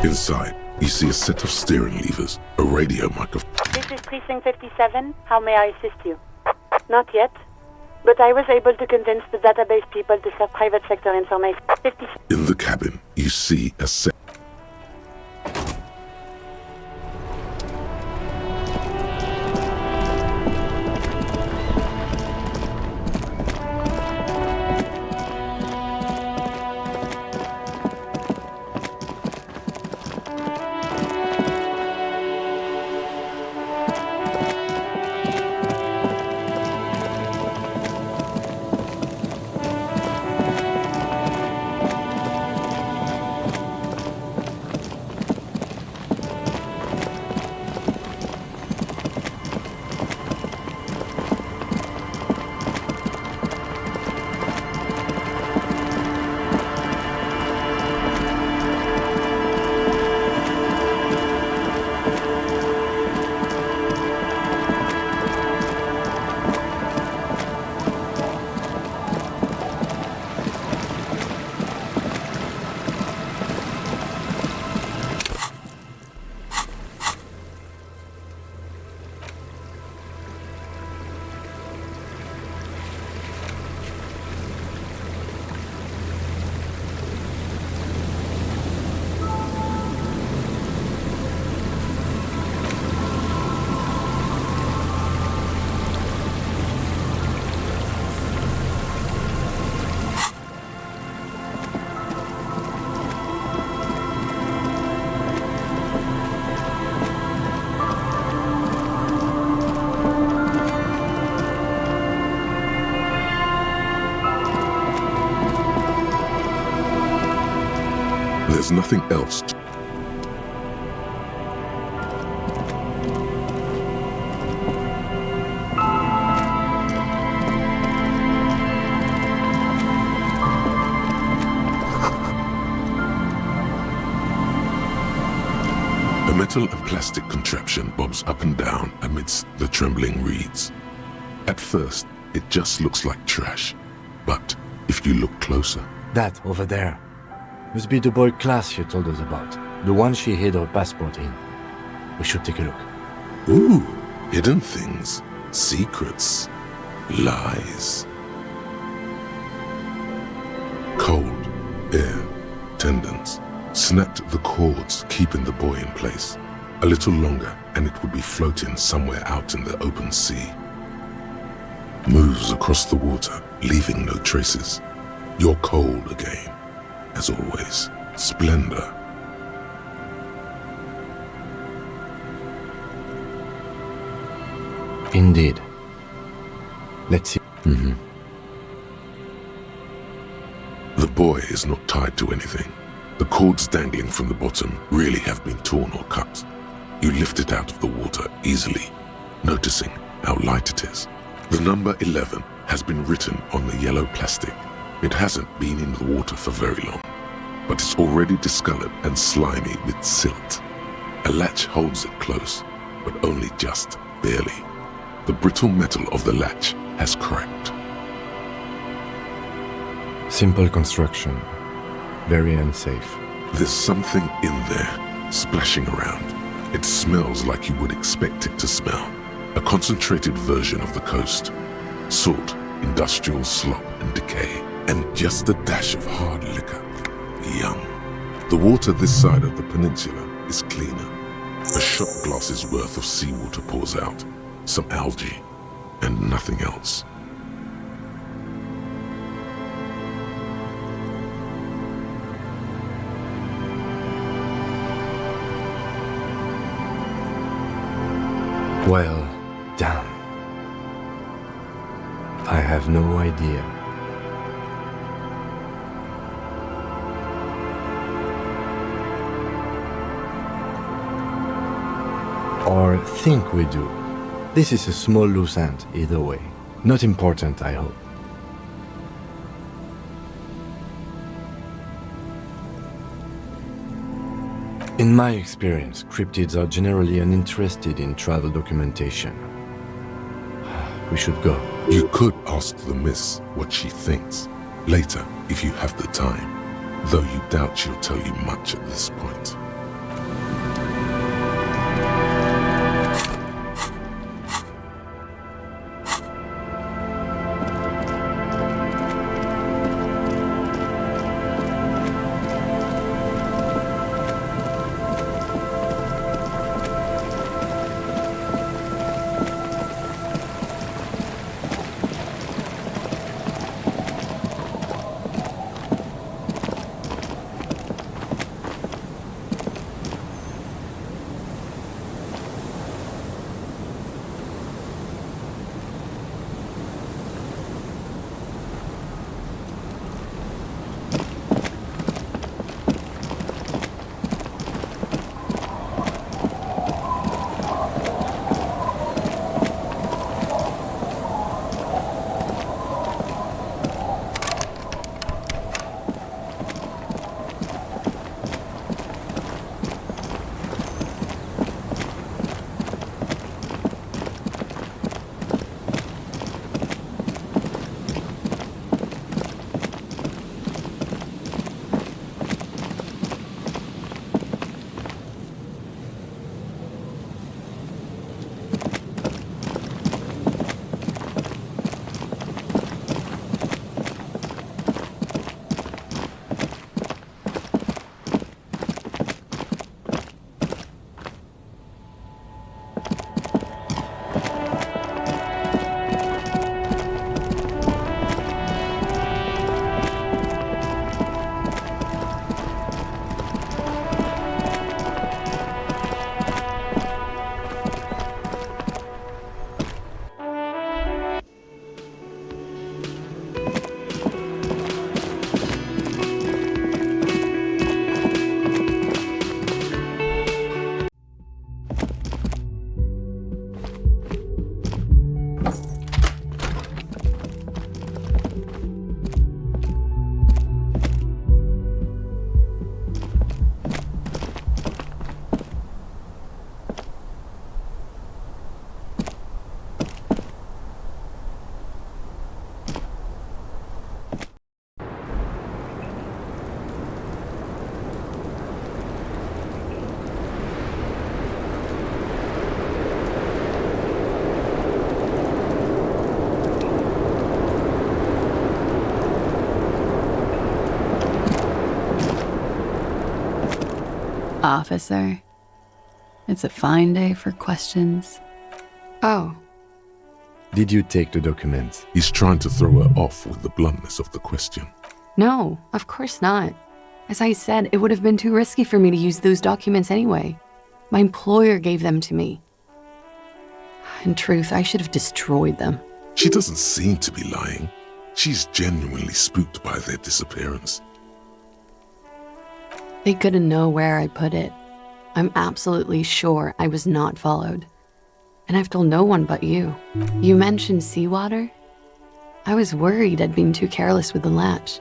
Inside, you see a set of steering levers, a radio microphone. This is Precinct 57. How may I assist you? Not yet, but I was able to convince the database people to serve private sector information. In the cabin, you see a set. There's nothing else. A metal and plastic contraption bobs up and down amidst the trembling reeds. At first, it just looks like trash, but if you look closer... That over there must be the boy class you told us about. The one she hid her passport in. We should take a look. Ooh, hidden things, secrets, lies. Cold, air, tendons. Snapped the cords keeping the boy in place. A little longer and it would be floating somewhere out in the open sea. Moves across the water, leaving no traces. You're cold again. As always, splendor. Indeed. Let's see. The boy is not tied to anything. The cords dangling from the bottom really have been torn or cut. You lift it out of the water easily, noticing how light it is. The number 11 has been written on the yellow plastic. It hasn't been in the water for very long, but it's already discolored and slimy with silt. A latch holds it close, but only just barely. The brittle metal of the latch has cracked. Simple construction. Very unsafe. There's something in there, splashing around. It smells like you would expect it to smell. A concentrated version of the coast. Salt, industrial slop and decay. And just a dash of hard liquor. Yum. The water this side of the peninsula is cleaner. A shot glass's worth of seawater pours out. Some algae, and nothing else. Well done. I have no idea. Or think we do. This is a small loose end, either way. Not important, I hope. In my experience, cryptids are generally uninterested in travel documentation. We should go. You could ask the miss what she thinks. Later, if you have the time. Though you doubt she'll tell you much at this point. Officer, it's a fine day for questions. Oh, Did you take the documents? He's trying to throw her off with the bluntness of the question. no, of course not. As I said, it would have been too risky for me to use those documents anyway. My employer gave them to me. In truth, I should have destroyed them. She doesn't seem to be lying. She's genuinely spooked by their disappearance. They couldn't know where I put it. I'm absolutely sure I was not followed. And I've told no one but you. You mentioned seawater? I was worried I'd been too careless with the latch.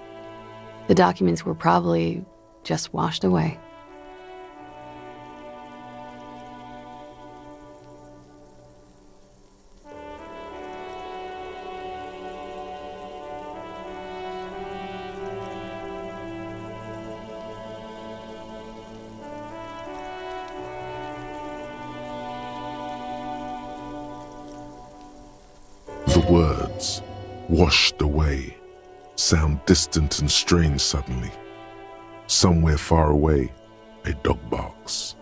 The documents were probably just washed away. The words, washed away, sound distant and strange suddenly. Somewhere far away, a dog barks.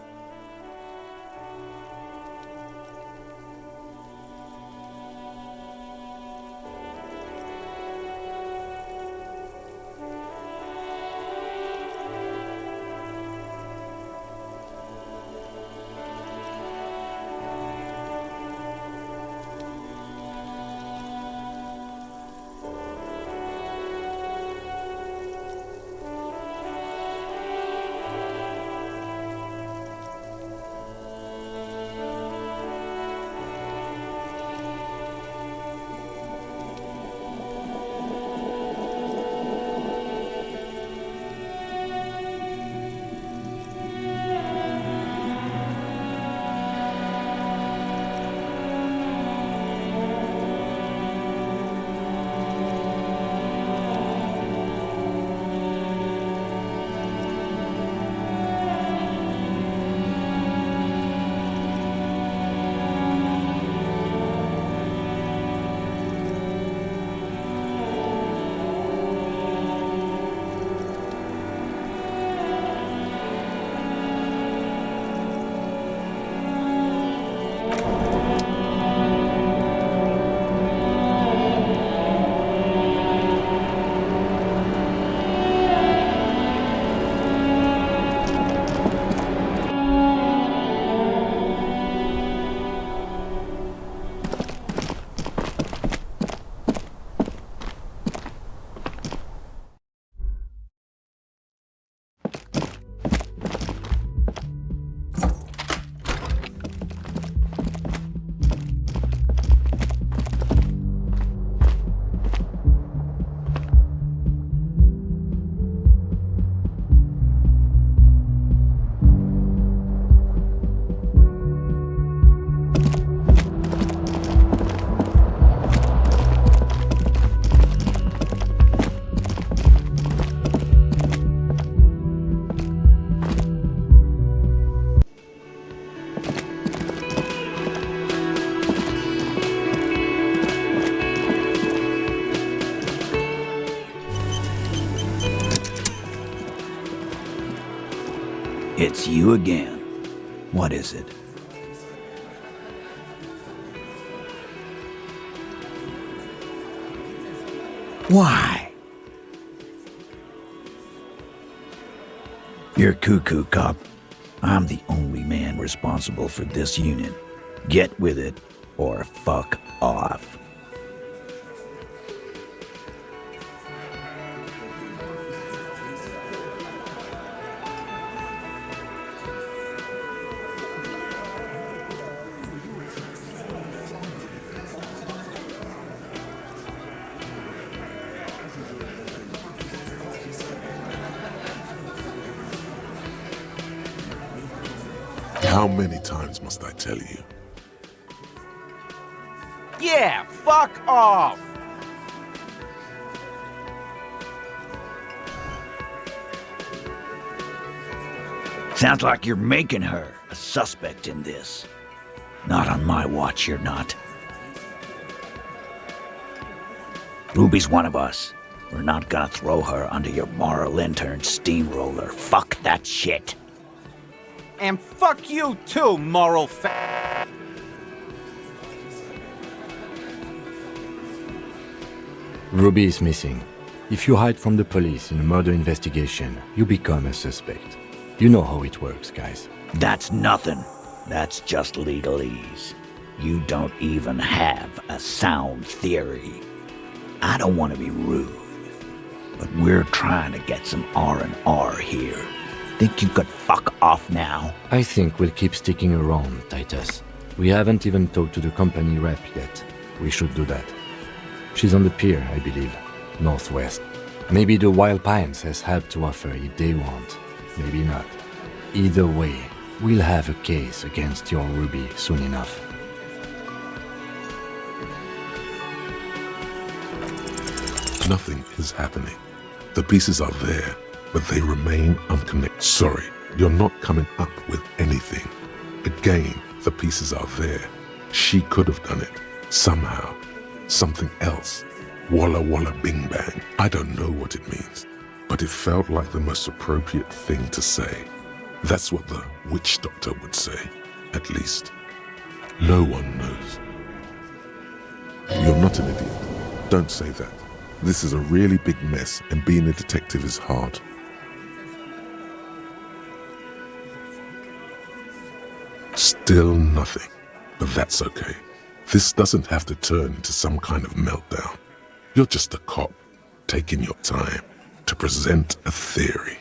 It's you again. What is it? Why? You're cuckoo, cop. I'm the only man responsible for this unit. Get with it, or fuck off. How many times must I tell you? Yeah, fuck off! Sounds like you're making her a suspect in this. Not on my watch, you're not. Ruby's one of us. We're not gonna throw her under your moral intern steamroller. Fuck that shit. And fuck you too, moral Ruby is missing. If you hide from the police in a murder investigation, you become a suspect. You know how it works, guys. That's nothing. That's just legalese. You don't even have a sound theory. I don't want to be rude, but we're trying to get some R&R here. Think you could fuck off now? I think we'll keep sticking around, Titus. We haven't even talked to the company rep yet. We should do that. She's on the pier, I believe. Northwest. Maybe the Wild Pines has help to offer if they want. Maybe not. Either way, we'll have a case against your Ruby soon enough. Nothing is happening. The pieces are there, but they remain unconnected. Sorry, you're not coming up with anything. Again, the pieces are there. She could have done it. Somehow. Something else. Walla walla bing bang. I don't know what it means, but it felt like the most appropriate thing to say. That's what the witch doctor would say, at least. No one knows. You're not an idiot. Don't say that. This is a really big mess, and being a detective is hard. Still nothing, but that's okay. This doesn't have to turn into some kind of meltdown. You're just a cop, taking your time to present a theory.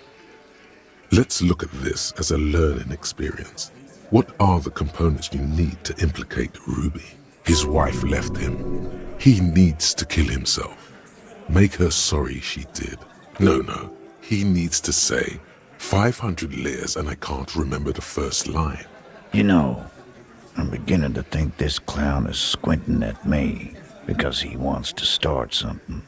Let's look at this as a learning experience. What are the components you need to implicate Ruby? His wife left him. He needs to kill himself. Make her sorry she did. No. He needs to say, 500 layers and I can't remember the first line. You know, I'm beginning to think this clown is squinting at me because he wants to start something.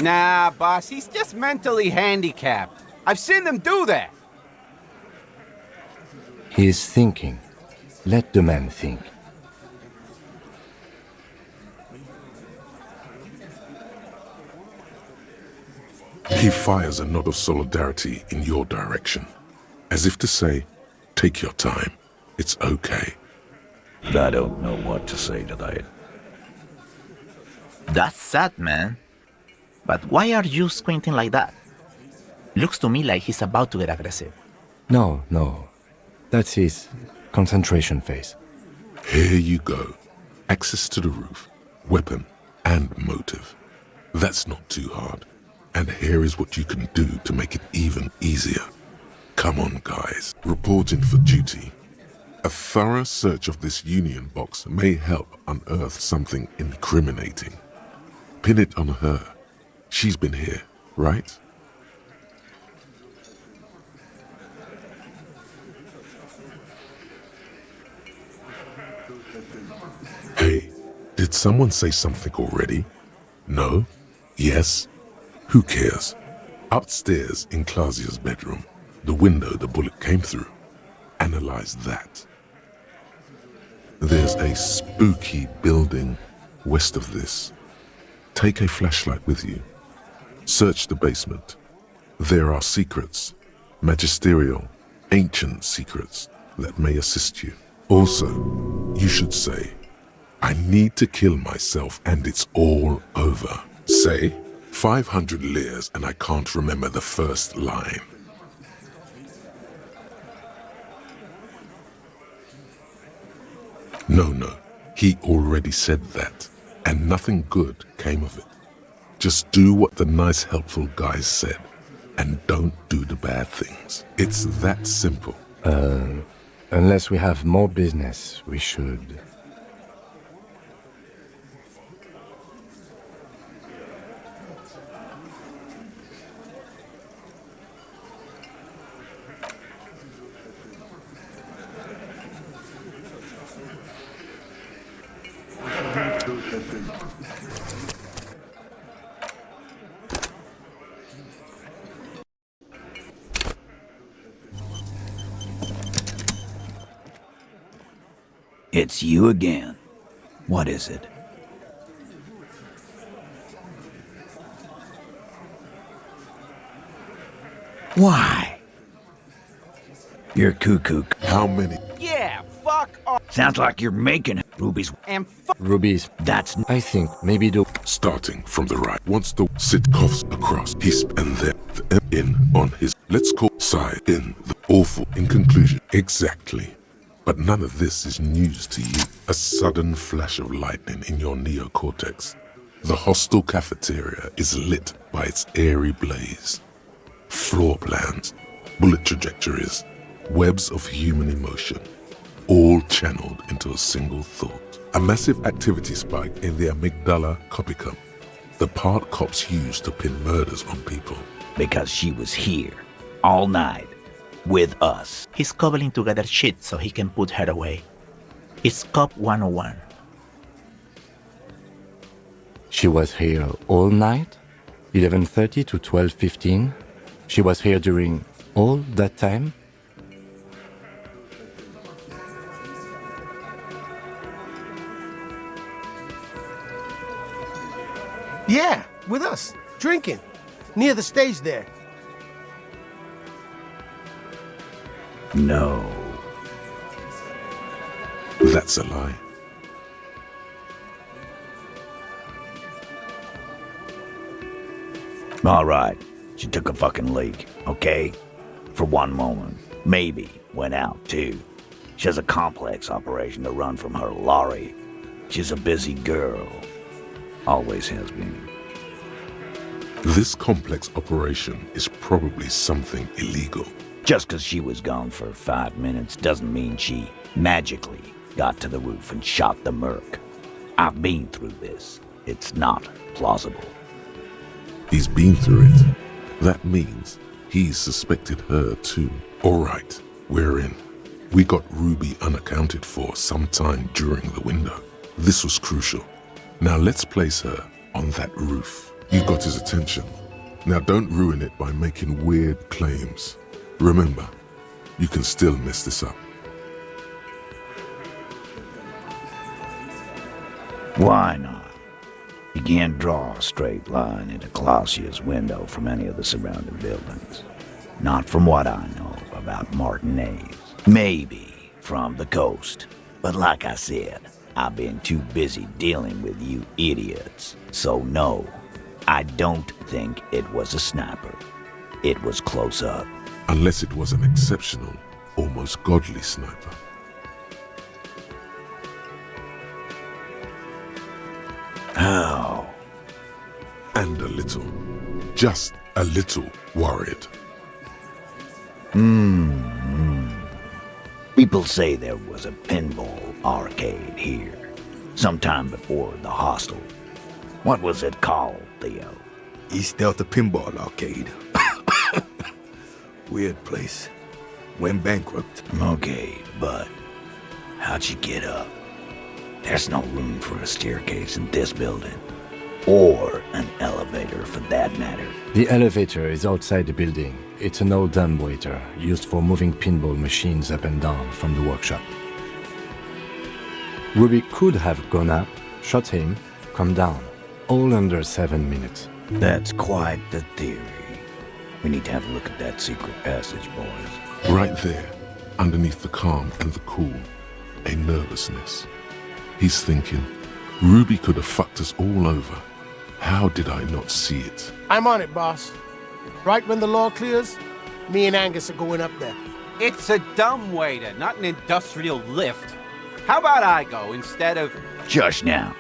Nah, boss, he's just mentally handicapped. I've seen them do that. He's thinking. Let the man think. He fires a nod of solidarity in your direction, as if to say, take your time, it's okay. I don't know what to say to that. That's sad, man. But why are you squinting like that? Looks to me like he's about to get aggressive. No. That's his concentration phase. Here you go. Access to the roof, weapon, and motive. That's not too hard. And here is what you can do to make it even easier. Come on, guys. Reporting for duty. A thorough search of this union box may help unearth something incriminating. Pin it on her. She's been here, right? Hey, did someone say something already? No? Yes? Who cares? Upstairs in Clausia's bedroom, the window the bullet came through. Analyze that. There's a spooky building west of this. Take a flashlight with you. Search the basement. There are secrets, magisterial, ancient secrets that may assist you. Also, you should say, I need to kill myself and it's all over. Say, 500 lirs and I can't remember the first line. No, he already said that, and nothing good came of it. Just do what the nice helpful guys said, and don't do the bad things. It's that simple. Unless we have more business, we should. It's you again. What is it? Why? You're cuckoo. How many? Yeah, fuck off. Sounds like you're making rubies. And fuck. Rubies, That's I think maybe the... Starting from the right. Once the sit coughs across, he's and then the M in on his, let's call side in the awful in conclusion. Exactly. But none of this is news to you. A sudden flash of lightning in your neocortex. The hostel cafeteria is lit by its airy blaze. Floor plans, bullet trajectories, webs of human emotion, all channeled into a single thought. A massive activity spike in the amygdala copicum, the part cops use to pin murders on people. because she was here all night with us. He's cobbling together shit so he can put her away. It's Cop 101. She was here all night, 11:30 to 12:15. She was here during all that time. Yeah, with us, drinking, near the stage there. No. That's a lie. All right, she took a fucking leak, okay? For one moment. Maybe went out, too. She has a complex operation to run from her lorry. She's a busy girl. Always has been. This complex operation is probably something illegal. Just because she was gone for 5 minutes doesn't mean she magically got to the roof and shot the merc. I've been through this. It's not plausible. He's been through it. That means he's suspected her too. All right, we're in. We got Ruby unaccounted for sometime during the window. This was crucial. Now let's place her on that roof. You got his attention. Now don't ruin it by making weird claims. Remember, you can still mess this up. Why not? You can't draw a straight line into Clausia's window from any of the surrounding buildings. Not from what I know about Martinez. Maybe from the coast. But like I said, I've been too busy dealing with you idiots. So no, I don't think it was a sniper. It was close up. Unless it was an exceptional, almost godly sniper. How? And a little, just a little worried. People say there was a pinball arcade here, sometime before the hostel. What was it called, Theo? East Delta Pinball Arcade. Weird place. Went bankrupt. Okay, but how'd you get up? There's no room for a staircase in this building. Or an elevator, for that matter. The elevator is outside the building. It's an old dumbwaiter used for moving pinball machines up and down from the workshop. Ruby could have gone up, shot him, come down, all under 7 minutes. That's quite the theory. We need to have a look at that secret passage, boys. Right there, underneath the calm and the cool, a nervousness. He's thinking, Ruby could have fucked us all over. How did I not see it? I'm on it, boss. Right when the law clears, me and Angus are going up there. It's a dumbwaiter, not an industrial lift. How about I go instead of... Just now.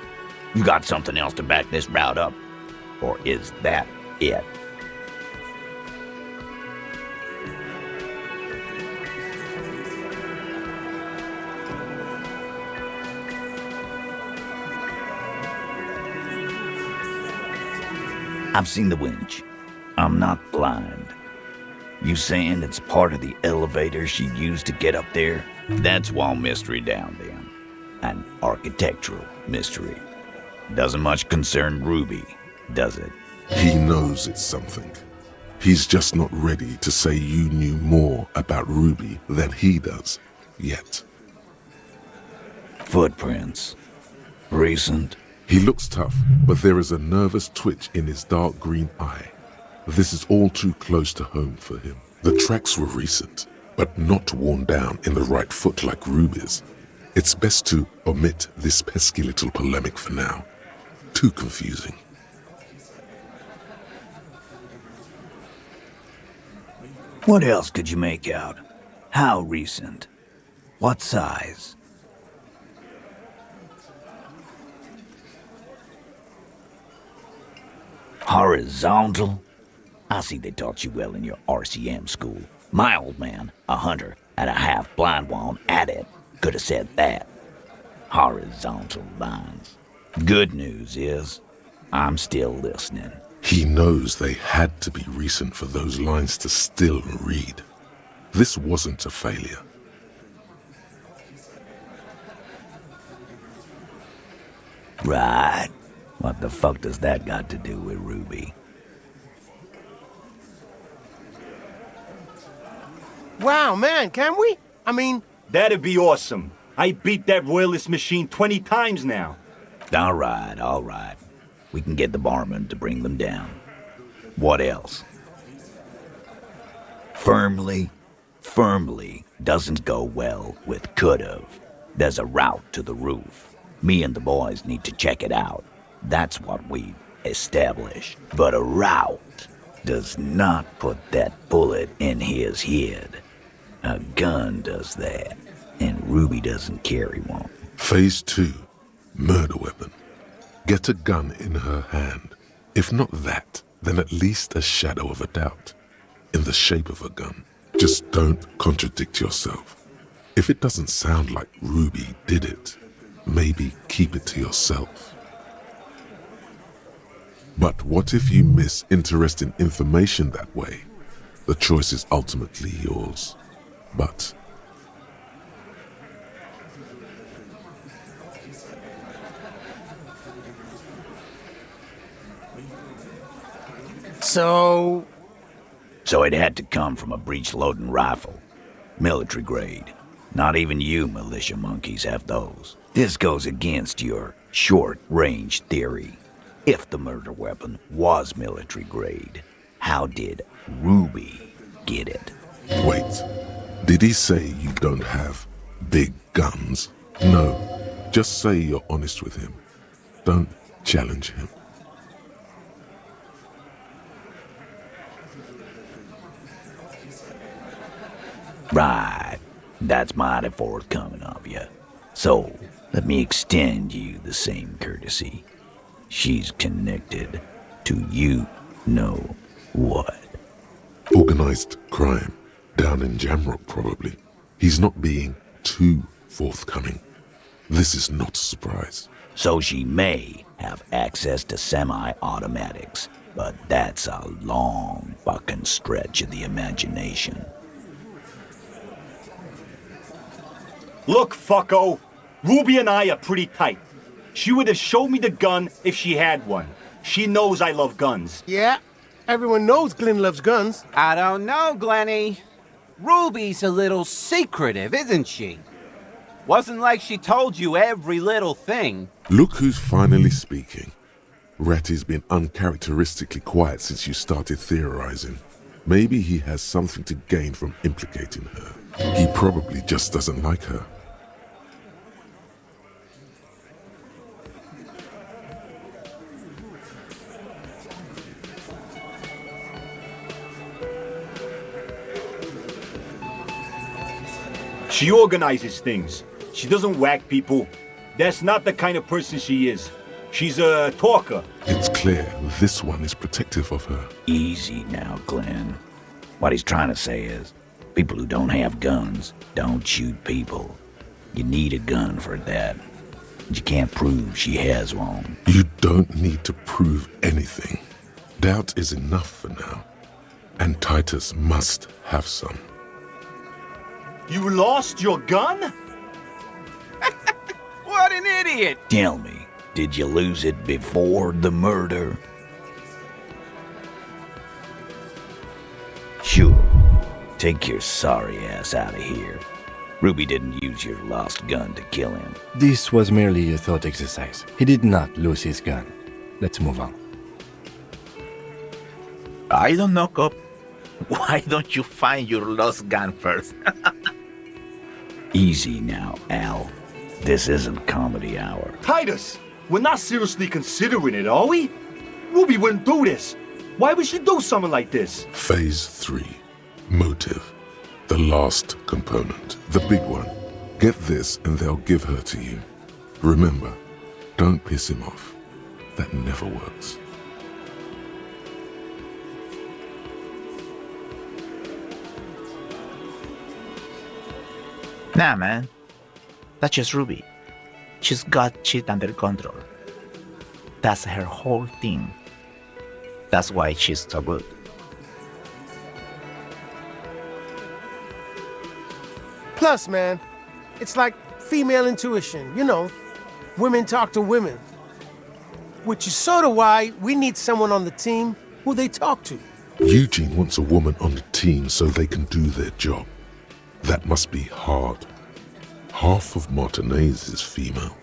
You got something else to back this route up? Or is that it? I've seen the winch. I'm not blind. You saying it's part of the elevator she used to get up there? That's one mystery down then. An architectural mystery. Doesn't much concern Ruby, does it? He knows it's something. He's just not ready to say you knew more about Ruby than he does, yet. Footprints. Recent. He looks tough, but there is a nervous twitch in his dark green eye. This is all too close to home for him. The tracks were recent, but not worn down in the right foot like Ruby's. It's best to omit this pesky little polemic for now. Too confusing. What else could you make out? How recent? What size? Horizontal? I see they taught you well in your RCM school. My old man, a hunter and a half-blind one at it, could have said that. Horizontal lines. Good news is, I'm still listening. He knows they had to be recent for those lines to still read. This wasn't a failure. Right. What the fuck does that got to do with Ruby? Wow, man, can we? I mean... That'd be awesome. I beat that royalist machine 20 times now. All right. We can get the barman to bring them down. What else? Firmly doesn't go well with could've. There's a route to the roof. Me and the boys need to check it out. That's what we've established. But a route does not put that bullet in his head. A gun does that, and Ruby doesn't carry one. Phase 2, murder weapon. Get a gun in her hand. If not that, then at least a shadow of a doubt. In the shape of a gun. Just don't contradict yourself. If it doesn't sound like Ruby did it, maybe keep it to yourself. But what if you miss interesting information that way? The choice is ultimately yours. But... So it had to come from a breech-loading rifle. Military grade. Not even you militia monkeys have those. This goes against your short-range theory. If the murder weapon was military grade, how did Ruby get it? Wait, did he say you don't have big guns? No, just say you're honest with him. Don't challenge him. Right. That's mighty forthcoming of you. So, let me extend you the same courtesy. She's connected to you know what. Organized crime. Down in Jamrock, probably. He's not being too forthcoming. This is not a surprise. So she may have access to semi-automatics, but that's a long fucking stretch of the imagination. Look, fucko. Ruby and I are pretty tight. She would have showed me the gun if she had one. She knows I love guns. Yeah, everyone knows Glenn loves guns. I don't know, Glenny. Ruby's a little secretive, isn't she? Wasn't like she told you every little thing. Look who's finally speaking. Ratty's been uncharacteristically quiet since you started theorizing. Maybe he has something to gain from implicating her. He probably just doesn't like her. She organizes things. She doesn't whack people. That's not the kind of person she is. She's a talker. It's clear this one is protective of her. Easy now, Glenn. What he's trying to say is, people who don't have guns don't shoot people. You need a gun for that. You can't prove she has one. You don't need to prove anything. Doubt is enough for now. And Titus must have some. You lost your gun? What an idiot! Tell me, did you lose it before the murder? Sure. Take your sorry ass out of here. Ruby didn't use your lost gun to kill him. This was merely a thought exercise. He did not lose his gun. Let's move on. I don't know, cop. Why don't you find your lost gun first? Easy now, Al. This isn't comedy hour. Titus, we're not seriously considering it, are we? Ruby wouldn't do this. Why would she do something like this? Phase 3. Motive. The last component. The big one. Get this and they'll give her to you. Remember, don't piss him off. That never works. Nah, man. That's just Ruby. She's got shit under control. That's her whole thing. That's why she's so good. Plus, man, it's like female intuition, you know. Women talk to women. Which is sort of why we need someone on the team who they talk to. Eugene wants a woman on the team so they can do their job. That must be hard. Half of Martinez is female.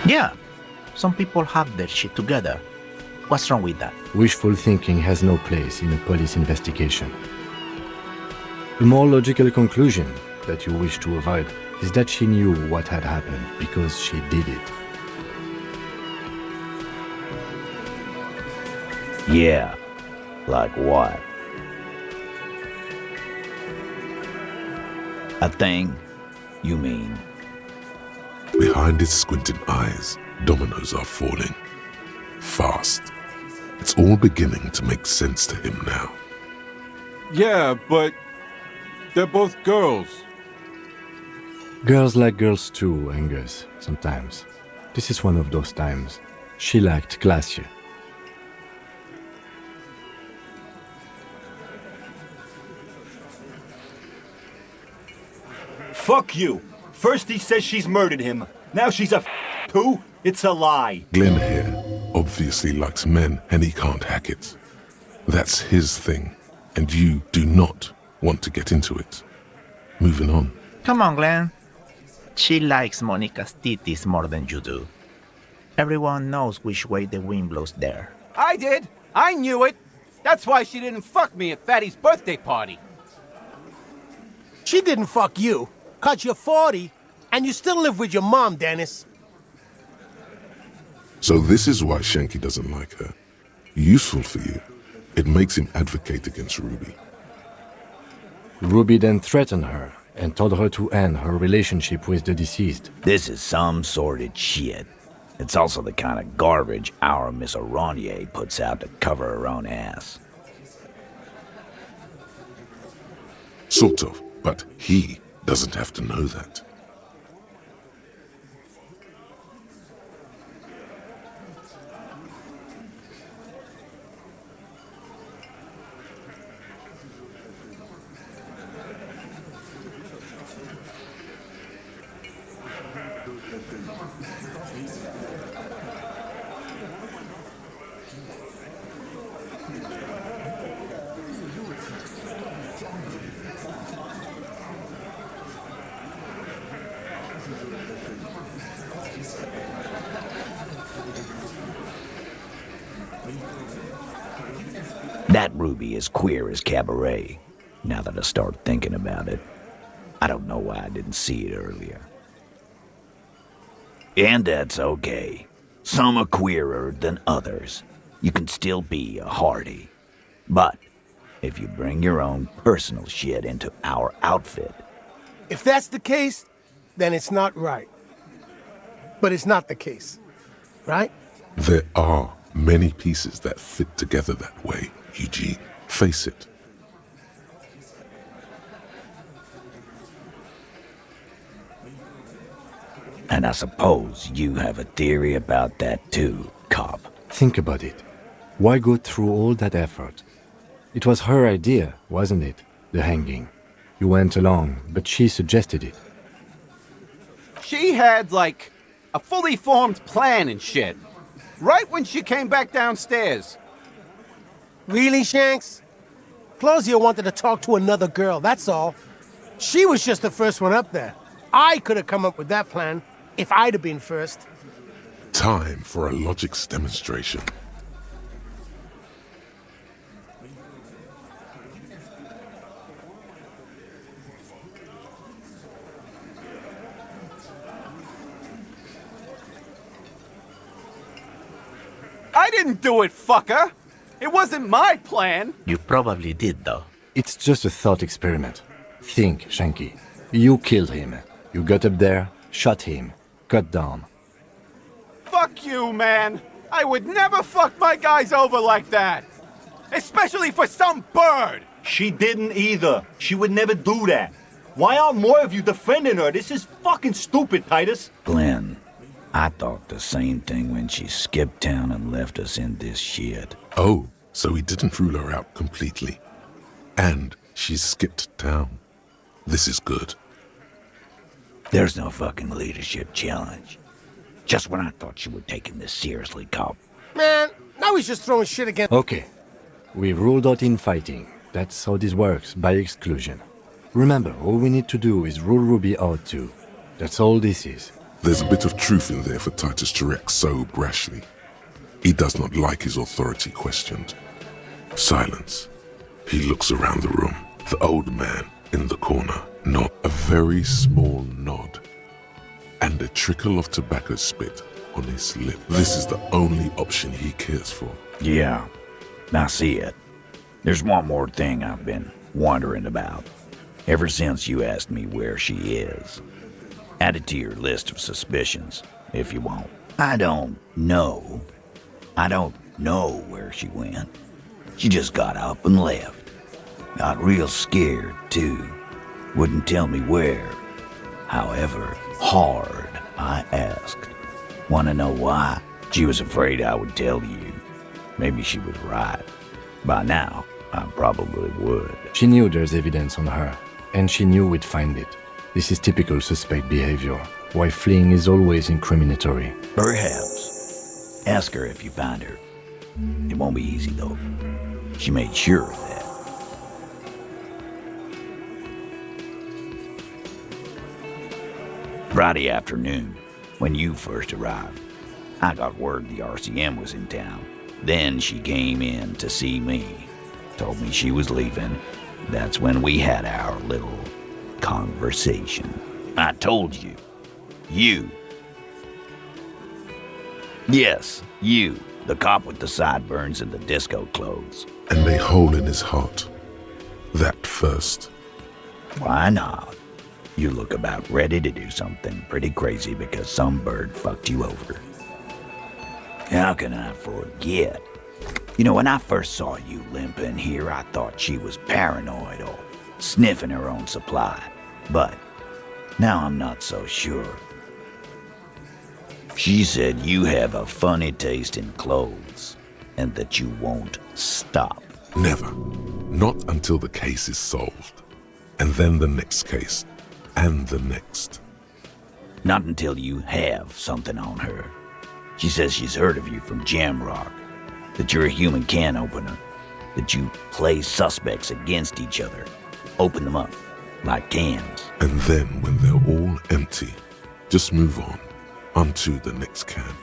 Yeah, some people have their shit together. What's wrong with that? Wishful thinking has no place in a police investigation. The more logical conclusion that you wish to avoid is that she knew what had happened because she did it. Yeah, like what? A thing? You mean? Behind his squinting eyes, dominoes are falling. Fast. It's all beginning to make sense to him now. Yeah, but they're both girls. Girls like girls too, Angus, sometimes. This is one of those times. She liked Glacier. Fuck you. First he says she's murdered him. Now she's a too? It's a lie. Glenn here obviously likes men and he can't hack it. That's his thing, and you do not want to get into it. Moving on. Come on, Glenn. She likes Monica's titties more than you do. Everyone knows which way the wind blows there. I did. I knew it. That's why she didn't fuck me at Fatty's birthday party. She didn't fuck you, 'cause you're 40, and you still live with your mom, Dennis. So this is why Shanky doesn't like her. Useful for you. It makes him advocate against Ruby. Ruby then threatened her and told her to end her relationship with the deceased. This is some sordid shit. It's also the kind of garbage our Miss Aronier puts out to cover her own ass. Sort of, but he doesn't have to know that. That Ruby is queer as cabaret, now that I start thinking about it. I don't know why I didn't see it earlier. And that's okay. Some are queerer than others. You can still be a Hardy. But if you bring your own personal shit into our outfit... If that's the case, then it's not right. But it's not the case, right? There are many pieces that fit together that way, Eugene. Face it. And I suppose you have a theory about that too, cop. Think about it. Why go through all that effort? It was her idea, wasn't it? The hanging. You went along, but she suggested it. She had, like, a fully formed plan and shit. Right when she came back downstairs. Really, Shanks? Claudia wanted to talk to another girl, that's all. She was just the first one up there. I could have come up with that plan if I'd have been first. Time for a logics demonstration. I didn't do it, fucker! It wasn't my plan! You probably did, though. It's just a thought experiment. Think, Shanky. You killed him. You got up there, shot him, cut down. Fuck you, man! I would never fuck my guys over like that! Especially for some bird! She didn't either. She would never do that. Why aren't more of you defending her? This is fucking stupid, Titus. Glenn, I thought the same thing when she skipped town and left us in this shit. Oh, so he didn't rule her out completely. And she skipped town. This is good. There's no fucking leadership challenge. Just when I thought you were taking this seriously, cop. Man, now he's just throwing shit again. Okay. We ruled out infighting. That's how this works, by exclusion. Remember, all we need to do is rule Ruby out too. That's all this is. There's a bit of truth in there for Titus to wreck so brashly. He does not like his authority questioned. Silence. He looks around the room. The old man in the corner. Not a very small nod. And a trickle of tobacco spit on his lip. This is the only option he cares for. Yeah, I see it. There's one more thing I've been wondering about. Ever since you asked me where she is. Add it to your list of suspicions, if you want. I don't know where she went. She just got up and left. Got real scared, too. Wouldn't tell me where. However hard I asked. Want to know why? She was afraid I would tell you. Maybe she was right. By now, I probably would. She knew there's evidence on her, and she knew we'd find it. This is typical suspect behavior, why fleeing is always incriminatory. Perhaps. Ask her if you find her. It won't be easy, though. She made sure of that. Friday afternoon, when you first arrived, I got word the RCM was in town. Then she came in to see me. Told me she was leaving. That's when we had our little conversation. I told you. You. Yes, you. The cop with the sideburns and the disco clothes. And a hole in his heart. That first. Why not? You look about ready to do something pretty crazy because some bird fucked you over. How can I forget? You know, when I first saw you limping here, I thought she was paranoid or sniffing her own supply. But now I'm not so sure. She said you have a funny taste in clothes and that you won't stop. Never. Not until the case is solved. And then the next case. And the next. Not until you have something on her. She says she's heard of you from Jamrock, that you're a human can opener, that you play suspects against each other, open them up like cans. And then when they're all empty, just move on to the next can.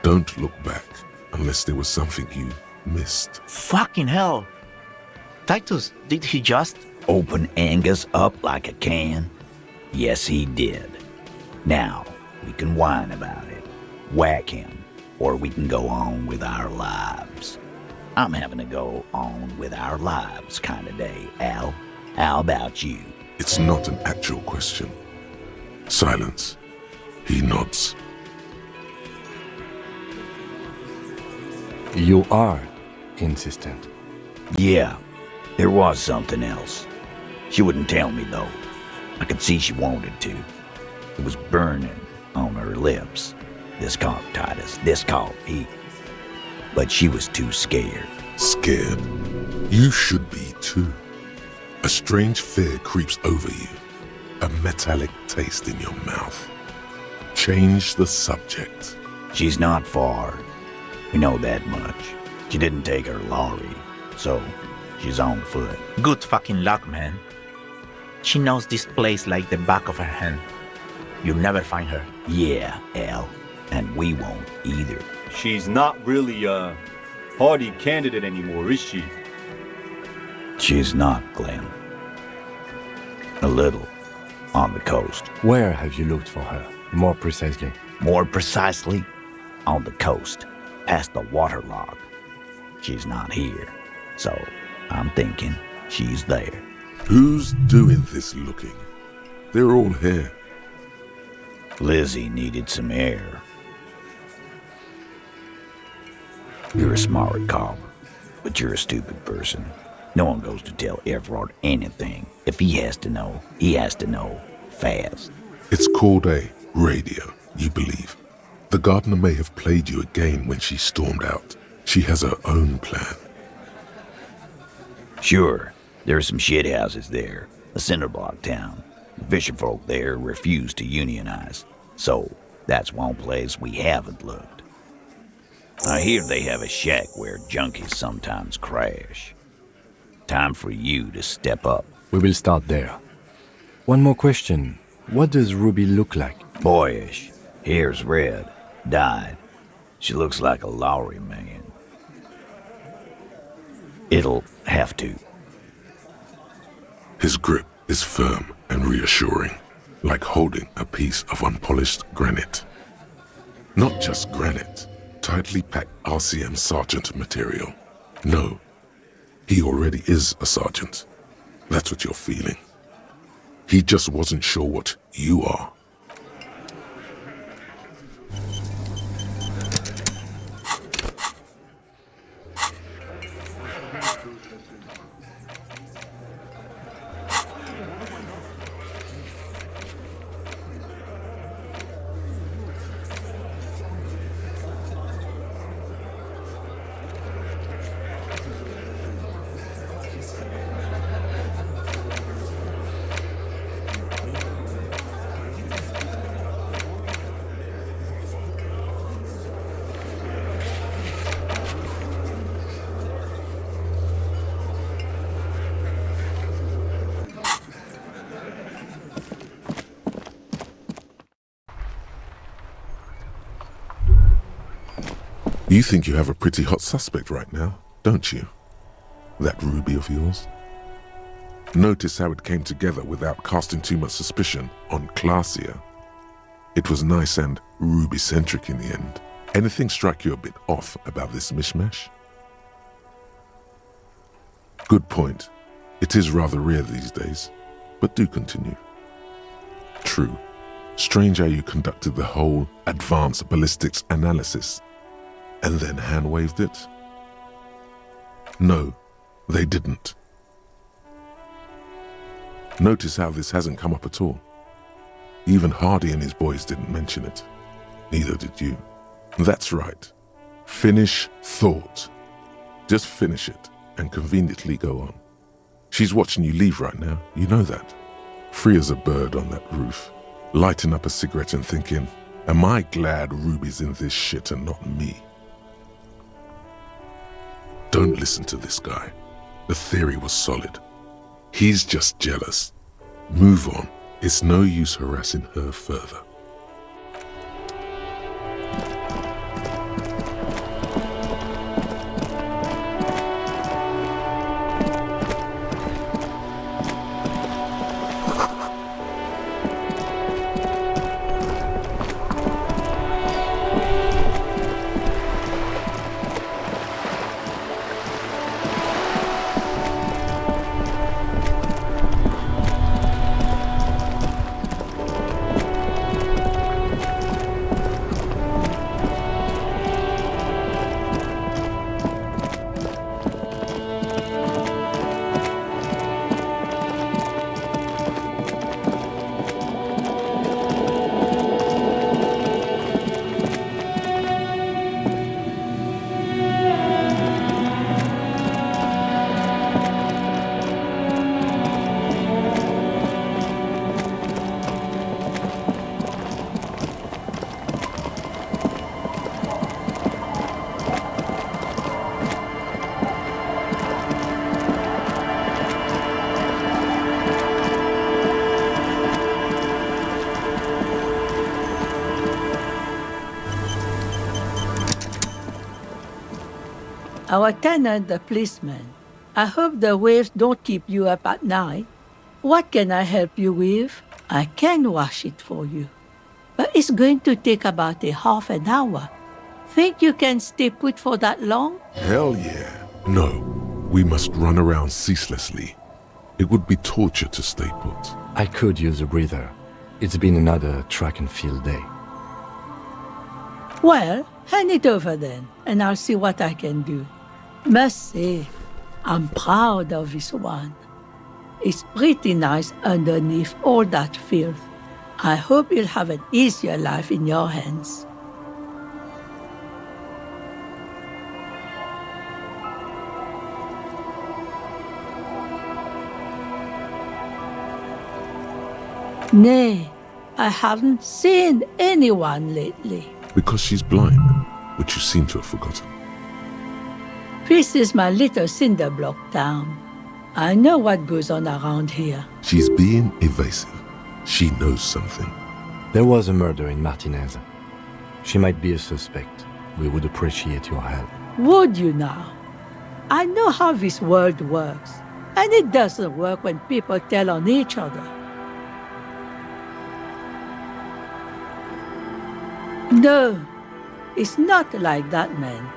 Don't look back unless there was something you missed. Fucking hell. Titus, did he just... Open Angus up like a can? Yes, he did. Now, we can whine about it, whack him, or we can go on with our lives. I'm having a go on with our lives kind of day, Al. How about you? It's not an actual question. Silence. He nods. You are insistent. Yeah, there was something else. She wouldn't tell me, though. I could see she wanted to. It was burning on her lips. This caught Titus. This caught Pete. But she was too scared. Scared? You should be too. A strange fear creeps over you. A metallic taste in your mouth. Change the subject. She's not far. We know that much. She didn't take her lorry, so she's on foot. Good fucking luck, man. She knows this place like the back of her hand. You'll never find her. Yeah, Al. And we won't either. She's not really a hardy candidate anymore, is she? She's not, Glenn. A little. On the coast. Where have you looked for her, more precisely? More precisely, on the coast, past the waterlogged. She's not here, so I'm thinking she's there. Who's doing this looking? They're all here. Lizzie needed some air. You're a smart cop, but you're a stupid person. No one goes to tell Everard anything. If he has to know, he has to know fast. It's called a radio, you believe. The gardener may have played you a game when she stormed out. She has her own plan. Sure, there are some shit houses there, a cinder block town. The fisherfolk there refuse to unionize, so that's one place we haven't looked. I hear they have a shack where junkies sometimes crash. Time for you to step up. We will start there. One more question. What does Ruby look like? Boyish. Hair's red. Dyed. She looks like a Lowry man. It'll have to. His grip is firm and reassuring, like holding a piece of unpolished granite. Not just granite, tightly packed RCM sergeant material. No, he already is a sergeant. That's what you're feeling. He just wasn't sure what you are. You think you have a pretty hot suspect right now, don't you? That Ruby of yours? Notice how it came together without casting too much suspicion on Clasia. It was nice and Ruby-centric in the end. Anything strike you a bit off about this mishmash? Good point. It is rather rare these days, but do continue. True. Strange how you conducted the whole advanced ballistics analysis and then hand-waved it? No, they didn't. Notice how this hasn't come up at all. Even Hardy and his boys didn't mention it. Neither did you. That's right. Finish thought. Just finish it and conveniently go on. She's watching you leave right now, you know that. Free as a bird on that roof, lighting up a cigarette and thinking, am I glad Ruby's in this shit and not me? Don't listen to this guy. The theory was solid. He's just jealous. Move on. It's no use harassing her further. Our tenant, the policeman. I hope the waves don't keep you up at night. What can I help you with? I can wash it for you. But it's going to take about a half an hour. Think you can stay put for that long? Hell yeah. No, we must run around ceaselessly. It would be torture to stay put. I could use a breather. It's been another track and field day. Well, hand it over then, and I'll see what I can do. Must say, I'm proud of this one. It's pretty nice underneath all that filth. I hope you'll have an easier life in your hands. Nay, I haven't seen anyone lately. Because she's blind, which you seem to have forgotten. This is my little cinder block town. I know what goes on around here. She's being evasive. She knows something. There was a murder in Martinez. She might be a suspect. We would appreciate your help. Would you now? I know how this world works, and it doesn't work when people tell on each other. No, it's not like that, man.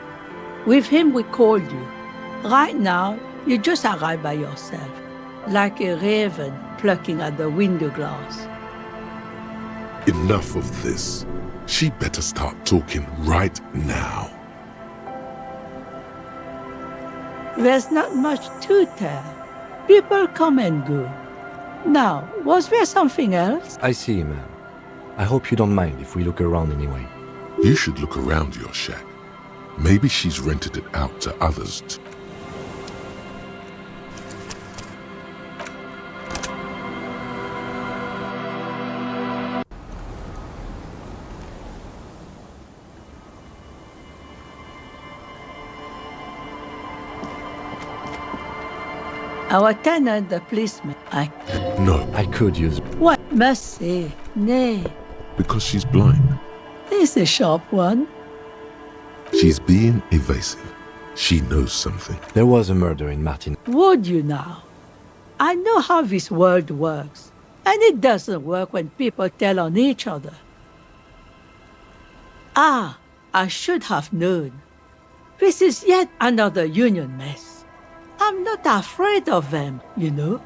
With him, we called you. Right now, you just arrive by yourself, like a raven plucking at the window glass. Enough of this. She better start talking right now. There's not much to tell. People come and go. Now, was there something else? I see, ma'am. I hope you don't mind if we look around anyway. You should look around your shack. Maybe she's rented it out to others too. Our tenant, the policeman. No. I could use... What must say? Nay. Because she's blind. He's a sharp one. She's being evasive. She knows something. There was a murder in Martin. Would you now? I know how this world works, and it doesn't work when people tell on each other. Ah, I should have known. This is yet another union mess. I'm not afraid of them, you know.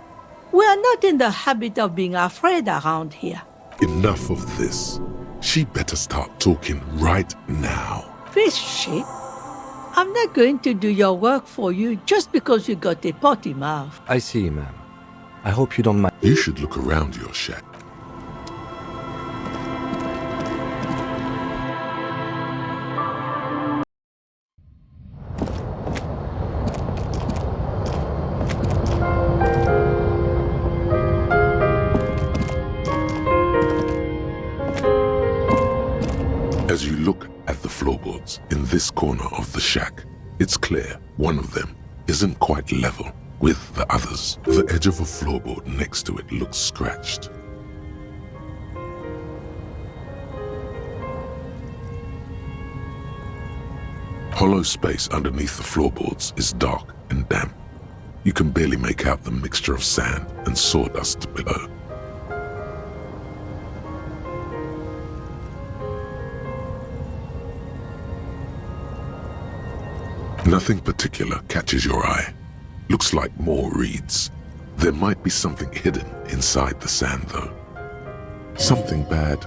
We are not in the habit of being afraid around here. Enough of this. She better start talking right now. This shit? I'm not going to do your work for you just because you got a potty mouth. I see, ma'am. I hope you don't mind. You should look around your shack. As you look at the floorboards in this corner of the shack, it's clear one of them isn't quite level with the others. The edge of a floorboard next to it looks scratched. Hollow space underneath the floorboards is dark and damp. You can barely make out the mixture of sand and sawdust below. Nothing particular catches your eye. Looks like more reeds. There might be something hidden inside the sand, though. Something bad.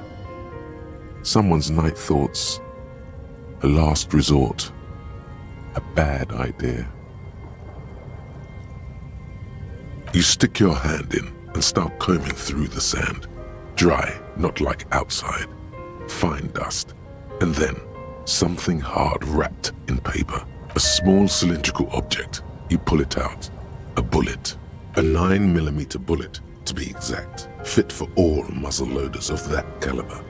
Someone's night thoughts. A last resort. A bad idea. You stick your hand in and start combing through the sand. Dry, not like outside. Fine dust. And then, something hard wrapped in paper. A small cylindrical object. You pull it out. A bullet. A 9mm bullet, to be exact. Fit for all muzzle loaders of that caliber.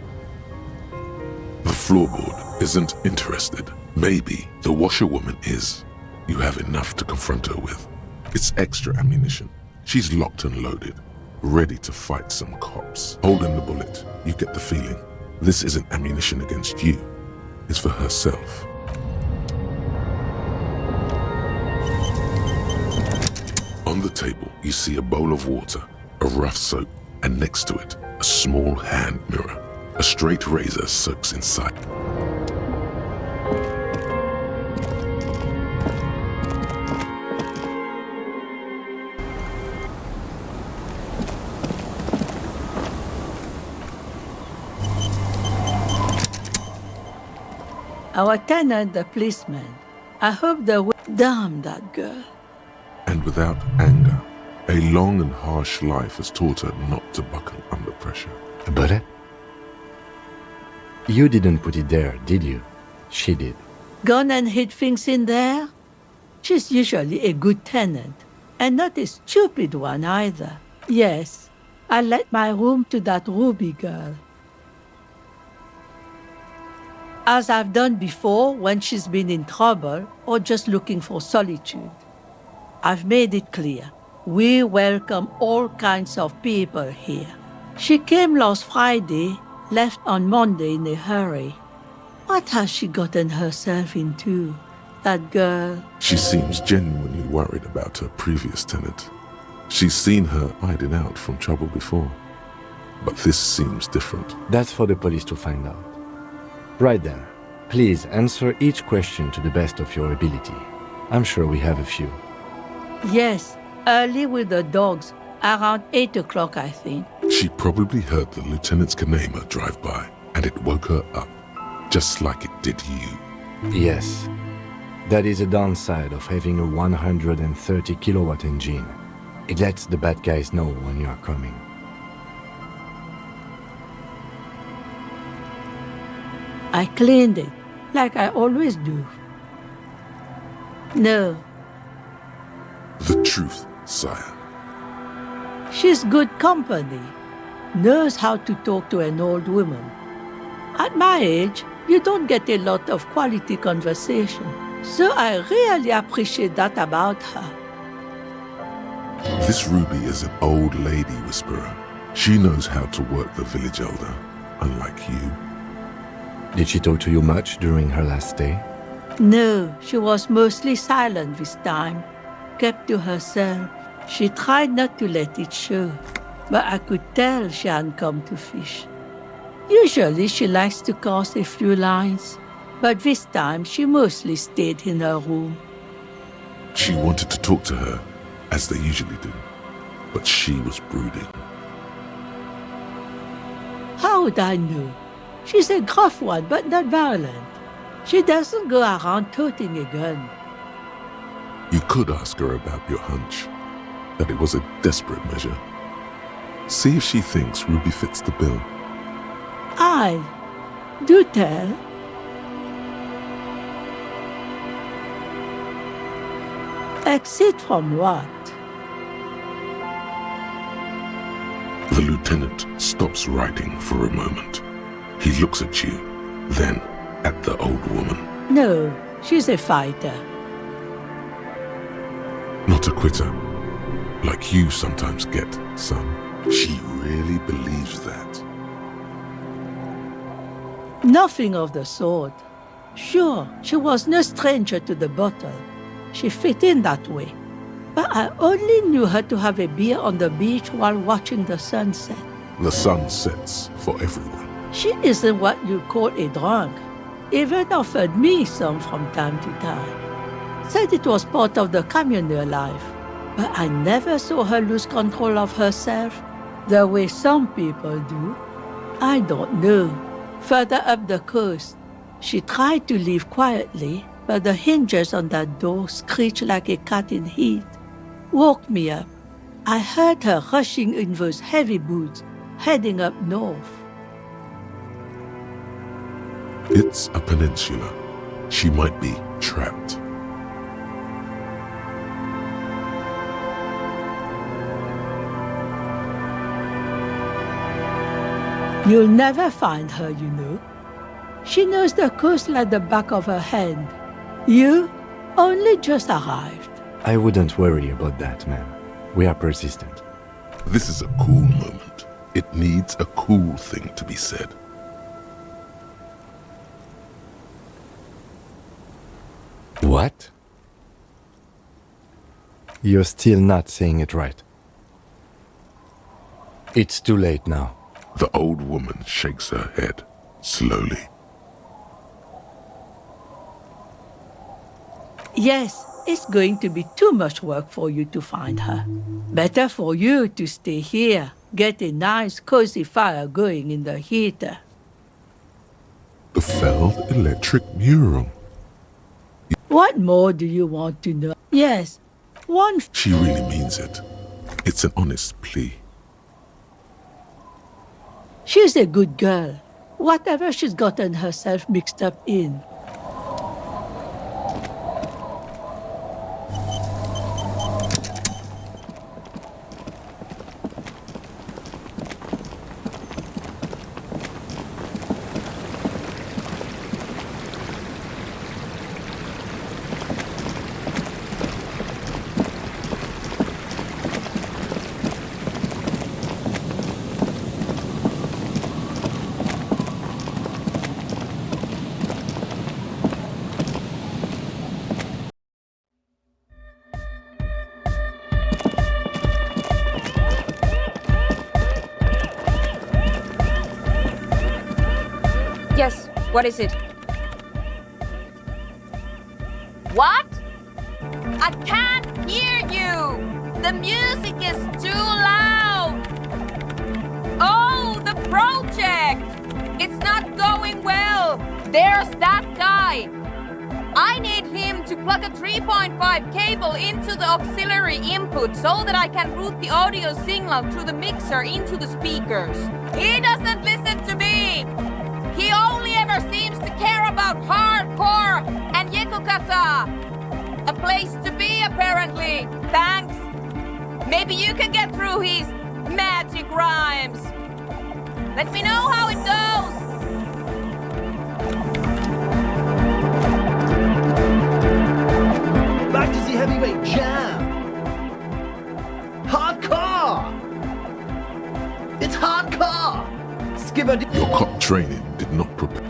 The floorboard isn't interested. Maybe the washerwoman is. You have enough to confront her with. It's extra ammunition. She's locked and loaded, ready to fight some cops. Holding the bullet, you get the feeling this isn't ammunition against you. It's for herself. On the table, you see a bowl of water, a rough soap, and next to it, a small hand mirror. A straight razor soaks inside. Our tenant, the policeman. I hope the... Damn that girl. And without anger, a long and harsh life has taught her not to buckle under pressure. A bullet? You didn't put it there, did you? She did. Gone and hid things in there? She's usually a good tenant, and not a stupid one either. Yes, I let my room to that Ruby girl. As I've done before when she's been in trouble or just looking for solitude. I've made it clear. We welcome all kinds of people here. She came last Friday, left on Monday in a hurry. What has she gotten herself into, that girl? She seems genuinely worried about her previous tenant. She's seen her hiding out from trouble before. But this seems different. That's for the police to find out. Right then, please answer each question to the best of your ability. I'm sure we have a few. Yes, early with the dogs, around 8 o'clock, I think. She probably heard the lieutenant's Kanema drive by, and it woke her up, just like it did you. Yes. That is a downside of having a 130 kilowatt engine. It lets the bad guys know when you are coming. I cleaned it, like I always do. No. The truth, sire. She's good company. Knows how to talk to an old woman. At my age, you don't get a lot of quality conversation. So I really appreciate that about her. This Ruby is an old lady whisperer. She knows how to work the village elder, unlike you. Did she talk to you much during her last stay? No, she was mostly silent this time, kept to herself. She tried not to let it show, but I could tell she hadn't come to fish. Usually she likes to cast a few lines, but this time she mostly stayed in her room. She wanted to talk to her, as they usually do, but she was brooding. How would I know? She's a gruff one, but not violent. She doesn't go around toting a gun. You could ask her about your hunch, that it was a desperate measure. See if she thinks Ruby fits the bill. Do tell. Exit from what? The lieutenant stops writing for a moment. He looks at you, then at the old woman. No, she's a fighter. Not a quitter, like you sometimes get, son. She really believes that. Nothing of the sort. Sure, she was no stranger to the bottle. She fit in that way. But I only knew her to have a beer on the beach while watching the sunset. The sun sets for everyone. She isn't what you call a drunk. Even offered me some from time to time. Said it was part of the communal life. But I never saw her lose control of herself the way some people do. I don't know. Further up the coast, she tried to leave quietly, but the hinges on that door screeched like a cat in heat. Woke me up. I heard her rushing in those heavy boots, heading up north. It's a peninsula. She might be trapped. You'll never find her, you know. She knows the coast like the back of her hand. You only just arrived. I wouldn't worry about that, ma'am. We are persistent. This is a cool moment. It needs a cool thing to be said. What? You're still not saying it right. It's too late now. The old woman shakes her head, slowly. Yes, it's going to be too much work for you to find her. Better for you to stay here, get a nice cozy fire going in the heater. The failed electric mural. What more do you want to know? Yes, one... She really means it. It's an honest plea. She's a good girl. Whatever she's gotten herself mixed up in. Yes, what is it? What? I can't hear you! The music is too loud! Oh, the project! It's not going well! There's that guy! I need him to plug a 3.5 cable into the auxiliary input so that I can route the audio signal through the mixer into the speakers. He doesn't listen to me! He only ever seems to care about hardcore and Yekukata. A place to be, apparently. Thanks. Maybe you can get through his magic rhymes. Let me know how it goes. Back to the heavyweight jam. Hardcore. It's hardcore. Your cop training did not prepare.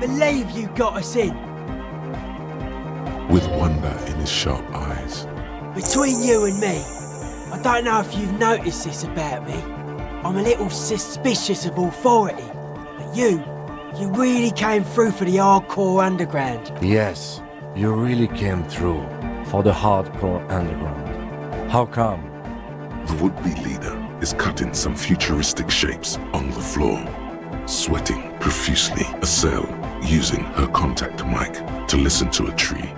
believe you got us in. With wonder in his sharp eyes. Between you and me, I don't know if you've noticed this about me. I'm a little suspicious of authority. But you really came through for the hardcore underground. Yes, you really came through for the hardcore underground. How come? The would-be leader is cutting some futuristic shapes on the floor, sweating profusely. A cell using her contact mic to listen to a tree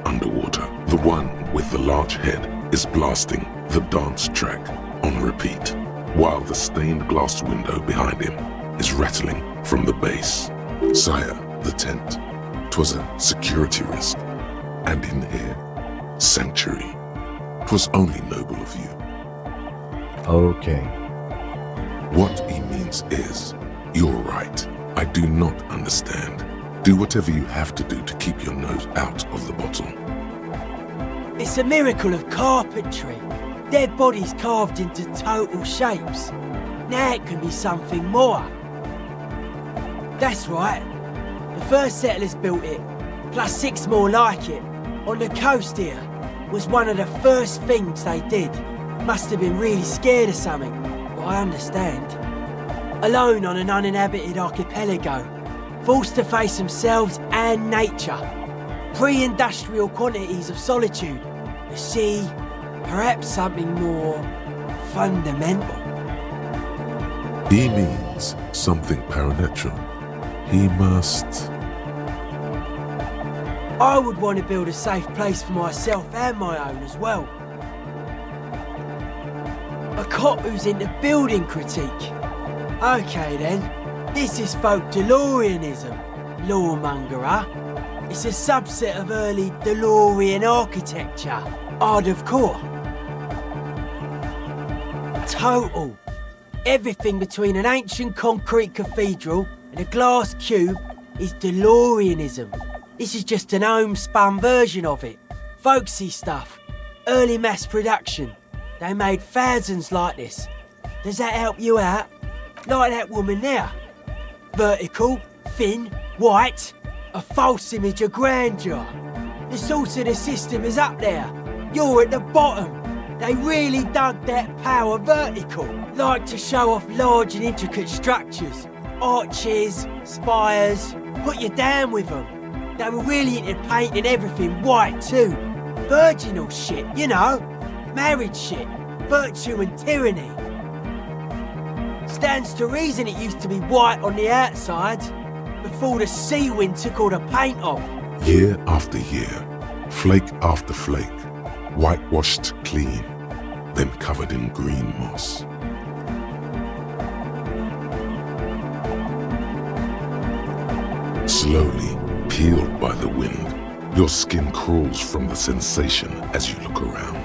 underwater. The one with the large head is blasting the dance track on repeat, while the stained glass window behind him is rattling from the bass. Sire, the tent. 'Twas a security risk. And in here, sanctuary. 'Twas only noble of you. Okay. What he means is, you're right. I do not understand. Do whatever you have to do to keep your nose out of the bottle. It's a miracle of carpentry. Dead bodies carved into total shapes. Now it can be something more. That's right. The first settlers built it, plus 6 more like it, on the coast here. Was one of the first things they did. Must have been really scared of something, but I understand. Alone on an uninhabited archipelago, forced to face themselves and nature. Pre-industrial quantities of solitude. You see, perhaps something more fundamental. He means something paranatural. He must... I would want to build a safe place for myself and my own as well. A cop who's into building critique. Okay then, this is folk DeLoreanism, lawmongerer. It's a subset of early DeLorean architecture, art of core. Total. Everything between an ancient concrete cathedral and a glass cube is DeLoreanism. This is just an homespun version of it. Folksy stuff. Early mass production. They made thousands like this. Does that help you out? Like that woman there. Vertical, thin, white. A false image of grandeur. The source of the system is up there. You're at the bottom. They really dug that power vertical. Like to show off large and intricate structures. Arches, spires. Put you down with them. They were really into painting everything white too. Virginal shit, you know. Marriage shit. Virtue and tyranny. Stands to reason it used to be white on the outside before the sea wind took all the paint off. Year after year, flake after flake, whitewashed clean, then covered in green moss. Slowly, peeled by the wind, your skin crawls from the sensation as you look around.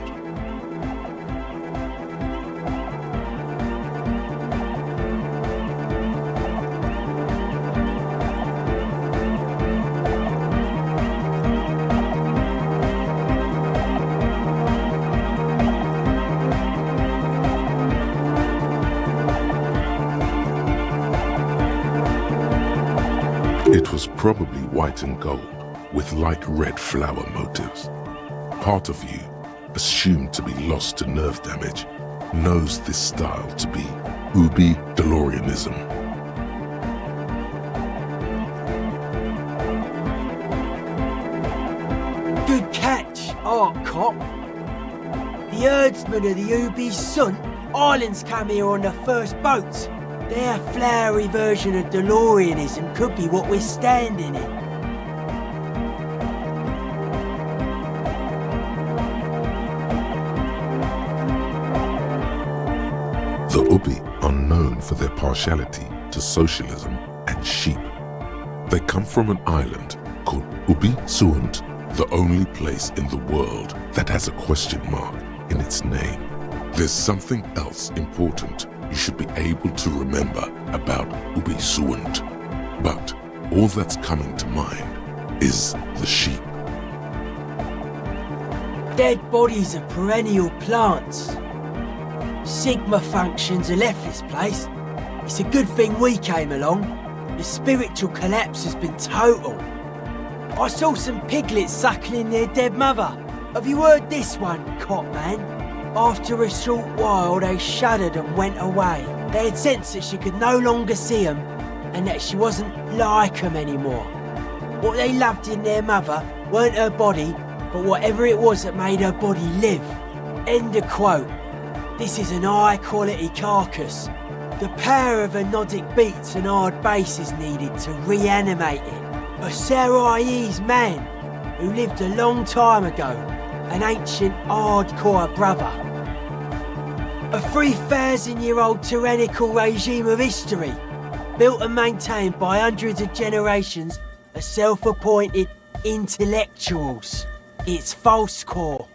It was probably white and gold, with light red flower motives. Part of you, assumed to be lost to nerve damage, knows this style to be Ubi DeLoreanism. Good catch, art cop. The herdsmen of the Ubi Sun Islands came here on the first boats. Their flowery version of DeLoreanism could be what we're standing in. The Ubi are known for their partiality to socialism and sheep. They come from an island called Ubi Suant, the only place in the world that has a question mark in its name. There's something else important you should be able to remember about Ubi Suant. But all that's coming to mind is the sheep. Dead bodies are perennial plants. Sigma functions have left this place. It's a good thing we came along. The spiritual collapse has been total. I saw some piglets suckling their dead mother. Have you heard this one, Cop Man? After a short while, they shuddered and went away. They had sensed that she could no longer see them and that she wasn't like them anymore. What they loved in their mother weren't her body, but whatever it was that made her body live. End of quote. This is an high-quality carcass. The power of anodic beats and hard bass is needed to reanimate it. A Sarais man who lived a long time ago, an ancient hardcore brother. A 3,000-year-old tyrannical regime of history, built and maintained by hundreds of generations of self-appointed intellectuals. It's false core.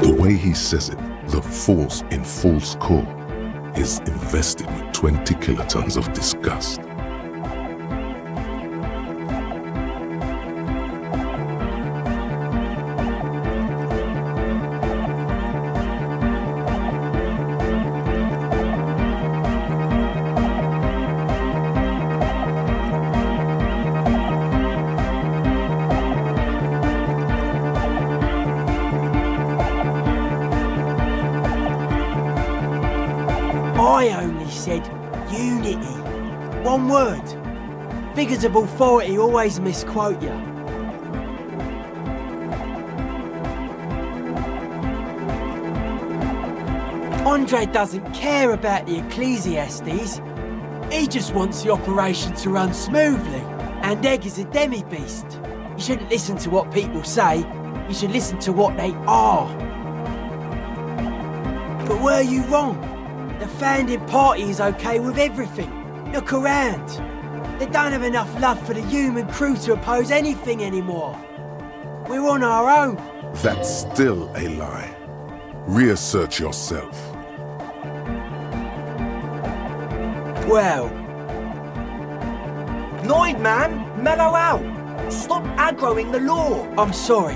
The way he says it, the force in false core is invested with 20 kilotons of disgust. I only said unity. One word. Figures of authority always misquote you. Andre doesn't care about the Ecclesiastes. He just wants the operation to run smoothly. And Egg is a demi-beast. You shouldn't listen to what people say. You should listen to what they are. But were you wrong? The founding party is okay with everything. Look around. They don't have enough love for the human crew to oppose anything anymore. We're on our own. That's still a lie. Reassert yourself. Well... Noid, man! Mellow out! Stop aggroing the law! I'm sorry.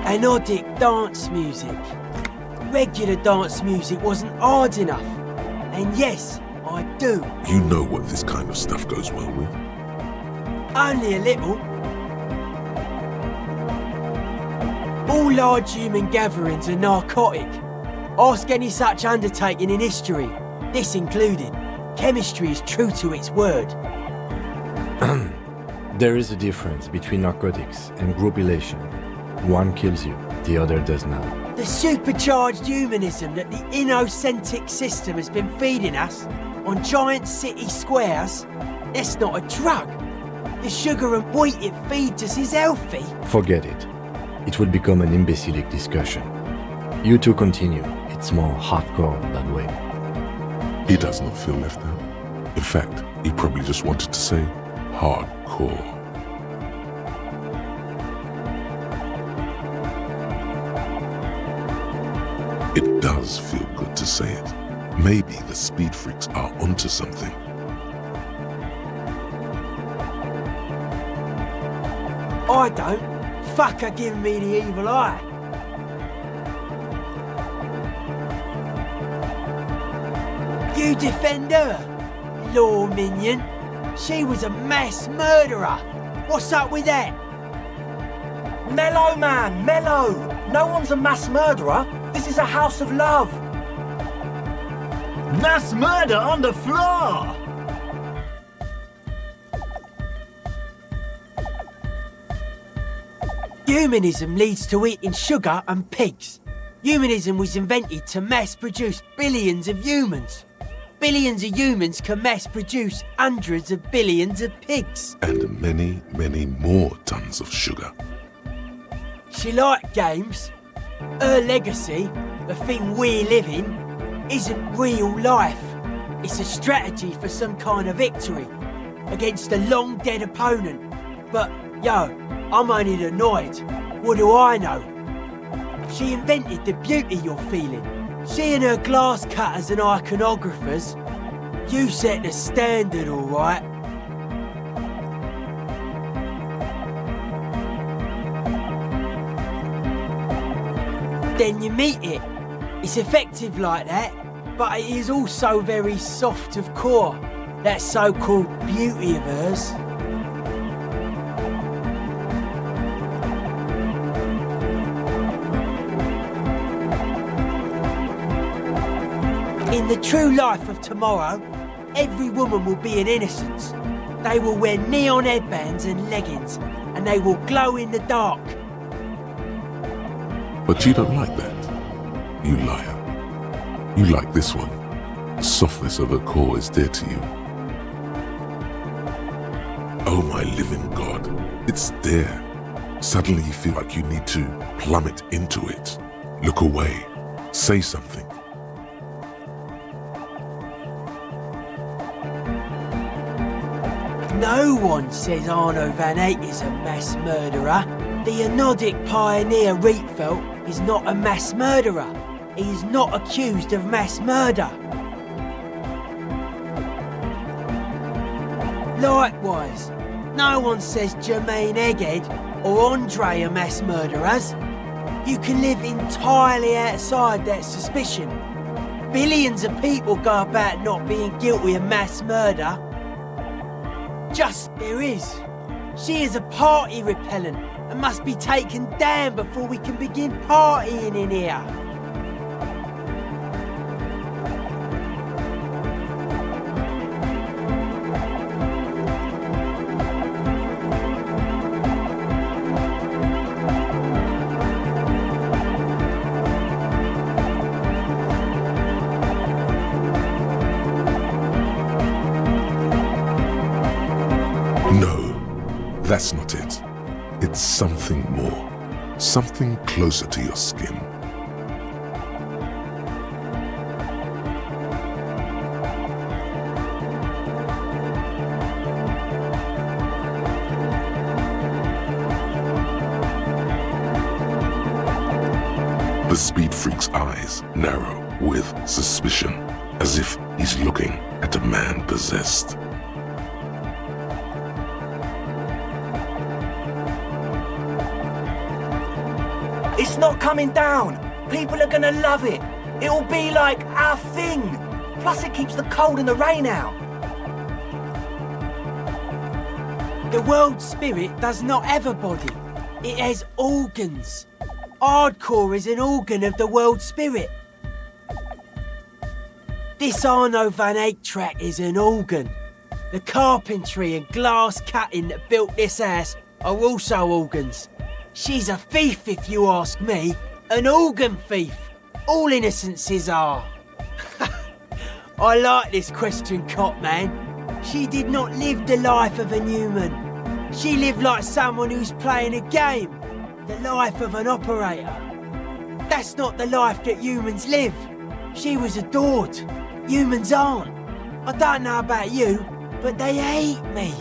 Anodic dance music. Regular dance music wasn't hard enough. And yes, I do. You know what this kind of stuff goes well with. Only a little. All large human gatherings are narcotic. Ask any such undertaking in history, this included. Chemistry is true to its word. There is a difference between narcotics and group elation. One kills you, the other does not. The supercharged humanism that the innocentic system has been feeding us on giant city squares, that's not a drug. The sugar and wheat it feeds us is healthy. Forget it. It will become an imbecilic discussion. You two continue. It's more hardcore that way. He does not feel left out. In fact, he probably just wanted to say hardcore. It does feel good to say it. Maybe the speed freaks are onto something. I don't. Fuck her giving me the evil eye. You defend her, law minion. She was a mass murderer. What's up with that? Mellow, man, mellow! No one's a mass murderer. This is a house of love. Mass murder on the floor! Humanism leads to eating sugar and pigs. Humanism was invented to mass-produce billions of humans. Billions of humans can mass-produce hundreds of billions of pigs. And many, many more tons of sugar. She liked games. Her legacy, the thing we live in, isn't real life. It's a strategy for some kind of victory against a long-dead opponent. But, yo, I'm only annoyed. What do I know? She invented the beauty you're feeling. She and her glass cutters and iconographers. You set the standard, all right. Then you meet it. It's effective like that, but it is also very soft of core. That so-called beauty of hers. In the true life of tomorrow, every woman will be an innocence. They will wear neon headbands and leggings, and they will glow in the dark. But you don't like that. You liar. You like this one. The softness of her core is dear to you. Oh my living God, it's there. Suddenly you feel like you need to plummet into it. Look away. Say something. No one says Arno van Eyck is a mass murderer. The Anodic pioneer Rietveld is not a mass murderer. He is not accused of mass murder. Likewise, no one says Jermaine Egghead or Andre are mass murderers. You can live entirely outside that suspicion. Billions of people go about not being guilty of mass murder. Just there is. She is a party repellent and must be taken down before we can begin partying in here. That's not it. It's something more. Something closer to your skin. The speed freak's eyes narrow with suspicion, as if he's looking at a man possessed. It's not coming down. People are gonna love it. It'll be like our thing. Plus it keeps the cold and the rain out. The world spirit does not have a body. It has organs. Hardcore is an organ of the world spirit. This Arno van Eyck track is an organ. The carpentry and glass cutting that built this house are also organs. She's a thief, if you ask me. An organ thief. All innocences are. I like this question, Cop Man. She did not live the life of a human. She lived like someone who's playing a game. The life of an operator. That's not the life that humans live. She was adored. Humans aren't. I don't know about you, but they hate me.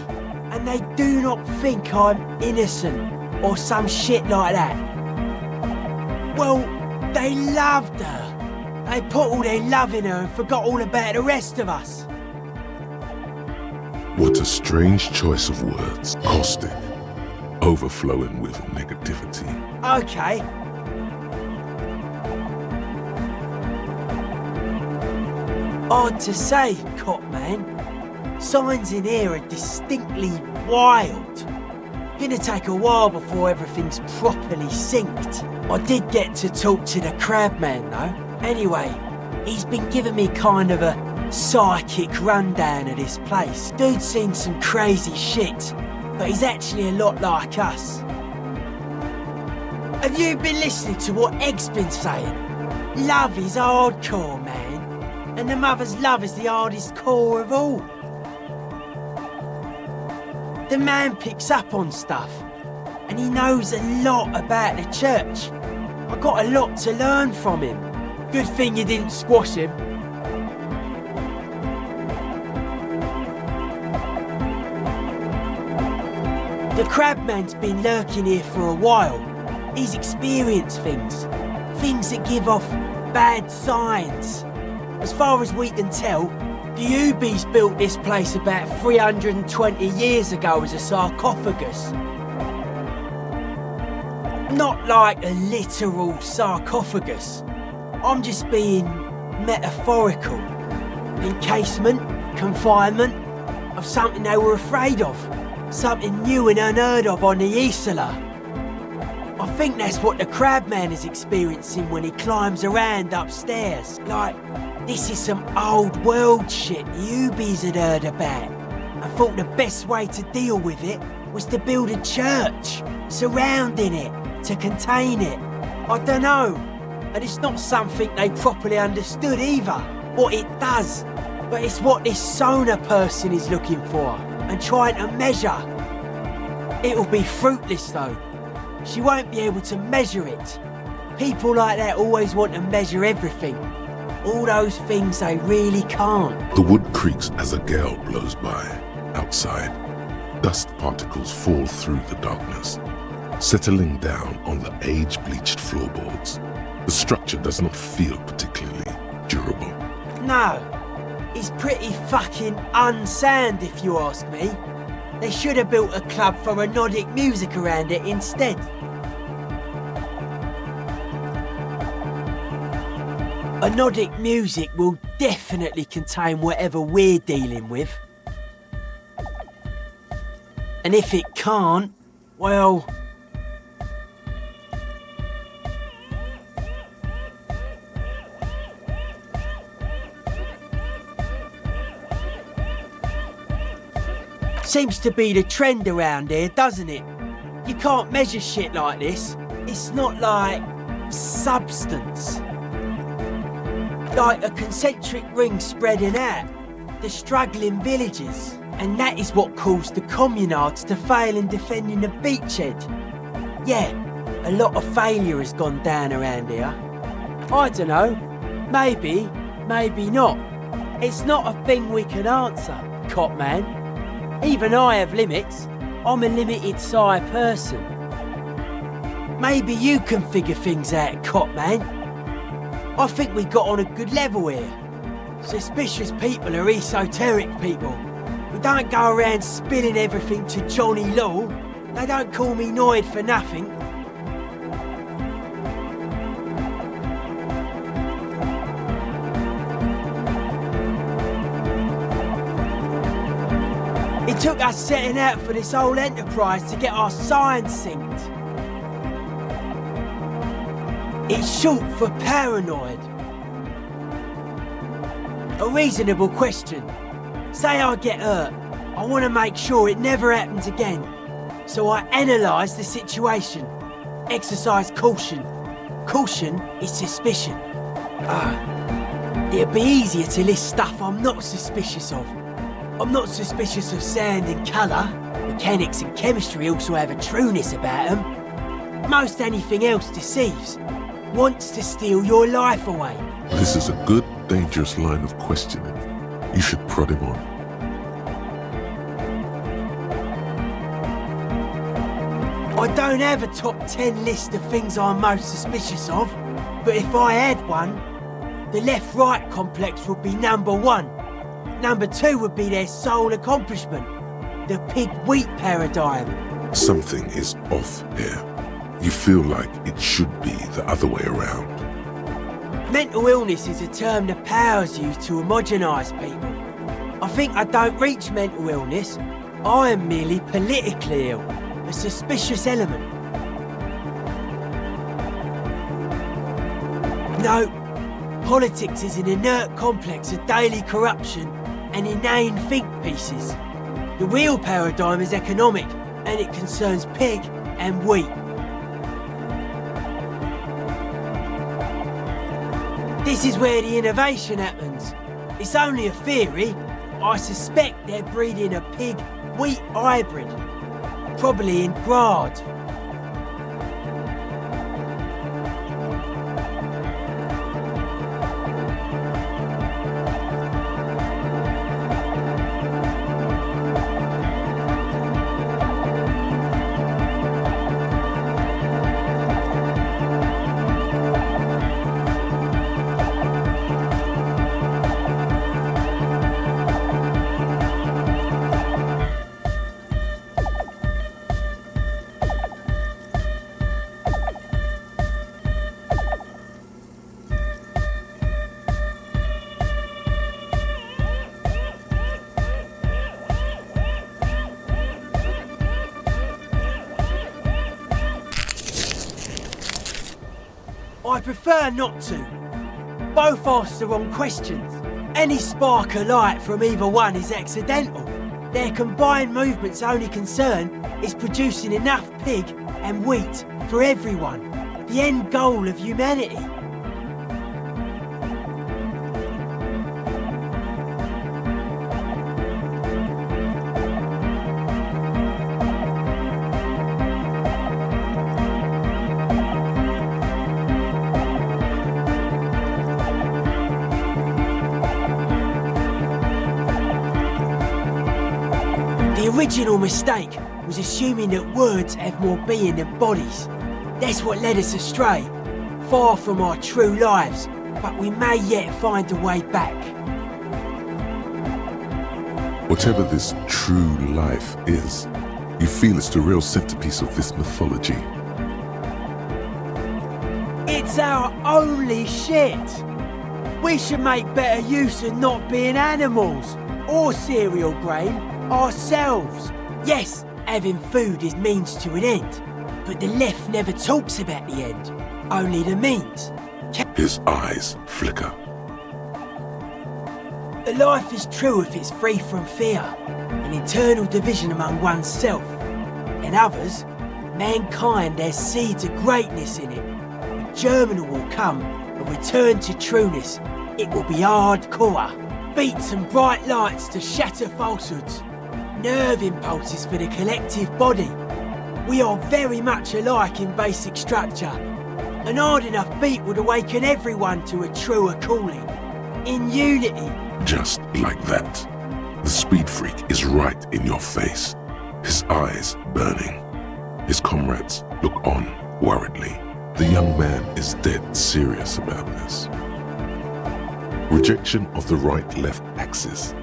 And they do not think I'm innocent. Or some shit like that. Well, they loved her. They put all their love in her and forgot all about the rest of us. What a strange choice of words. Caustic. Overflowing with negativity. Okay. Hard to say, Cop Man. Signs in here are distinctly wild. Gonna take a while before everything's properly synced. I did get to talk to the Crabman though. Anyway, he's been giving me kind of a psychic rundown of this place. Dude's seen some crazy shit, but he's actually a lot like us. Have you been listening to what Egg's been saying? Love is hardcore, man. And the mother's love is the hardest core of all. The man picks up on stuff, and he knows a lot about the church. I got a lot to learn from him. Good thing you didn't squash him. The Crabman's been lurking here for a while. He's experienced things. Things that give off bad signs. As far as we can tell, the Ubies built this place about 320 years ago as a sarcophagus. Not like a literal sarcophagus. I'm just being metaphorical. Encasement, confinement of something they were afraid of. Something new and unheard of on the Isla. I think that's what the Crabman is experiencing when he climbs around upstairs. Like, this is some old world shit the Ubies had heard about. I thought the best way to deal with it was to build a church, surrounding it, to contain it. I don't know. And it's not something they properly understood either, what it does. But it's what this Sona person is looking for, and trying to measure. It'll be fruitless though. She won't be able to measure it. People like that always want to measure everything. All those things they really can't. The wood creaks as a gale blows by. Outside, dust particles fall through the darkness, settling down on the age-bleached floorboards. The structure does not feel particularly durable. No, it's pretty fucking unsound if you ask me. They should have built a club for Nordic music around it instead. Nordic music will definitely contain whatever we're dealing with. And if it can't, well... Seems to be the trend around here, doesn't it? You can't measure shit like this. It's not like substance. Like a concentric ring spreading out. The struggling villages. And that is what caused the communards to fail in defending the beachhead. Yeah, a lot of failure has gone down around here. I don't know. Maybe, maybe not. It's not a thing we can answer, Copman. Even I have limits. I'm a limited size person. Maybe you can figure things out, Copman. I think we got on a good level here. Suspicious people are esoteric people. We don't go around spilling everything to Johnny Law. They don't call me Noid for nothing. It took us setting out for this whole enterprise to get our signs synced. It's short for paranoid. A reasonable question. Say I get hurt. I want to make sure it never happens again. So I analyse the situation. Exercise caution. Caution is suspicion. It'd be easier to list stuff I'm not suspicious of. I'm not suspicious of sound and colour. Mechanics and chemistry also have a trueness about them. Most anything else deceives. Wants to steal your life away. This is a good, dangerous line of questioning. You should prod him on. I don't have a top 10 list of things I'm most suspicious of, but if I had one, the left-right complex would be number 1. Number 2 would be their sole accomplishment, the pig-wheat paradigm. Something is off here. You feel like it should be the other way around. Mental illness is a term the powers use to homogenise people. I think I don't reach mental illness. I am merely politically ill, a suspicious element. No, politics is an inert complex of daily corruption and inane think pieces. The real paradigm is economic, and it concerns pig and wheat. This is where the innovation happens. It's only a theory. I suspect they're breeding a pig-wheat hybrid. Probably in Grad. I prefer not to. Both ask the wrong questions. Any spark of light from either one is accidental. Their combined movement's only concern is producing enough pig and wheat for everyone. The end goal of humanity. The original mistake was assuming that words have more being than bodies. That's what led us astray, far from our true lives, but we may yet find a way back. Whatever this true life is, you feel it's the real centerpiece of this mythology. It's our only shit. We should make better use of not being animals or cereal grain ourselves. Yes, having food is means to an end, but the left never talks about the end, only the means. His eyes flicker. A life is true if it's free from fear, an internal division among oneself. In others, mankind has seeds of greatness in it. A germinal will come, a return to trueness. It will be hardcore. Beats and bright lights to shatter falsehoods. Nerve impulses for the collective body. We are very much alike in basic structure. An hard enough beat would awaken everyone to a truer calling. In unity. Just like that. The speed freak is right in your face. His eyes burning. His comrades look on worriedly. The young man is dead serious about this. Rejection of the right-left axis.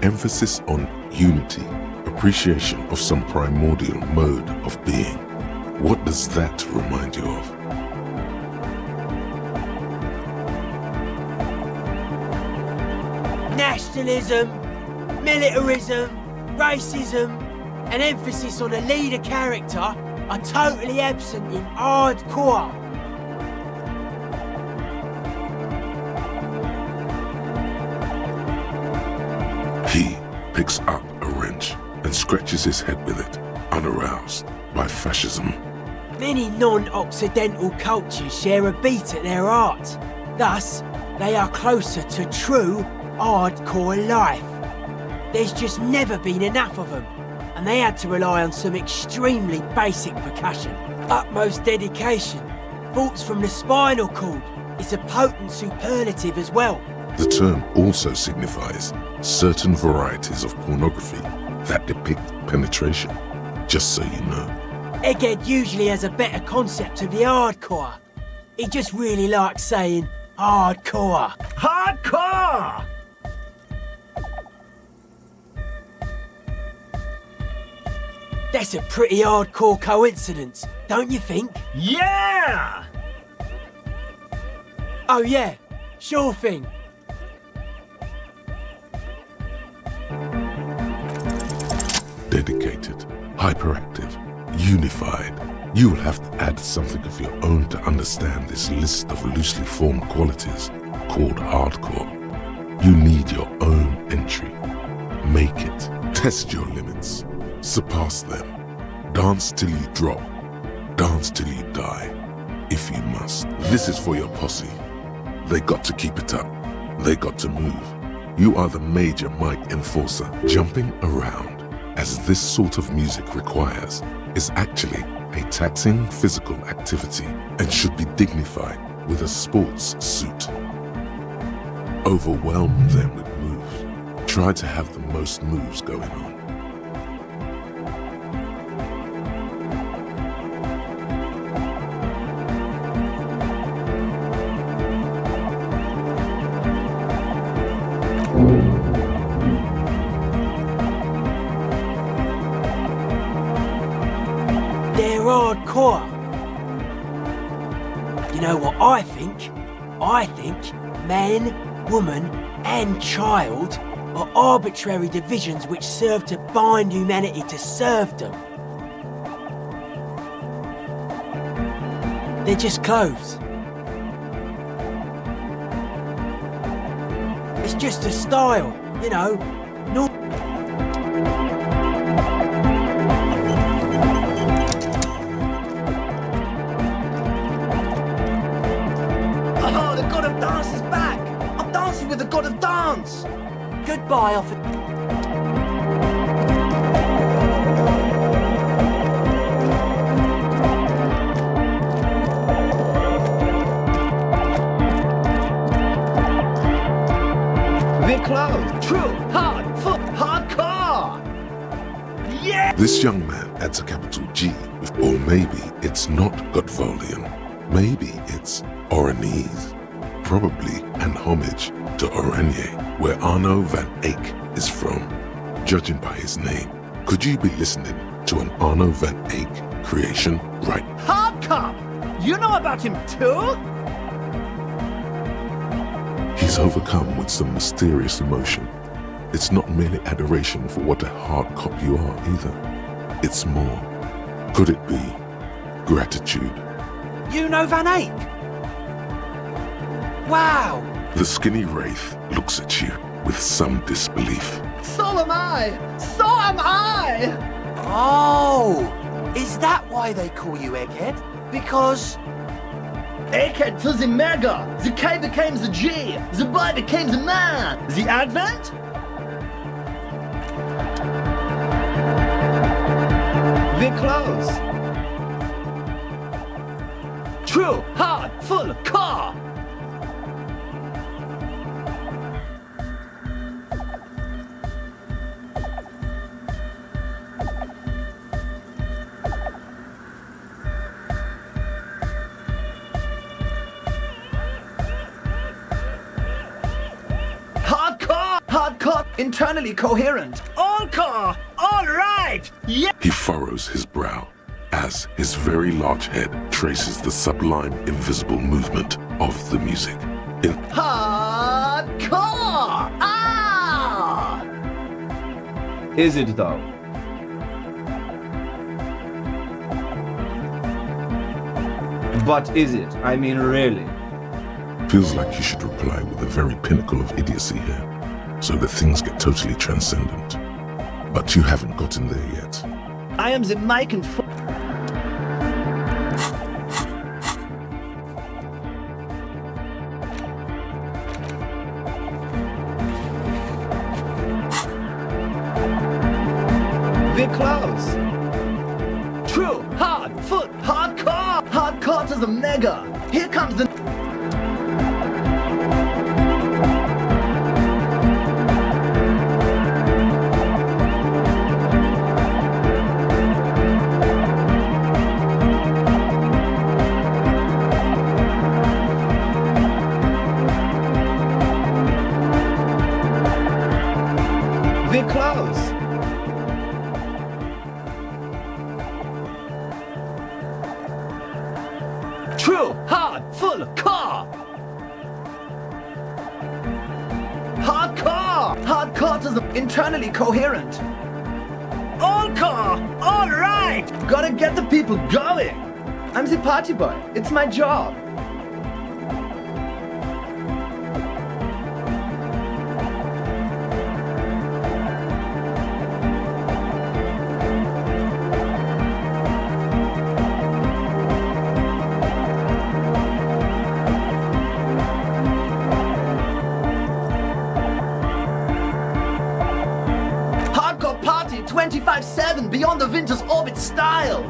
Emphasis on unity. Appreciation of some primordial mode of being. What does that remind you of? Nationalism, militarism, racism, and emphasis on a leader character are totally absent in hardcore. He picks up a wrench and scratches his head with it, unaroused by fascism. Many non-Occidental cultures share a beat at their art. Thus, they are closer to true, hardcore life. There's just never been enough of them, and they had to rely on some extremely basic percussion. Utmost dedication, thoughts from the spinal cord, is a potent superlative as well. The term also signifies certain varieties of pornography that depict penetration, just so you know. Egghead usually has a better concept of the hardcore. He just really likes saying hardcore. Hardcore! That's a pretty hardcore coincidence, don't you think? Yeah! Oh yeah, sure thing. Dedicated, hyperactive, unified. You will have to add something of your own to understand this list of loosely formed qualities called hardcore. You need your own entry. Make it. Test your limits. Surpass them. Dance till you drop. Dance till you die. If you must. This is for your posse. They got to keep it up. They got to move. You are the major mic enforcer. Jumping around, as this sort of music requires, is actually a taxing physical activity and should be dignified with a sports suit. Overwhelm them with moves. Try to have the most moves going on. They're hardcore. You know what I think? I think man, woman, and child are arbitrary divisions which serve to bind humanity to serve them. They're just clothes. It's just a style, you know. No. Oh, the god of dance is back! I'm dancing with the god of dance! Goodbye, officer. We're close. True, hard, full, hardcore! Yeah! This young man adds a capital G, or maybe it's not Godvolian. Maybe it's Oranese. Probably an homage to Oranje, where Arno van Eyck is from. Judging by his name, could you be listening to an Arno van Eyck creation right? Hardcore! You know about him too? He's overcome with some mysterious emotion. It's not merely adoration for what a hard cop you are either. It's more. Could it be gratitude? You know Van Eyck? Wow! The skinny wraith looks at you with some disbelief. So am I! So am I! Oh! Is that why they call you Egghead? Because... Egghead to the mega! The K became the G! The boy became the man! The Advent? We're close. True, hard, full, car! Hardcore, internally coherent. All car, all right, yeah. He furrows his brow as his very large head traces the sublime, invisible movement of the music. Hardcore! Ah! Is it though? But is it? I mean, really? Feels like you should reply with the very pinnacle of idiocy here, so that things get totally transcendent. But you haven't gotten there yet. I am the mic and we're close. True, hard, full, hardcore! Hardcore to the mega! Here comes the... We're close. True, hard, full, car. Hardcore! Hardcore to the internally coherent. All car, all right. Gotta get the people going. I'm the party boy. It's my job. Hardcore party 25/7 beyond the winter's orbit style.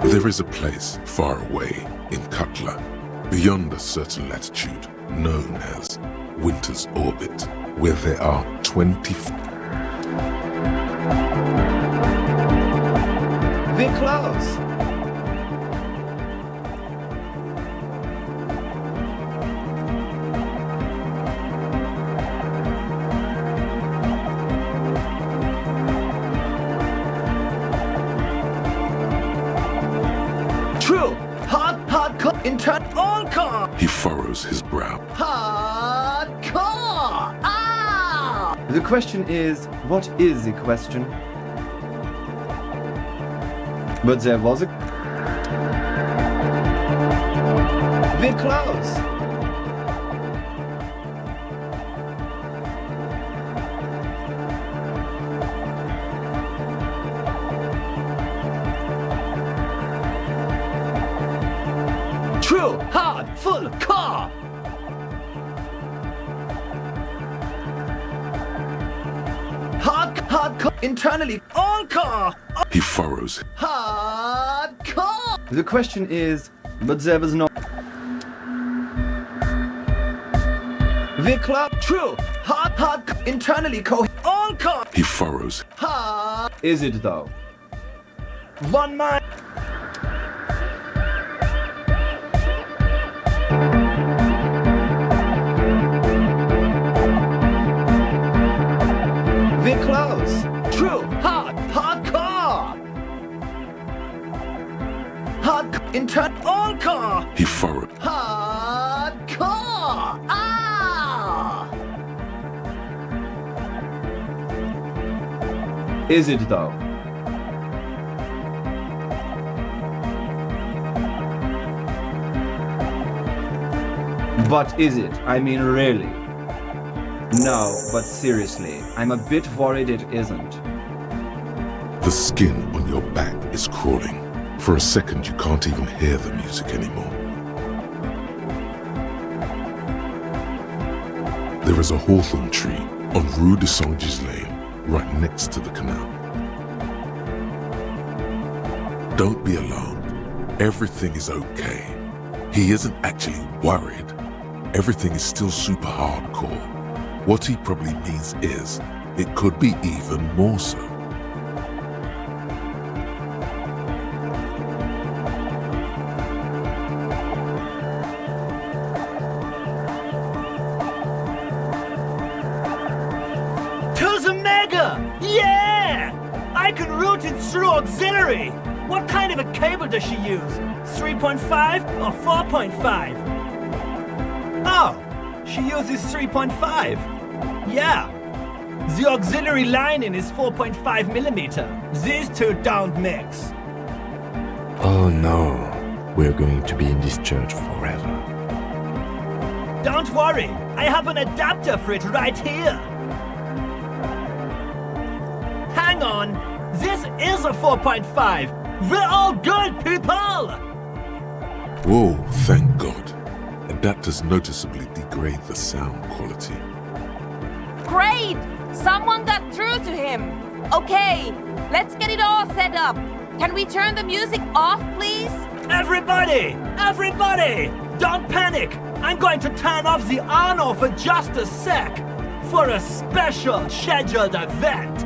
There is a place far away in Cutler, beyond a certain latitude, known as Winter's Orbit, where there are 20... We're close. True. Hardcore. All car. He furrows his brow. Hardcore. Ah! The question is, what is the question? But there was a... We're close. true, hard, full, core. Hardcore, internally, all core. He furrows. Hardcore. The question is, but there was no. The club, true, hard, internally, all core. He furrows. Hard. Is it though? One man. We're close. True. Hardcore. Hard. All core. He furrowed. Hardcore. Ah. Is it though? But is it? I mean, really? No, but seriously, I'm a bit worried it isn't. The skin on your back is crawling. For a second, you can't even hear the music anymore. There is a hawthorn tree on Rue de Saint-Gislain, right next to the canal. Don't be alarmed. Everything is okay. He isn't actually worried. Everything is still super hardcore. What he probably means is, it could be even more so. To the mega! Yeah! I can route it through auxiliary! What kind of a cable does she use? 3.5 or 4.5? Oh, she uses 3.5. Yeah. The auxiliary lining is 4.5 millimeter. These two don't mix. Oh no, we're going to be in this church forever. Don't worry, I have an adapter for it right here. Hang on, this is a 4.5. We're all good, people! Whoa, thank God. Adapters noticeably degrade the sound quality. Great! Someone got through to him. Okay, let's get it all set up. Can we turn the music off, please? Everybody! Everybody! Don't panic! I'm going to turn off the Arno for just a sec. For a special scheduled event.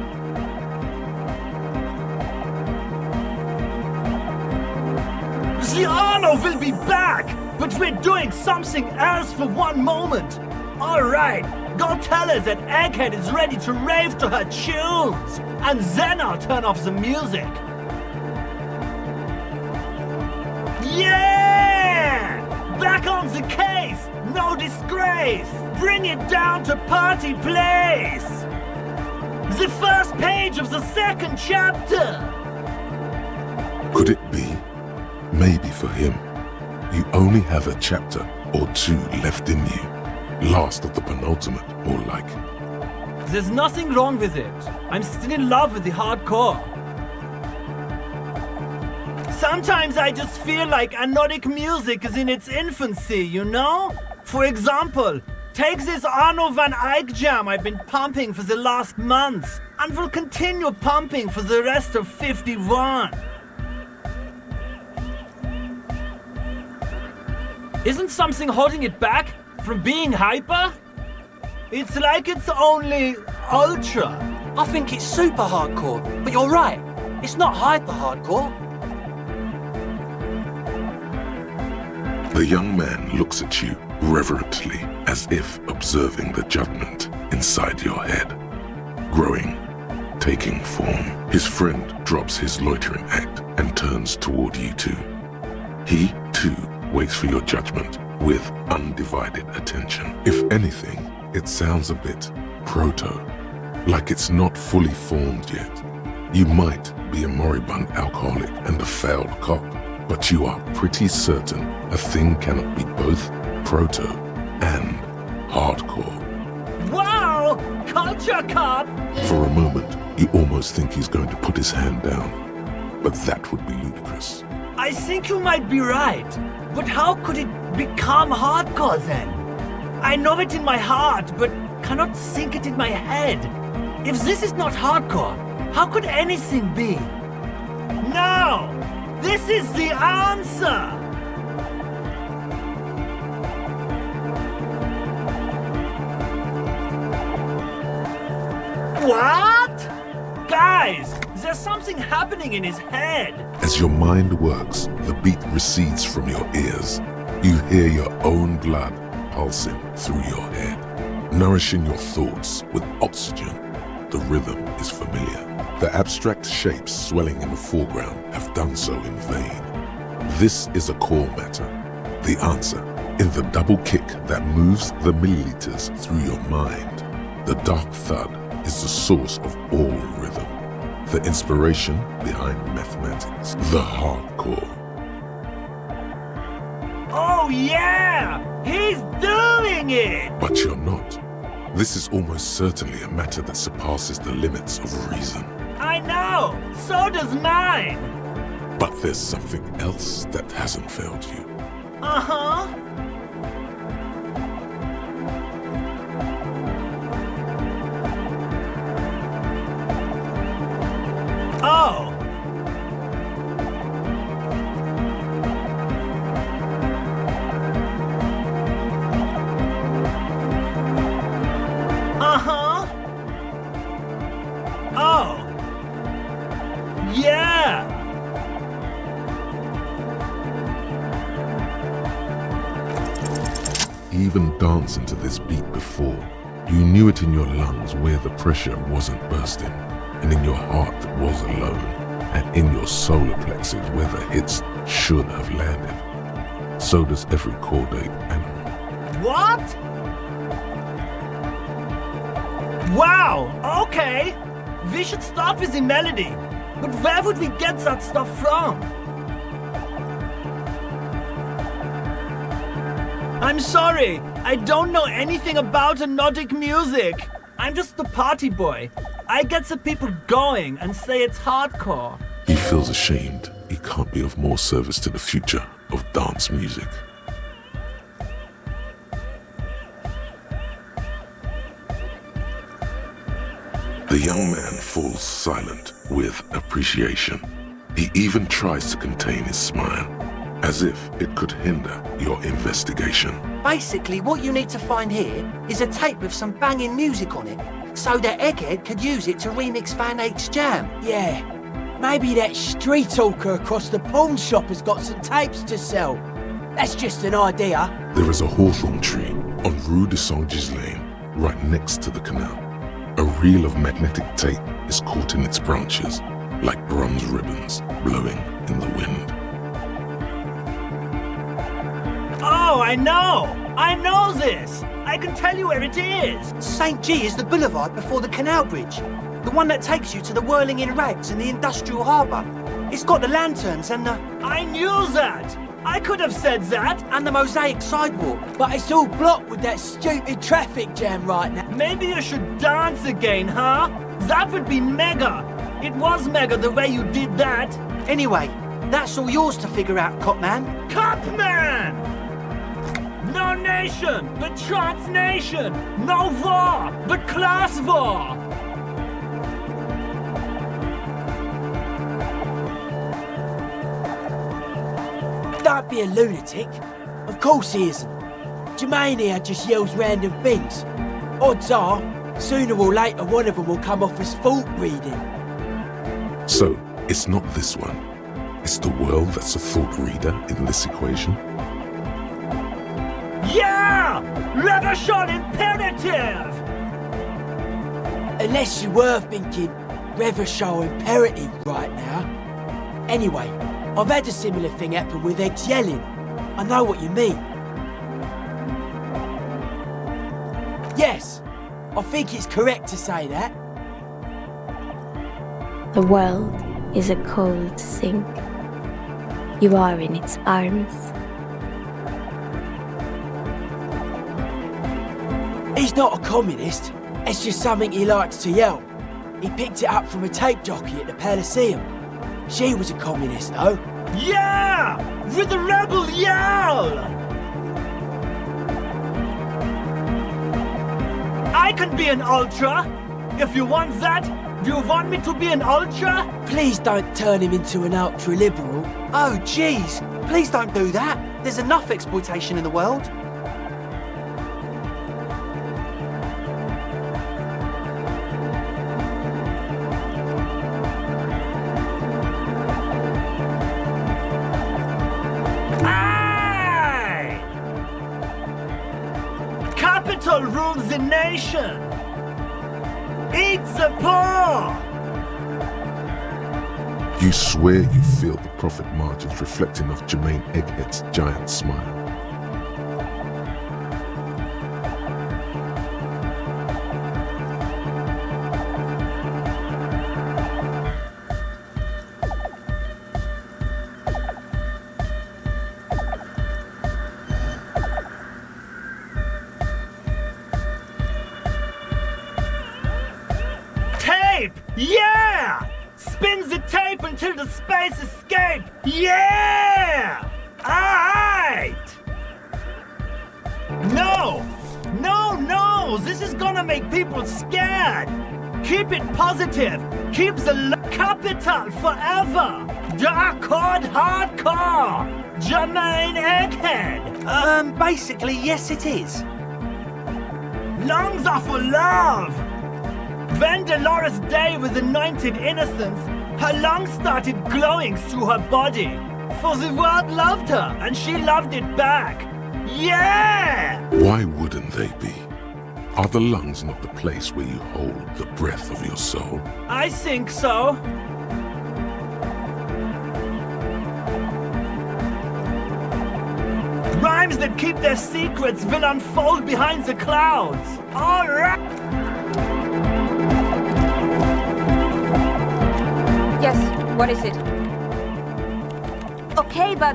The Arno will be back! But we're doing something else for one moment. All right, go tell her that Egghead is ready to rave to her tunes. And then I'll turn off the music. Yeah! Back on the case! No disgrace! Bring it down to party place! The first page of the second chapter! Could it be? Maybe for him. You only have a chapter or two left in you. Last of the penultimate, more like. There's nothing wrong with it. I'm still in love with the hardcore. Sometimes I just feel like anodic music is in its infancy, you know? For example, take this Arno van Eyck jam I've been pumping for the last months, and will continue pumping for the rest of 51. Isn't something holding it back from being hyper? It's like it's only ultra. I think it's super hardcore, but you're right. It's not hyper hardcore. The young man looks at you reverently, as if observing the judgment inside your head. Growing, taking form. His friend drops his loitering act and turns toward you two. He, too, waits for your judgment with undivided attention. If anything, it sounds a bit proto, like it's not fully formed yet. You might be a moribund alcoholic and a failed cop, but you are pretty certain a thing cannot be both proto and hardcore. Wow! Culture cop! For a moment, you almost think he's going to put his hand down, but that would be ludicrous. I think you might be right. But how could it become hardcore then? I know it in my heart, but cannot sink it in my head. If this is not hardcore, how could anything be? No! This is the answer! What? Guys, there's something happening in his head. As your mind works, the beat recedes from your ears. You hear your own blood pulsing through your head, nourishing your thoughts with oxygen. The rhythm is familiar. The abstract shapes swelling in the foreground have done so in vain. This is a core matter. The answer in the double kick that moves the milliliters through your mind. The dark thud is the source of all rhythm. The inspiration behind mathematics. The hardcore. Oh yeah! He's doing it! But you're not. This is almost certainly a matter that surpasses the limits of reason. I know! So does mine! But there's something else that hasn't failed you. Uh-huh. Oh! Uh-huh. Oh. Yeah. Even dancing to this beat before, you knew it in your lungs where the pressure wasn't bursting, and in your heart that was alone, and in your solar plexus where the hits should have landed. So does every chordate animal. What? Wow, okay. We should start with the melody. But where would we get that stuff from? I'm sorry, I don't know anything about Nordic music. I'm just the party boy. I get the people going and say it's hardcore. He feels ashamed he can't be of more service to the future of dance music. The young man falls silent with appreciation. He even tries to contain his smile, as if it could hinder your investigation. Basically, what you need to find here is a tape with some banging music on it, so that Egghead could use it to remix Van Eyck's Jam. Yeah, maybe that street hawker across the pawn shop has got some tapes to sell. That's just an idea. There is a hawthorn tree on Rue de Saint-Ghislain, right next to the canal. A reel of magnetic tape is caught in its branches, like bronze ribbons blowing in the wind. Oh, I know! I know this! I can tell you where it is! St. G is the boulevard before the canal bridge. The one that takes you to the whirling in rags and the industrial harbour. It's got the lanterns and the... I knew that! I could have said that! And the mosaic sidewalk. But it's all blocked with that stupid traffic jam right now. Maybe you should dance again, huh? That would be mega! It was mega the way you did that! Anyway, that's all yours to figure out, Copman. Copman! No nation, but transnation! No war, but class war! Don't be a lunatic. Of course he isn't. Jermaine here just yells random things. Odds are, sooner or later one of them will come off as fault reading. So, it's not this one. It's the world that's a thought reader in this equation. Yeah! Reversion imperative! Unless you were thinking Reversion imperative right now. Anyway, I've had a similar thing happen with eggs yelling. I know what you mean. Yes, I think it's correct to say that. The world is a cold sink. You are in its arms. He's not a communist. It's just something he likes to yell. He picked it up from a tape jockey at the Elysium. She was a communist, though. Yeah! With a rebel yell! I can be an ultra! If you want that, do you want me to be an ultra? Please don't turn him into an ultra-liberal. Oh, jeez. Please don't do that. There's enough exploitation in the world. Aye! Capital rules the nation! Eat the poor! You swear you feel the profit margins reflecting off Jermaine Egghead's giant smile. Tape! Yeah! Spins the tape until the space escape! Yeah! Alright! No! No, no! This is gonna make people scared! Keep it positive! Keep the capital forever! Dark Horde Hardcore! Jermaine Egghead! Basically, yes it is. Lungs are for love! When Dolores Day was anointed innocence, her lungs started glowing through her body. For the world loved her, and she loved it back. Yeah! Why wouldn't they be? Are the lungs not the place where you hold the breath of your soul? I think so. Rhymes that keep their secrets will unfold behind the clouds. All right. Yes, what is it? Okay, but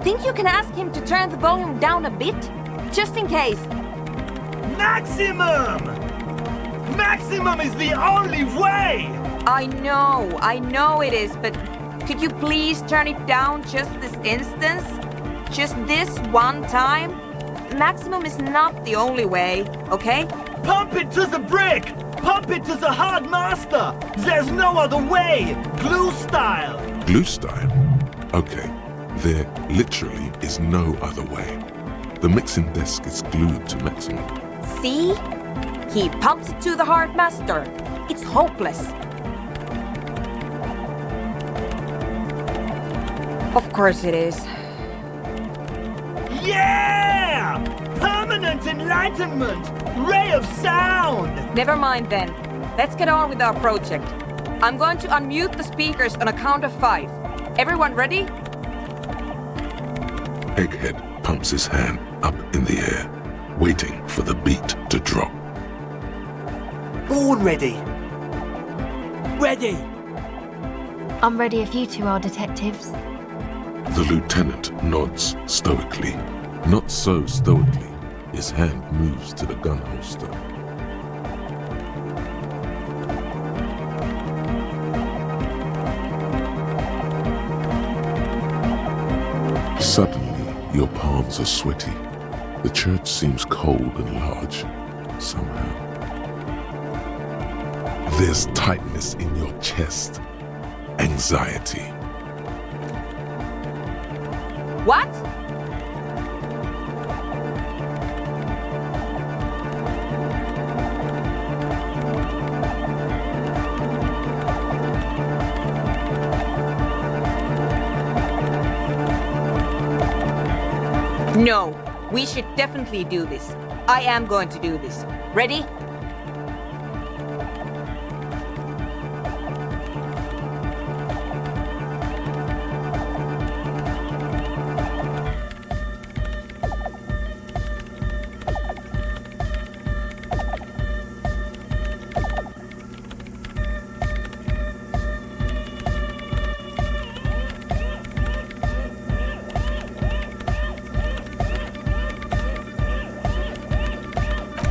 think you can ask him to turn the volume down a bit? Just in case. Maximum! Maximum is the only way! I know it is, but could you please turn it down just this instance? Just this one time? Maximum is not the only way, okay? Pump it to the brick! Pump it to the hard master! There's no other way! Glue style! Glue style? Okay, there literally is no other way. The mixing desk is glued to maximum. See? He pumps it to the hard master. It's hopeless. Of course it is. Yeah! Permanent enlightenment! Ray of sound! Never mind then. Let's get on with our project. I'm going to unmute the speakers on a count of 5. Everyone ready? Egghead pumps his hand up in the air, waiting for the beat to drop. Born ready. Ready. I'm ready if you two are detectives. The lieutenant nods stoically. Not so stoically. His hand moves to the gun holster. Suddenly, your palms are sweaty. The church seems cold and large, somehow. There's tightness in your chest. Anxiety. What? No, we should definitely do this. I am going to do this. Ready?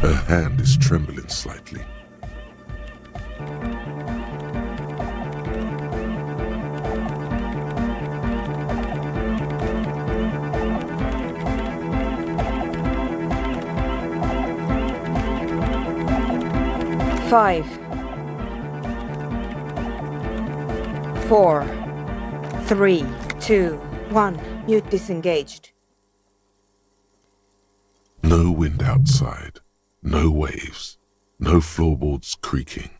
Her hand is trembling slightly. 5, 4, 3, 2, 1. Mute disengaged. No wind outside, no waves, no floorboards creaking.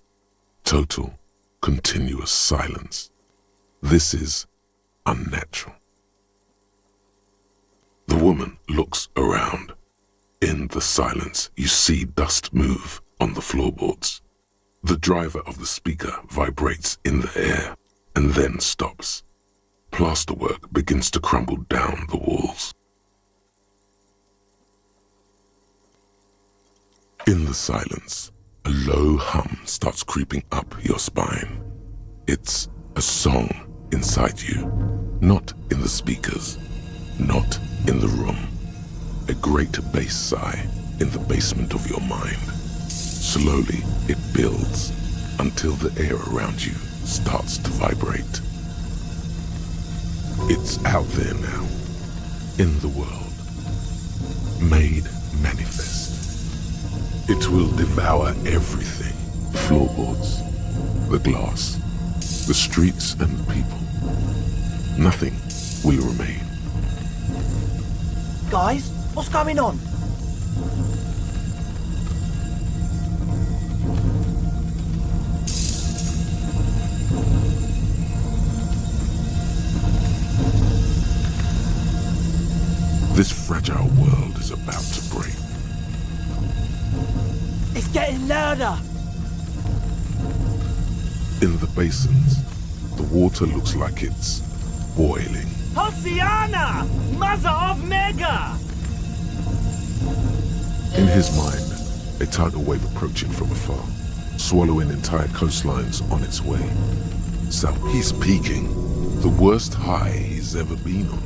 Total, continuous silence. This is unnatural. The woman looks around. In the silence, you see dust move on the floorboards. The driver of the speaker vibrates in the air and then stops. Plasterwork begins to crumble down the walls. In the silence, a low hum starts creeping up your spine. It's a song inside you, not in the speakers, not in the room. A great bass sigh in the basement of your mind. Slowly, it builds until the air around you starts to vibrate. It's out there now, in the world, made manifest. It will devour everything, the floorboards, the glass, the streets and people. Nothing will remain. Guys, what's going on? This fragile world is about to break. It's getting louder. In the basins, the water looks like it's boiling. Hosiana! Mother of Mega! In his mind, a tidal wave approaching from afar, swallowing entire coastlines on its way. So he's peaking, the worst high he's ever been on.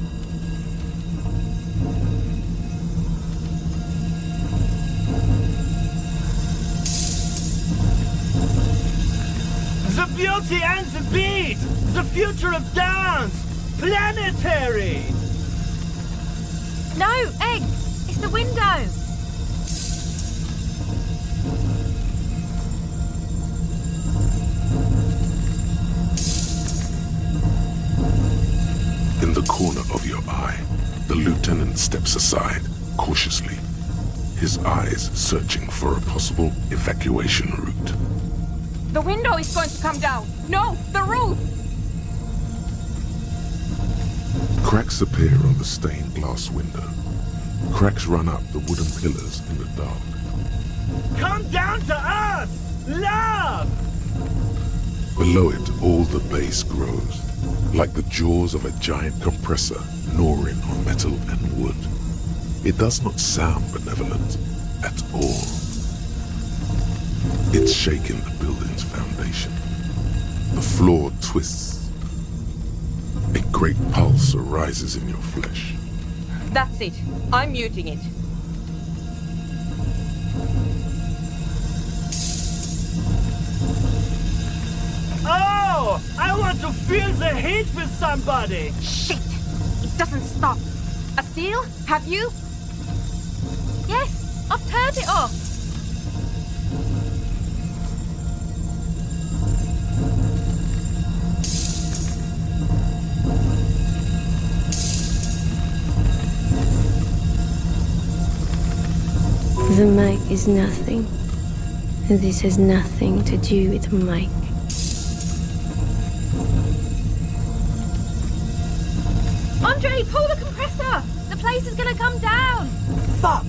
The beauty and the beat! The future of dance! Planetary! No, Egg! It's the window! In the corner of your eye, the lieutenant steps aside, cautiously, his eyes searching for a possible evacuation route. The window is going to come down! No, the roof! Cracks appear on the stained glass window. Cracks run up the wooden pillars in the dark. Come down to us! Love! Below it, all the bass grows, like the jaws of a giant compressor gnawing on metal and wood. It does not sound benevolent at all. It's shaking the building's foundation. The floor twists. A great pulse arises in your flesh. That's it. I'm muting it. Oh! I want to feel the heat with somebody! Shit! It doesn't stop. A seal? Have you? Yes, I've turned it off. The mic is nothing. This has nothing to do with Mike. Andre, pull the compressor! The place is gonna come down! Fuck!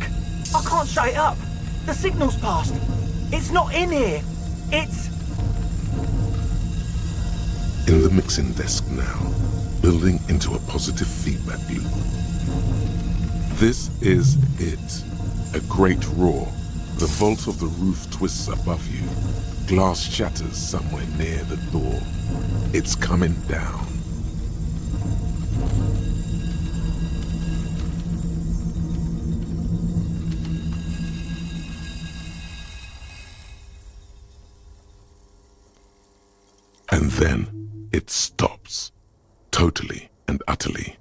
I can't shut it up. The signal's passed. It's not in here. It's... In the mixing desk now, building into a positive feedback loop. This is it. A great roar. The vault of the roof twists above you. Glass shatters somewhere near the door. It's coming down. And then it stops. Totally and utterly.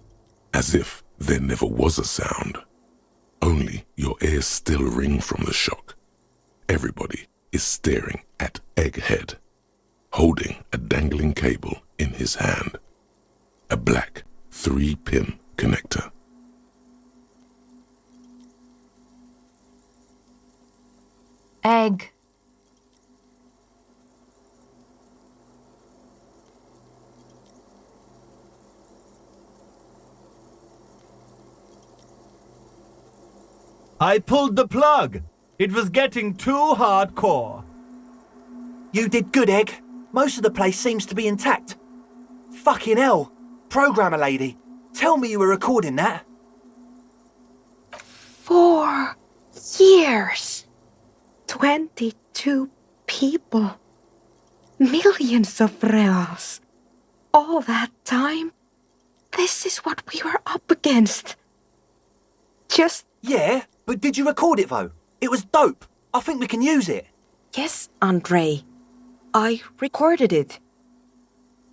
As if there never was a sound. Only your ears still ring from the shock. Everybody is staring at Egghead, holding a dangling cable in his hand. A black 3-pin connector. Egg. I pulled the plug. It was getting too hardcore. You did good, Egg. Most of the place seems to be intact. Fucking hell. Programmer lady, tell me you were recording that. 4 years. 22 people. Millions of reals. All that time? This is what we were up against. Yeah, but did you record it though? It was dope. I think we can use it. Yes, Andre. I recorded it.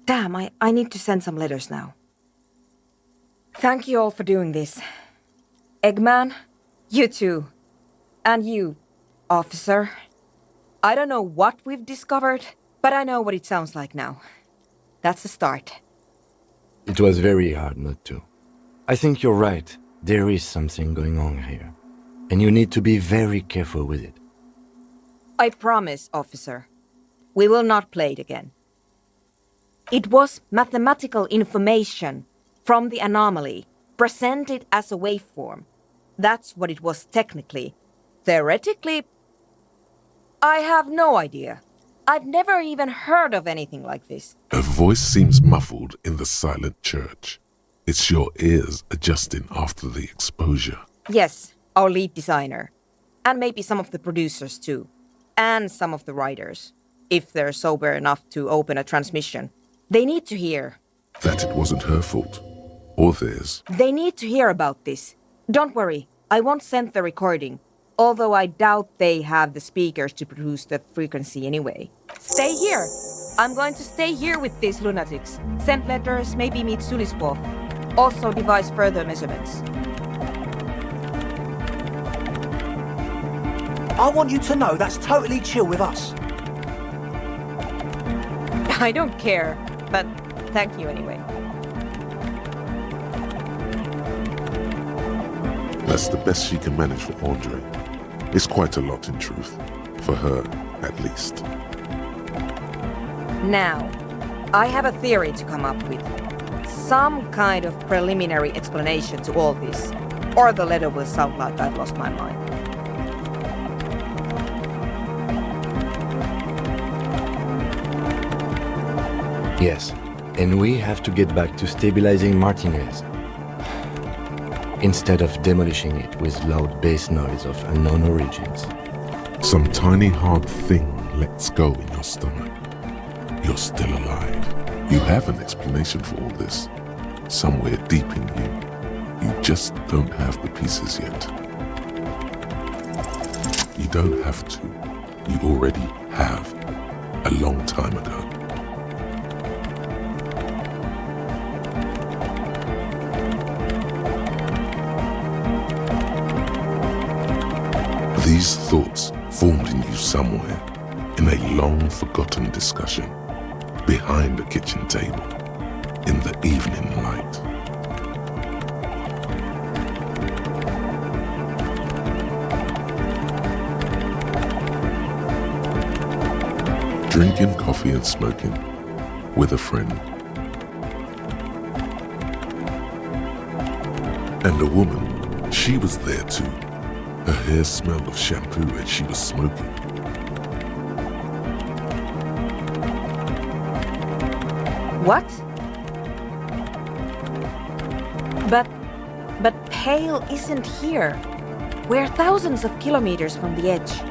Damn, I need to send some letters now. Thank you all for doing this. Eggman, you too. And you, officer. I don't know what we've discovered, but I know what it sounds like now. That's a start. It was very hard not to. I think you're right. There is something going on here. And you need to be very careful with it. I promise, officer. We will not play it again. It was mathematical information from the anomaly, presented as a waveform. That's what it was technically. Theoretically, I have no idea. I've never even heard of anything like this. A voice seems muffled in the silent church. It's your ears adjusting after the exposure. Yes, our lead designer. And maybe some of the producers too. And some of the writers. If they're sober enough to open a transmission. They need to hear. That it wasn't her fault. Or theirs. They need to hear about this. Don't worry, I won't send the recording. Although I doubt they have the speakers to produce the frequency anyway. Stay here. I'm going to stay here with these lunatics. Send letters, maybe meet Sulispov. Also devise further measurements. I want you to know that's totally chill with us. I don't care, but thank you anyway. That's the best she can manage for Andre. It's quite a lot in truth. For her, at least. Now, I have a theory to come up with. Some kind of preliminary explanation to all this. Or the letter will sound like I've lost my mind. Yes, and we have to get back to stabilizing Martinez. Instead of demolishing it with loud bass noise of unknown origins. Some tiny hard thing lets go in your stomach. You're still alive. You have an explanation for all this. Somewhere deep in you. You just don't have the pieces yet. You don't have to. You already have. A long time ago. These thoughts formed in you somewhere, in a long-forgotten discussion, behind a kitchen table, in the evening light. Drinking coffee and smoking, with a friend. And a woman, she was there too. Her hair smelled of shampoo and she was smoking. What? But Pale isn't here. We're thousands of kilometers from the edge.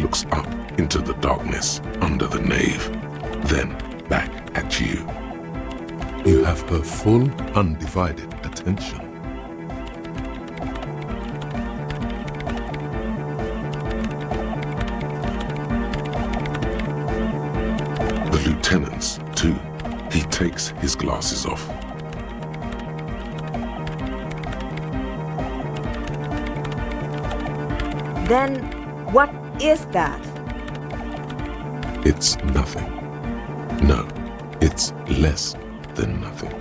looks up into the darkness under the nave, then back at you. You have her full, undivided attention. The lieutenant's, too. He takes his glasses off. Then, what is that? It's nothing. No, it's less than nothing.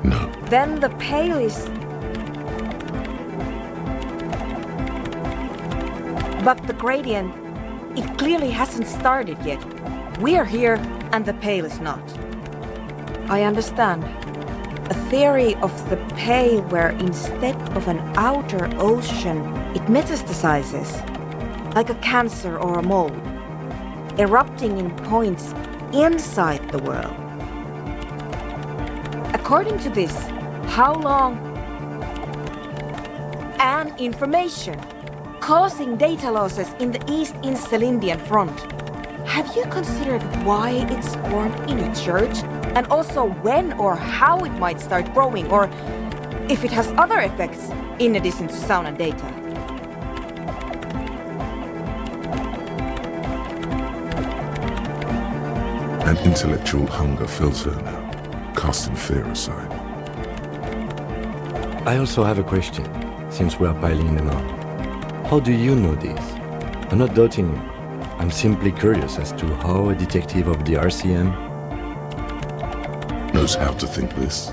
No. Then the pale is... But the gradient, it clearly hasn't started yet. We're here, and the pale is not. I understand. A theory of the pale where instead of an outer ocean, it metastasizes, like a cancer or a mold, erupting in points inside the world. According to this, how long and information causing data losses in the East Insulindian front. Have you considered why it's formed in a church? And also when or how it might start growing, or if it has other effects in addition to sound and data? An intellectual hunger fills her now, casting fear aside. I also have a question, since we are piling them on. How do you know this? I'm not doubting you. I'm simply curious as to how a detective of the RCM knows how to think this.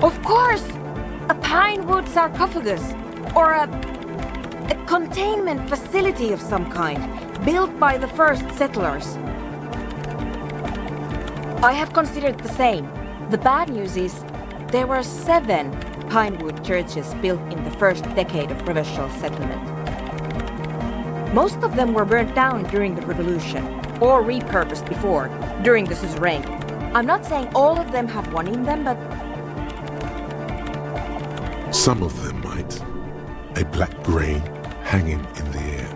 Of course! A pine wood sarcophagus, or a containment facility of some kind, built by the first settlers. I have considered the same. The bad news is, there were 7 pinewood churches built in the first decade of provincial settlement. Most of them were burnt down during the revolution, or repurposed before, during the suzerain. I'm not saying all of them have one in them, but... Some of them might. A black grain hanging in the air.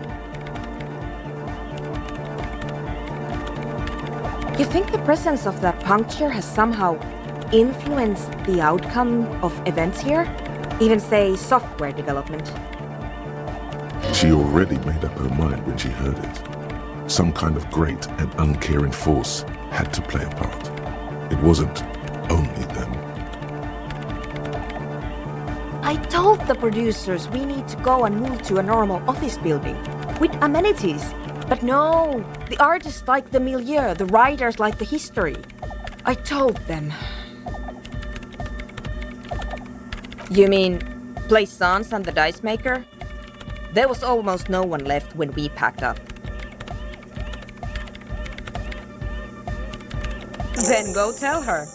You think the presence of that puncture has somehow influenced the outcome of events here? Even, say, software development? She already made up her mind when she heard it. Some kind of great and uncaring force had to play a part. It wasn't only them. I told the producers we need to go and move to a normal office building with amenities. But no, the artists like the milieu, the writers like the history. I told them. You mean Plaisance and the Dice Maker? There was almost no one left when we packed up. Then go tell her.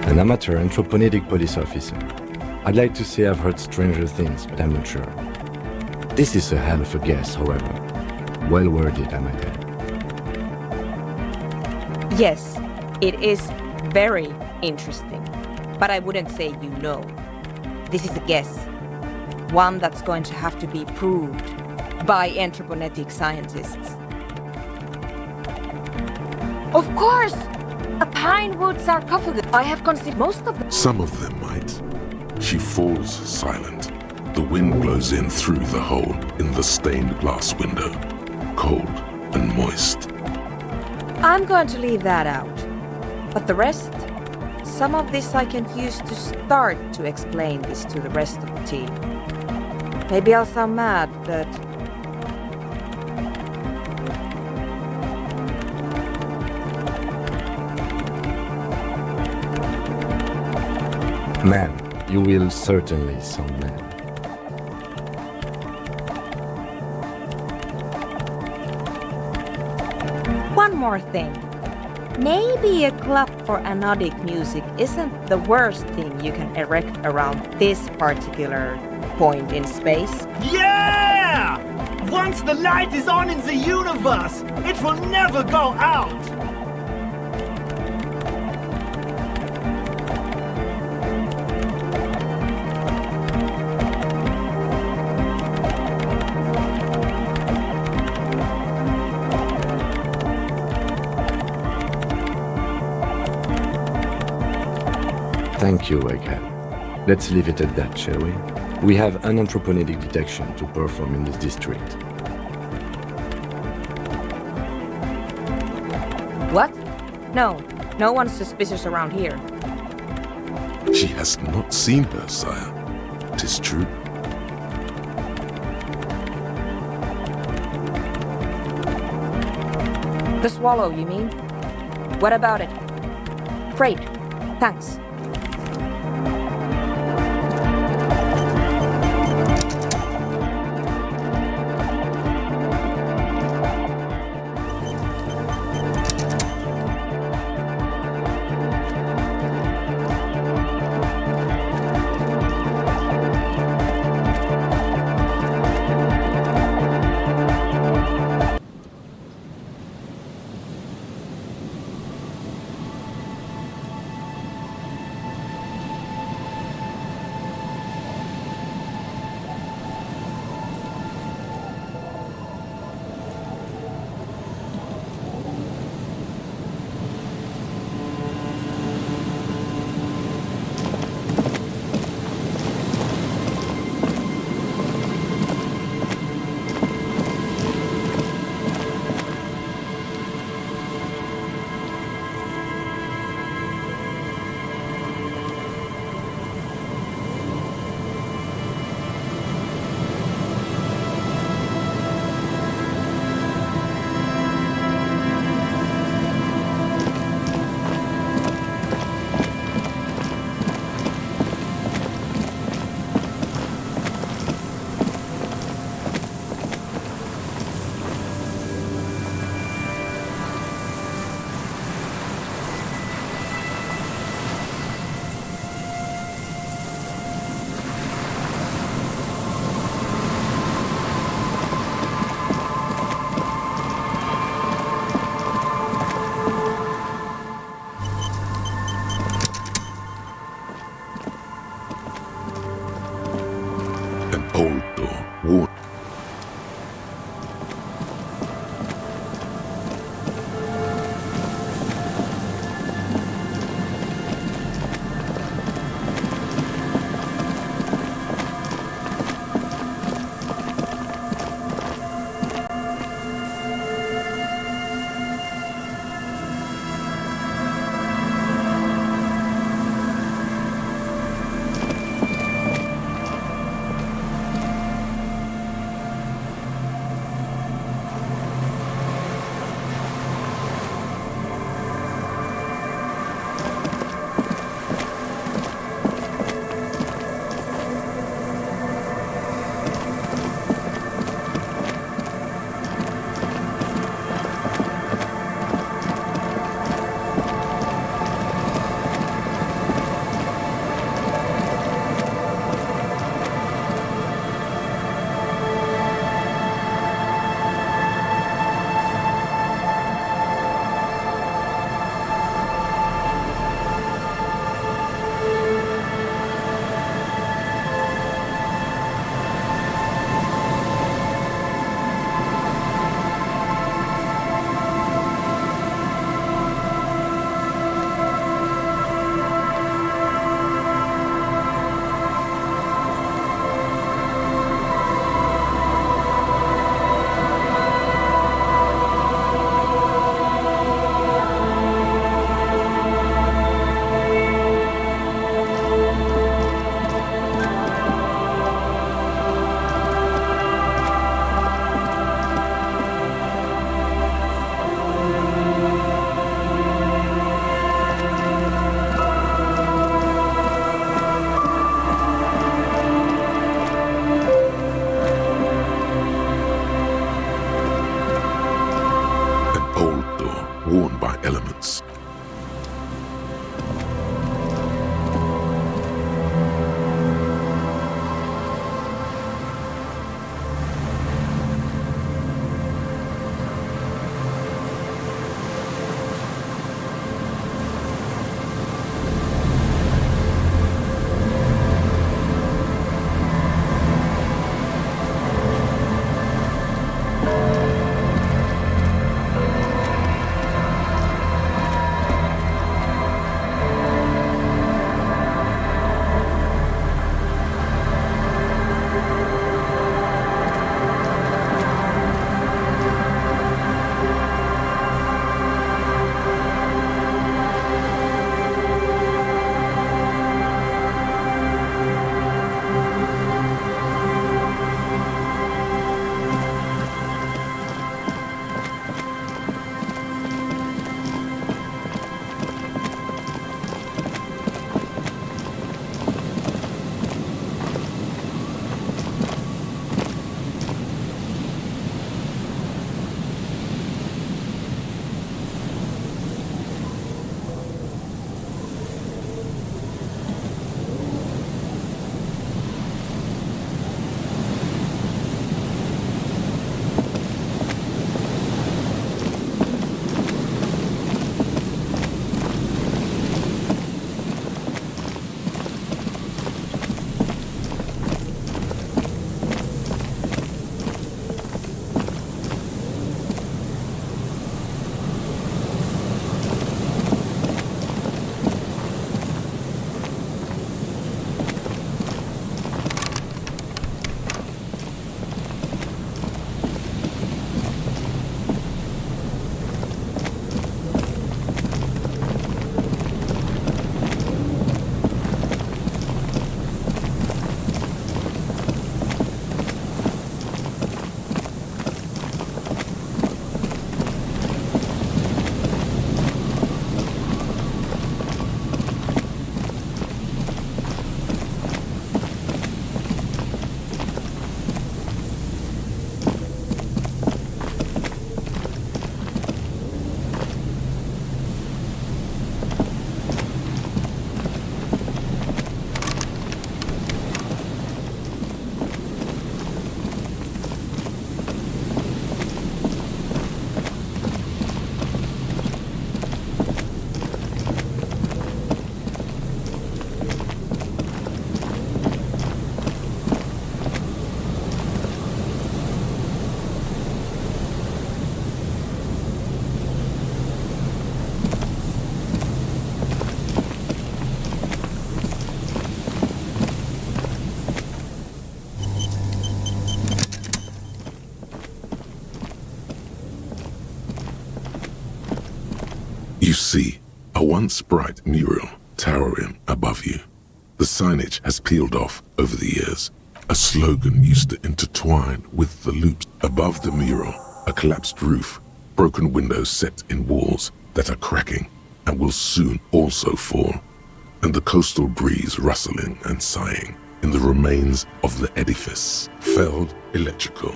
An amateur anthropomedic police officer. I'd like to say I've heard stranger things, but I'm not sure. This is a hell of a guess, however. Well worded, I might add. Yes, it is very interesting. But I wouldn't say you know. This is a guess. One that's going to have to be proved by anthroponetic scientists. Of course! A pine wood sarcophagus. I have considered most of them. Some of them might. She falls silent. The wind blows in through the hole in the stained glass window, cold and moist. I'm going to leave that out. But the rest, some of this I can use to start to explain this to the rest of the team. Maybe I'll sound mad, but... Man, you will certainly sound mad. One more thing. Maybe a club for anodic music isn't the worst thing you can erect around this particular point in space. Yeah! Once the light is on in the universe, it will never go out! Thank you, Egghead. Let's leave it at that, shall we? We have an anthropogenic detection to perform in this district. What? No, no one's suspicious around here. She has not seen her, sire. 'Tis true. The swallow, you mean? What about it? Great, thanks. Old door, worn. Worn by elements. see a once bright mural towering above you. The signage has peeled off over the years. A slogan used to intertwine with the loops above the mural, a collapsed roof, broken windows set in walls that are cracking and will soon also fall, and the coastal breeze rustling and sighing in the remains of the edifice. Felled Electrical.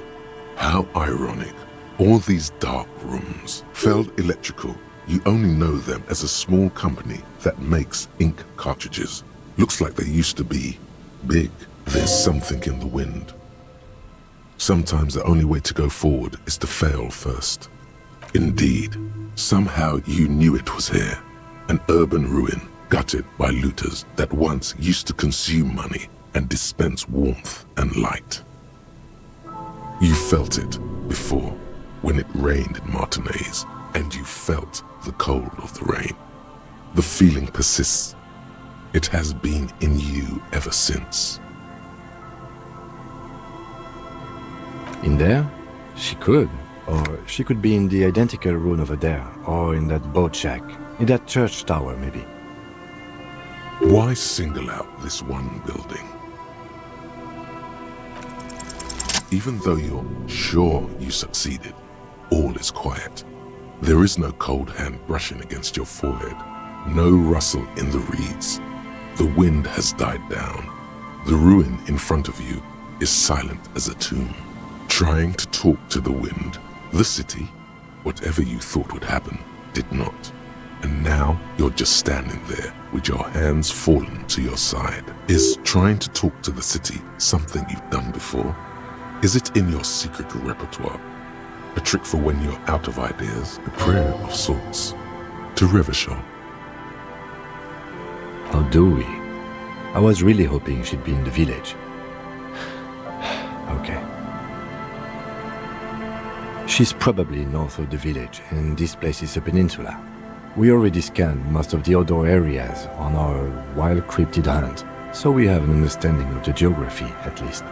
How ironic. All these dark rooms. Felled Electrical. You only know them as a small company that makes ink cartridges. Looks like they used to be big. There's something in the wind. Sometimes the only way to go forward is to fail first. Indeed, somehow you knew it was here. An urban ruin gutted by looters that once used to consume money and dispense warmth and light. You felt it before when it rained in Martinez, and you felt the cold of the rain. The feeling persists. It has been in you ever since. In there? She could. Or she could be in the identical room over there, or in that boat shack, in that church tower maybe. Why single out this one building? Even though you're sure you succeeded, all is quiet. There is no cold hand brushing against your forehead, no rustle in the reeds. The wind has died down. The ruin in front of you is silent as a tomb. Trying to talk to the wind, the city, whatever you thought would happen, did not. And now you're just standing there with your hands fallen to your side. Is trying to talk to the city something you've done before? Is it in your secret repertoire? A trick for when you're out of ideas? A prayer of sorts? To Revachol? How do we? I was really hoping she'd be in the village. Okay. She's probably north of the village, and this place is a peninsula. We already scanned most of the outdoor areas on our wild cryptid hunt, so we have an understanding of the geography, at least.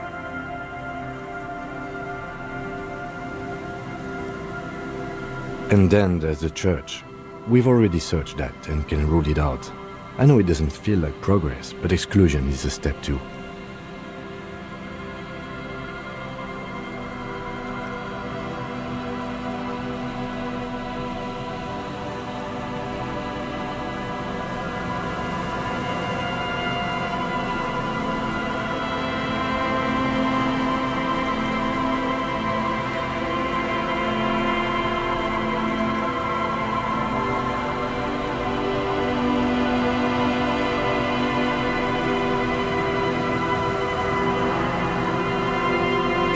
And then there's the church. We've already searched that and can rule it out. I know it doesn't feel like progress, but exclusion is a step too.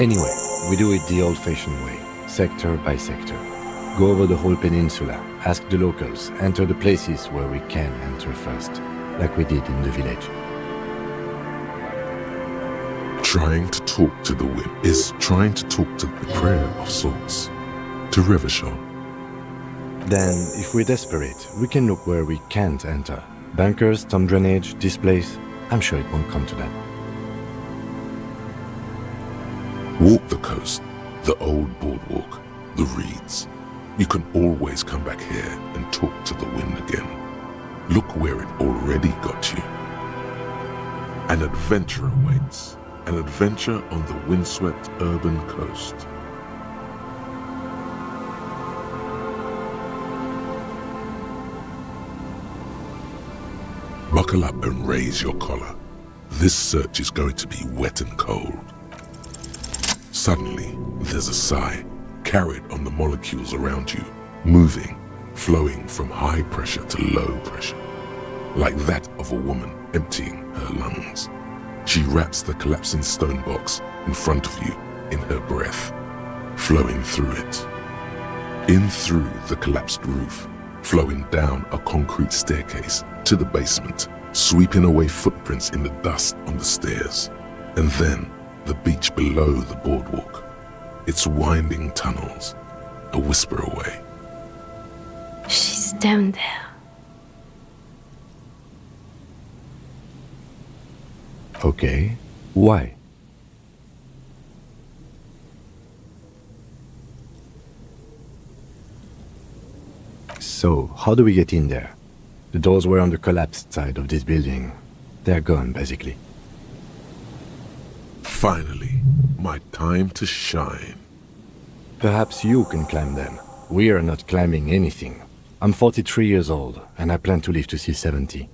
Anyway, we do it the old-fashioned way, sector by sector. Go over the whole peninsula, ask the locals, enter the places where we can enter first, like we did in the village. Trying to talk to the wind is trying to talk to the prayer of sorts. To Revachol. Then, if we're desperate, we can look where we can't enter. Bunkers, storm drainage, this place. I'm sure it won't come to that. Walk the coast, the old boardwalk, the reeds. You can always come back here and talk to the wind again. Look where it already got you. An adventure awaits. An adventure on the windswept urban coast. Buckle up and raise your collar. This search is going to be wet and cold. Suddenly, there's a sigh, carried on the molecules around you, moving, flowing from high pressure to low pressure, like that of a woman emptying her lungs. She wraps the collapsing stone box in front of you in her breath, flowing through it. In through the collapsed roof, flowing down a concrete staircase to the basement, sweeping away footprints in the dust on the stairs, and then the beach below the boardwalk, its winding tunnels, a whisper away. She's down there. Okay, why? So, how do we get in there? The doors were on the collapsed side of this building. They're gone, basically. Finally, my time to shine. Perhaps you can climb them. We are not climbing anything. I'm 43 years old, and I plan to live to see 70.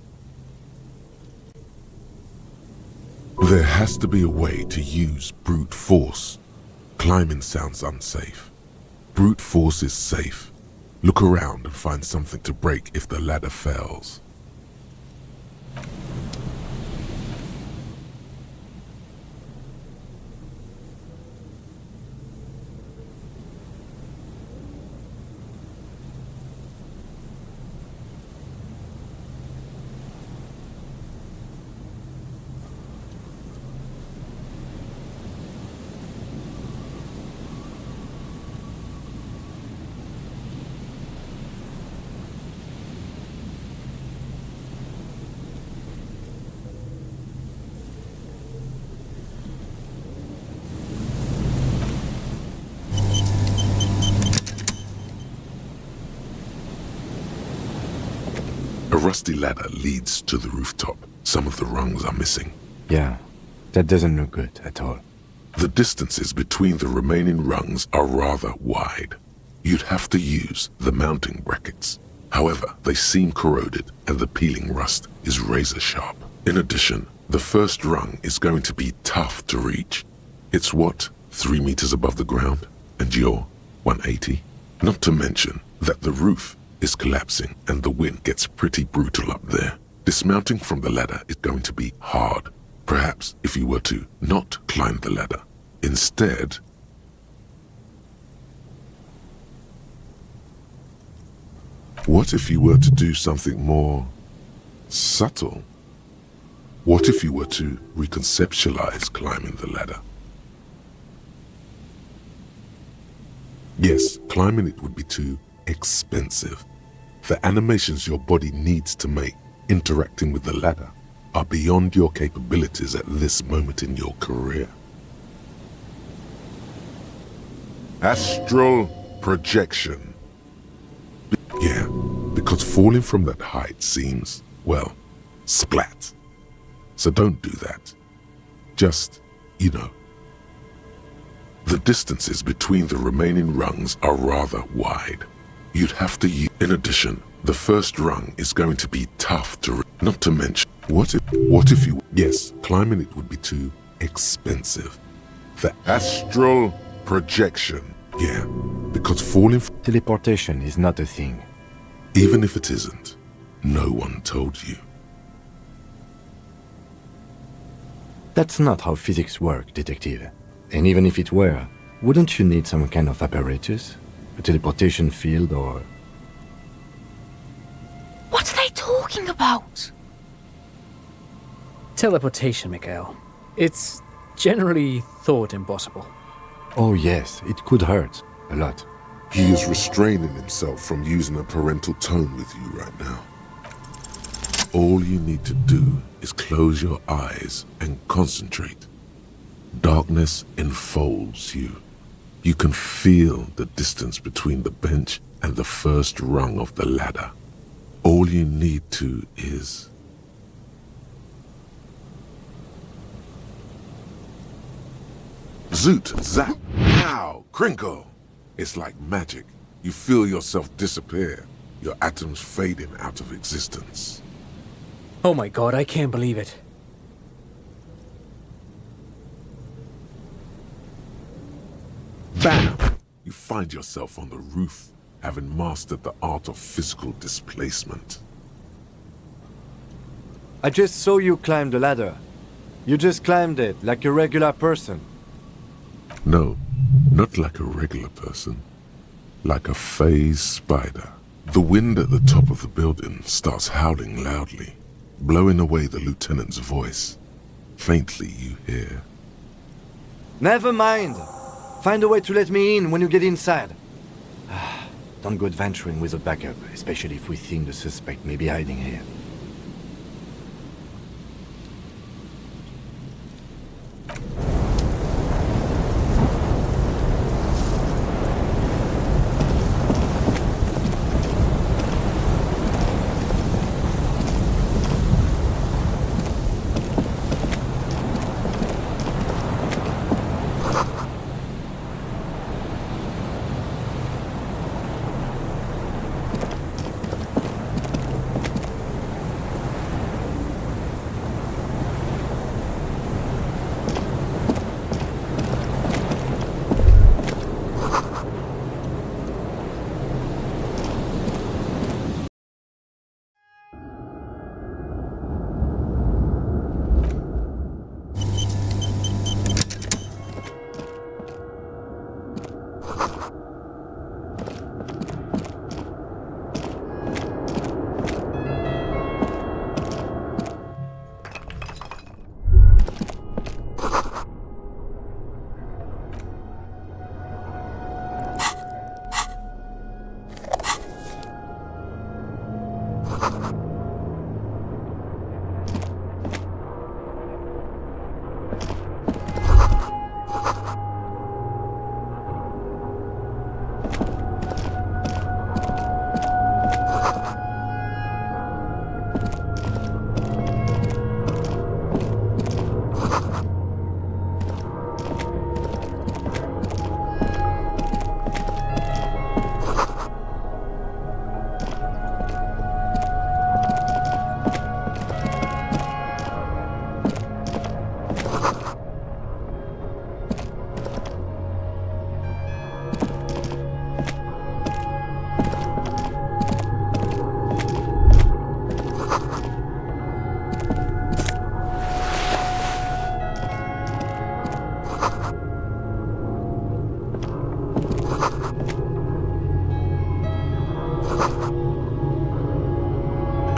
There has to be a way to use brute force. Climbing sounds unsafe. Brute force is safe. Look around and find something to break if the ladder fails. A rusty ladder leads to the rooftop. Some of the rungs are missing. Yeah, that doesn't look good at all. The distances between the remaining rungs are rather wide. You'd have to use the mounting brackets. However, they seem corroded and the peeling rust is razor sharp. In addition, the first rung is going to be tough to reach. It's what, 3 meters above the ground? And you're 180? Not to mention that the roof is collapsing and the wind gets pretty brutal up there. Dismounting from the ladder is going to be hard. Perhaps if you were to not climb the ladder. Instead, what if you were to do something more subtle? What if you were to reconceptualize climbing the ladder? Yes, climbing it would be too expensive. The animations your body needs to make interacting with the ladder are beyond your capabilities at this moment in your career. Astral projection. Yeah, because falling from that height seems, well, splat. So don't do that. Just, The distances between the remaining rungs are rather wide. You'd have to use... In addition, the first rung is going to be tough to... Not to mention, what if you... Yes, climbing it would be too expensive. The astral projection. Yeah, because falling... Teleportation is not a thing. Even if it isn't, no one told you. That's not how physics work, detective. And even if it were, wouldn't you need some kind of apparatus? A teleportation field or... What are they talking about? Teleportation, Mikhail. It's generally thought impossible. Oh yes, it could hurt. A lot. He is restraining himself from using a parental tone with you right now. All you need to do is close your eyes and concentrate. Darkness enfolds you. You can feel the distance between the bench and the first rung of the ladder. All you need to is... Zoot, zap, pow, crinkle. It's like magic. You feel yourself disappear, your atoms fading out of existence. Oh my god, I can't believe it. Bam! You find yourself on the roof, having mastered the art of physical displacement. I just saw you climb the ladder. You just climbed it like a regular person. No, not like a regular person. Like a phase spider. The wind at the top of the building starts howling loudly, blowing away the lieutenant's voice. Faintly you hear... Never mind. Find a way to let me in when you get inside. Don't go adventuring with a backup, especially if we think the suspect may be hiding here.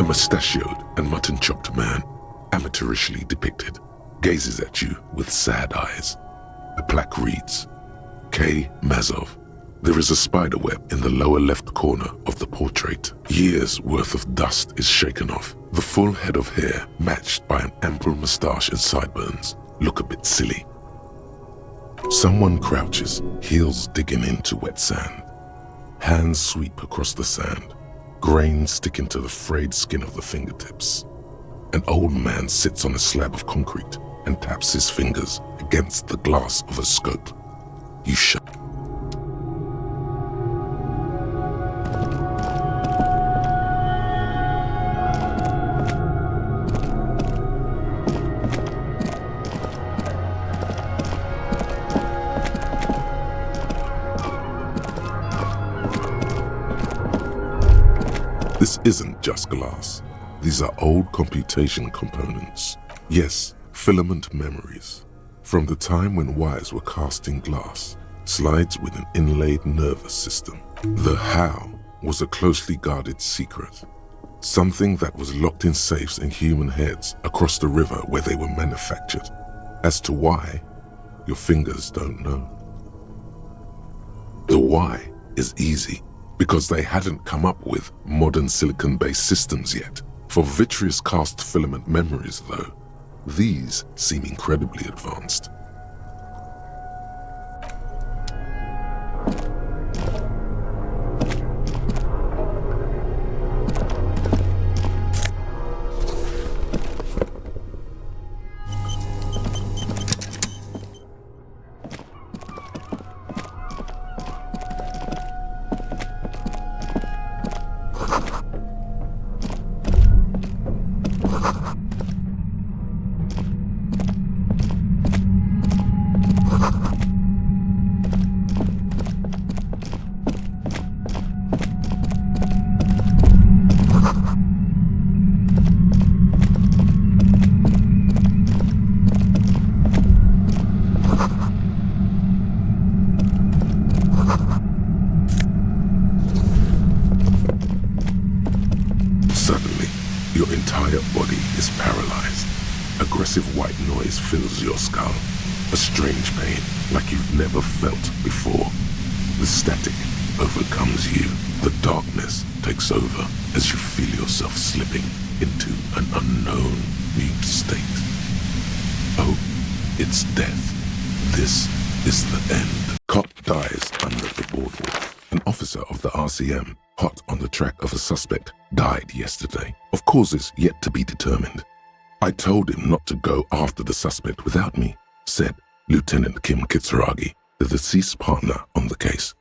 A mustachioed and mutton-chopped man, amateurishly depicted, gazes at you with sad eyes. A plaque reads, K. Mazov. There is a spiderweb in the lower left corner of the portrait. Years' worth of dust is shaken off. The full head of hair, matched by an ample moustache and sideburns, look a bit silly. Someone crouches, heels digging into wet sand. Hands sweep across the sand. Grains stick into the frayed skin of the fingertips. An old man sits on a slab of concrete and taps his fingers against the glass of a scope. You shut. This isn't just glass. These are old computation components. Yes, filament memories. From the time when wires were cast in glass, slides with an inlaid nervous system. The how was a closely guarded secret. Something that was locked in safes in human heads across the river where they were manufactured. As to why, your fingers don't know. The why is easy, because they hadn't come up with modern silicon-based systems yet. For vitreous cast filament memories, though, these seem incredibly advanced. Suddenly, your entire body is paralyzed. Aggressive white noise fills your skull. A strange pain like you've never felt before. The static overcomes you. The darkness takes over as you feel yourself slipping into an unknown mute state. Oh, it's death. This is the end. Cop dies under the boardwalk. An officer of the RCM, hot on the track of a suspect, died yesterday, of causes yet to be determined. I told him not to go after the suspect without me, said Lieutenant Kim Kitsuragi, the deceased partner on the case.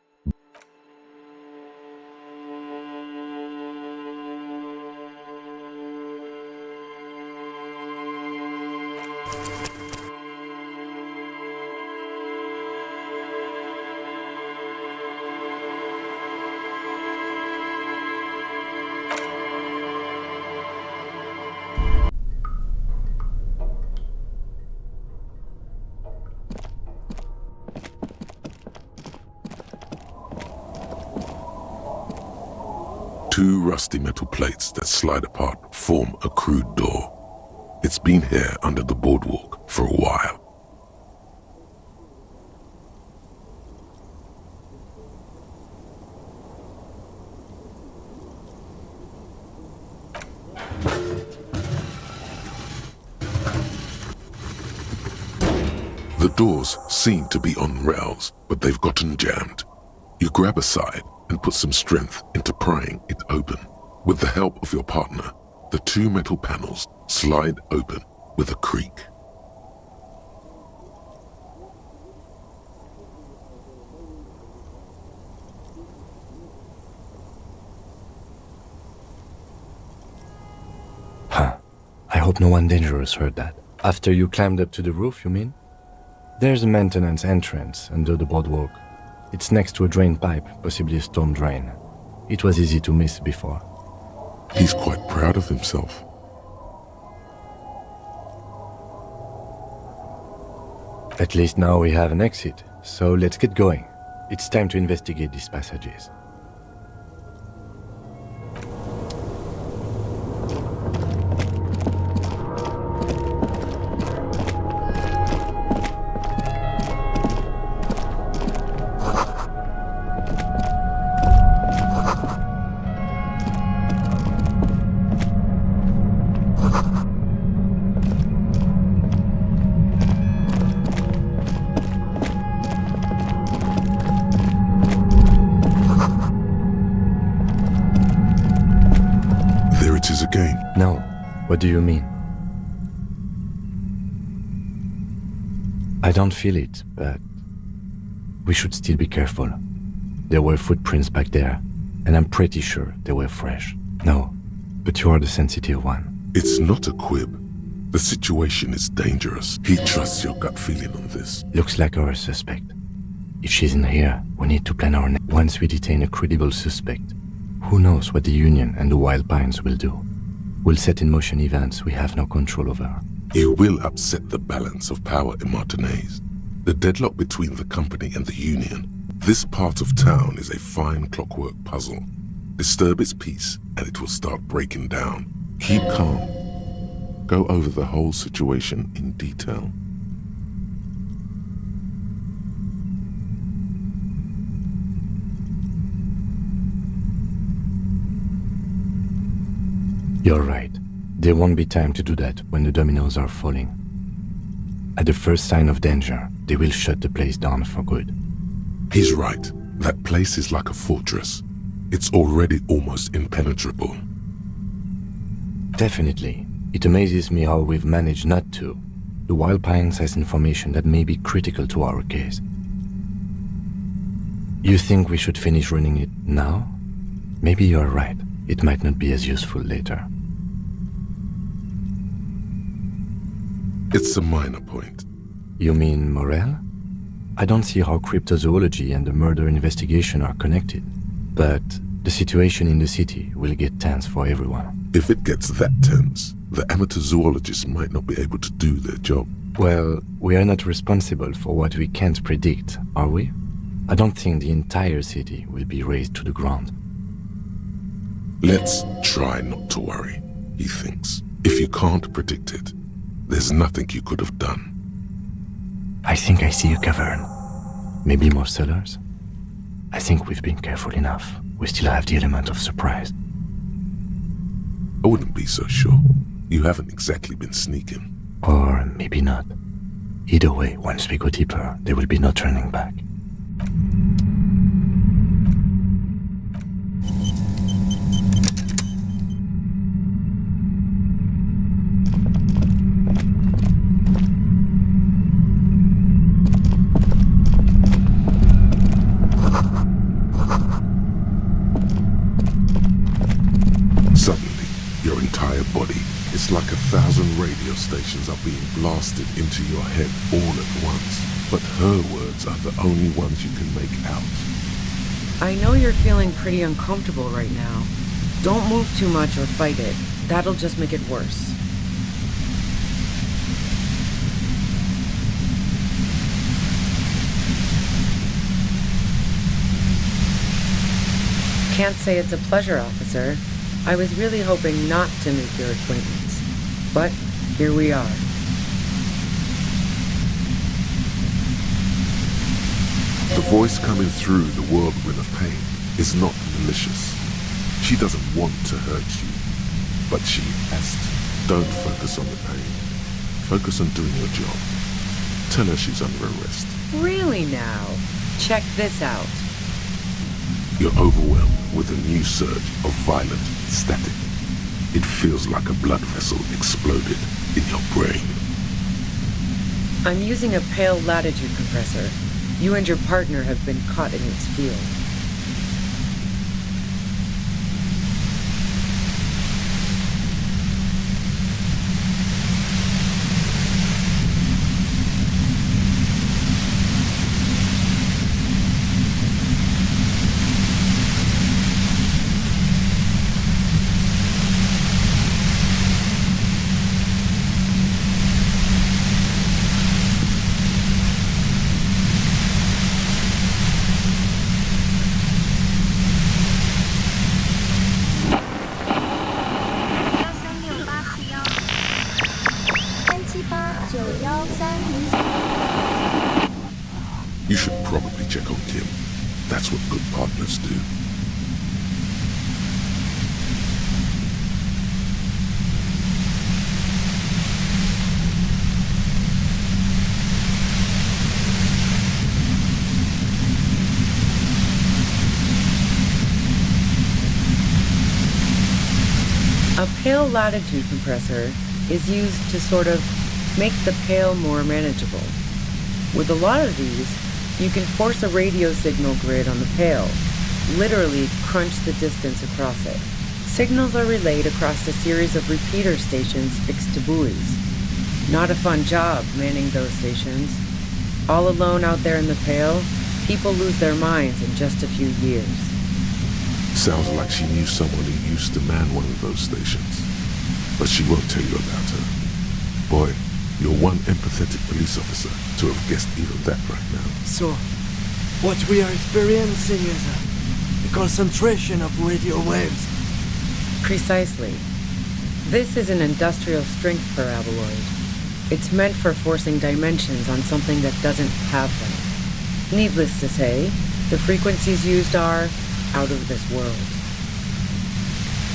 Two rusty metal plates that slide apart form a crude door. It's been here under the boardwalk for a while. The doors seem to be on rails, but they've gotten jammed. You grab a side and put some strength into prying it open. With the help of your partner, the two metal panels slide open with a creak. Huh. I hope no one dangerous heard that. After you climbed up to the roof, you mean? There's a maintenance entrance under the boardwalk. It's next to a drain pipe, possibly a storm drain. It was easy to miss before. He's quite proud of himself. At least now we have an exit, so let's get going. It's time to investigate these passages. Again. No. What do you mean? I don't feel it, but we should still be careful. There were footprints back there, and I'm pretty sure they were fresh. No, but you are the sensitive one. It's not a quib. The situation is dangerous. He trusts your gut feeling on this. Looks like our suspect. If she's in here, we need to plan our once we detain a credible suspect. Who knows what the Union and the Wild Pines will do? We'll set in motion events we have no control over. You will upset the balance of power in Martinaise. The deadlock between the company and the Union. This part of town is a fine clockwork puzzle. Disturb its peace and it will start breaking down. Keep calm. Go over the whole situation in detail. You're right. There won't be time to do that when the dominoes are falling. At the first sign of danger, they will shut the place down for good. He's right. That place is like a fortress. It's already almost impenetrable. Definitely. It amazes me how we've managed not to. The Wild Pines has information that may be critical to our case. You think we should finish running it now? Maybe you're right. It might not be as useful later. It's a minor point. You mean morale? I don't see how cryptozoology and the murder investigation are connected. But the situation in the city will get tense for everyone. If it gets that tense, the amateur zoologists might not be able to do their job. Well, we are not responsible for what we can't predict, are we? I don't think the entire city will be razed to the ground. Let's try not to worry, he thinks. If you can't predict it, there's nothing you could have done. I think I see a cavern. Maybe more cellars? I think we've been careful enough. We still have the element of surprise. I wouldn't be so sure. You haven't exactly been sneaking. Or maybe not. Either way, once we go deeper, there will be no turning back. Suddenly, your entire body is like 1,000 radio stations are being blasted into your head all at once. But her words are the only ones you can make out. I know you're feeling pretty uncomfortable right now. Don't move too much or fight it. That'll just make it worse. Can't say it's a pleasure, officer. I was really hoping not to make your acquaintance. But here we are. The voice coming through the whirlwind of pain is not malicious. She doesn't want to hurt you. but she has to. Don't focus on the pain. Focus on doing your job. Tell her she's under arrest. Really now? Check this out. You're overwhelmed with a new surge of violent static. It feels like a blood vessel exploded in your brain. I'm using a pale latitude compressor. You and your partner have been caught in its field. You should probably check on Kim. That's what good partners do. A pale latitude compressor is used to sort of make the pale more manageable. With a lot of these, you can force a radio signal grid on the pale, literally crunch the distance across it. Signals are relayed across a series of repeater stations fixed to buoys. Not a fun job manning those stations. All alone out there in the pale, people lose their minds in just a few years. Sounds like she knew someone who used to man one of those stations. But she won't tell you about her. Boy, you're one empathetic police officer to have guessed even that right now. So, what we are experiencing is a concentration of radio waves. Precisely. This is an industrial strength paraboloid. It's meant for forcing dimensions on something that doesn't have them. Needless to say, the frequencies used are out of this world.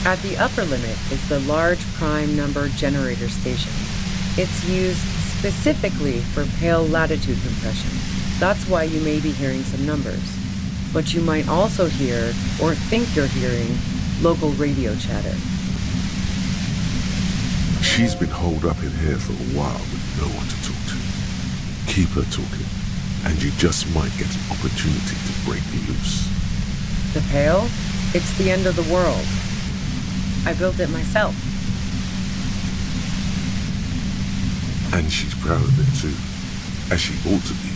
At the upper limit is the large prime number generator station. It's used specifically for pale latitude compression. That's why you may be hearing some numbers. But you might also hear, or think you're hearing, local radio chatter. She's been holed up in here for a while with no one to talk to. Keep her talking, and you just might get an opportunity to break loose. The pale? It's the end of the world. I built it myself. And she's proud of it too, as she ought to be.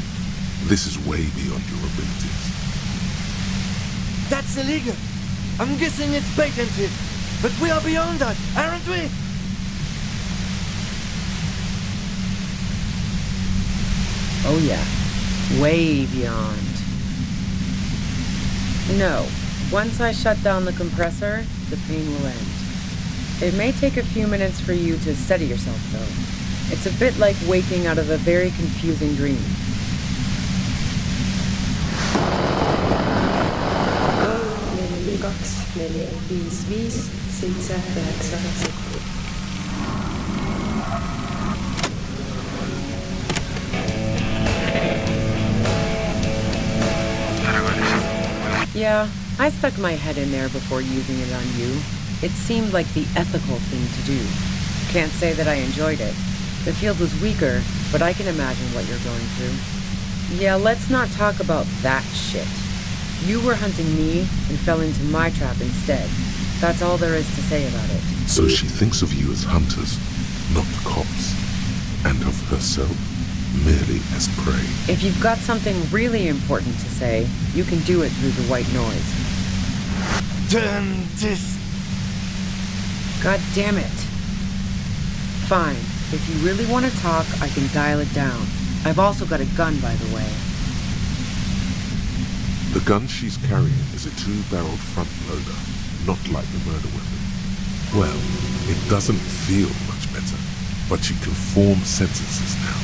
This is way beyond your abilities. That's illegal. I'm guessing it's patented. But we are beyond that, aren't we? Oh yeah, way beyond. No, once I shut down the compressor, the pain will end. It may take a few minutes for you to steady yourself though. It's a bit like waking out of a very confusing dream. Yeah, I stuck my head in there before using it on you. It seemed like the ethical thing to do. Can't say that I enjoyed it. The field was weaker, but I can imagine what you're going through. Yeah, let's not talk about that shit. You were hunting me and fell into my trap instead. That's all there is to say about it. So she thinks of you as hunters, not cops, and of herself merely as prey. If you've got something really important to say, you can do it through the white noise. Turn this. God damn it. Fine. If you really want to talk, I can dial it down. I've also got a gun, by the way. The gun she's carrying is a 2-barreled front loader, not like the murder weapon. Well, it doesn't feel much better, but she can form sentences now.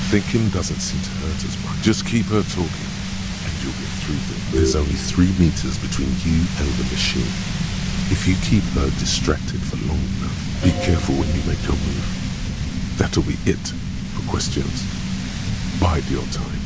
Thinking doesn't seem to hurt as much. Just keep her talking, and you'll get through them. There's only 3 meters between you and the machine. If you keep her distracted for long enough, be careful when you make your move. That'll be it for questions. Bide your time.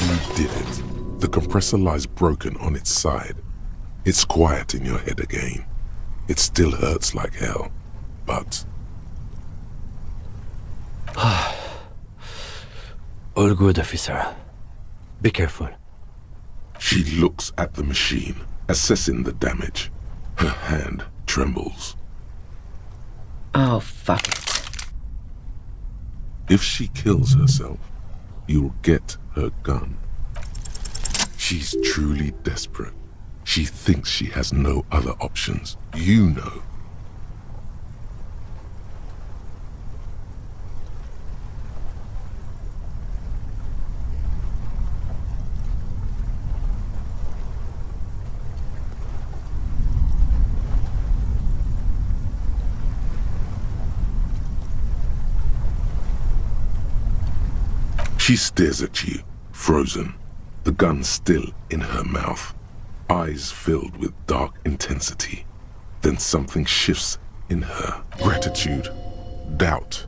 You did it. The compressor lies broken on its side. It's quiet in your head again. It still hurts like hell, but... All good, officer. Be careful. She looks at the machine, assessing the damage. Her hand trembles. Oh, fuck it. If she kills herself, you'll get her gun. She's truly desperate. She thinks she has no other options. You know. She stares at you, frozen, the gun still in her mouth, eyes filled with dark intensity. Then something shifts in her. Gratitude, doubt.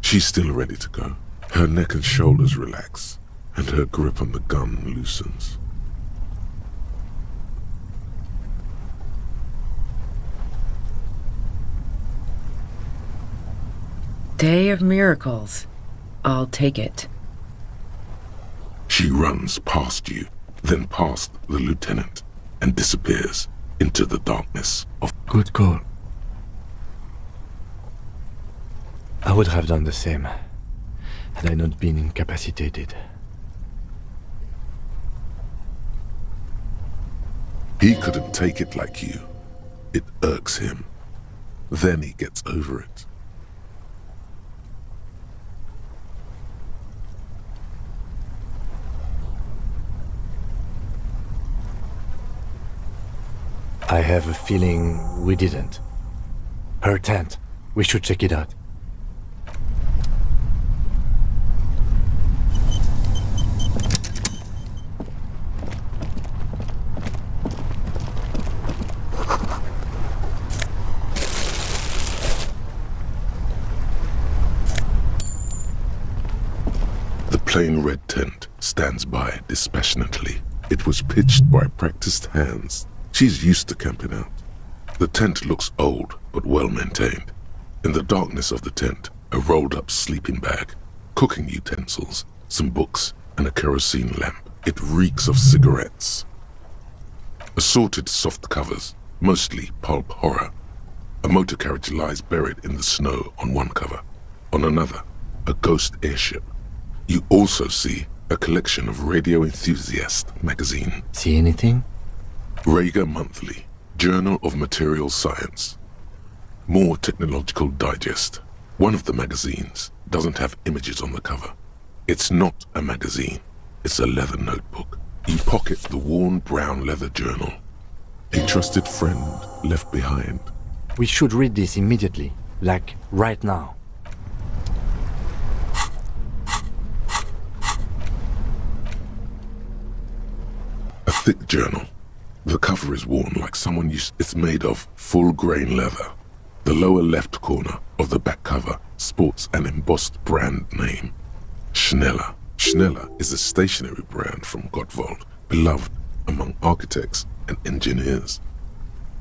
She's still ready to go. Her neck and shoulders relax, and her grip on the gun loosens. Day of miracles. I'll take it. She runs past you, then past the lieutenant, and disappears into the darkness of... Good call. I would have done the same, had I not been incapacitated. He couldn't take it like you. It irks him. Then he gets over it. I have a feeling we didn't. Her tent. We should check it out. The plain red tent stands by dispassionately. It was pitched by practiced hands. She's used to camping out. The tent looks old, but well maintained. In the darkness of the tent, a rolled-up sleeping bag, cooking utensils, some books, and a kerosene lamp. It reeks of cigarettes. Assorted soft covers, mostly pulp horror. A motor carriage lies buried in the snow on one cover. On another, a ghost airship. You also see a collection of Radio Enthusiast magazine. See anything? Rager Monthly, Journal of Material Science. More Technological Digest. One of the magazines doesn't have images on the cover. It's not a magazine, it's a leather notebook. You pocket the worn brown leather journal. A trusted friend left behind. We should read this immediately, like right now. A thick journal. The cover is worn like someone used. It's made of full-grain leather. The lower left corner of the back cover sports an embossed brand name. Schneller. Schneller is a stationery brand from Gottwald, beloved among architects and engineers.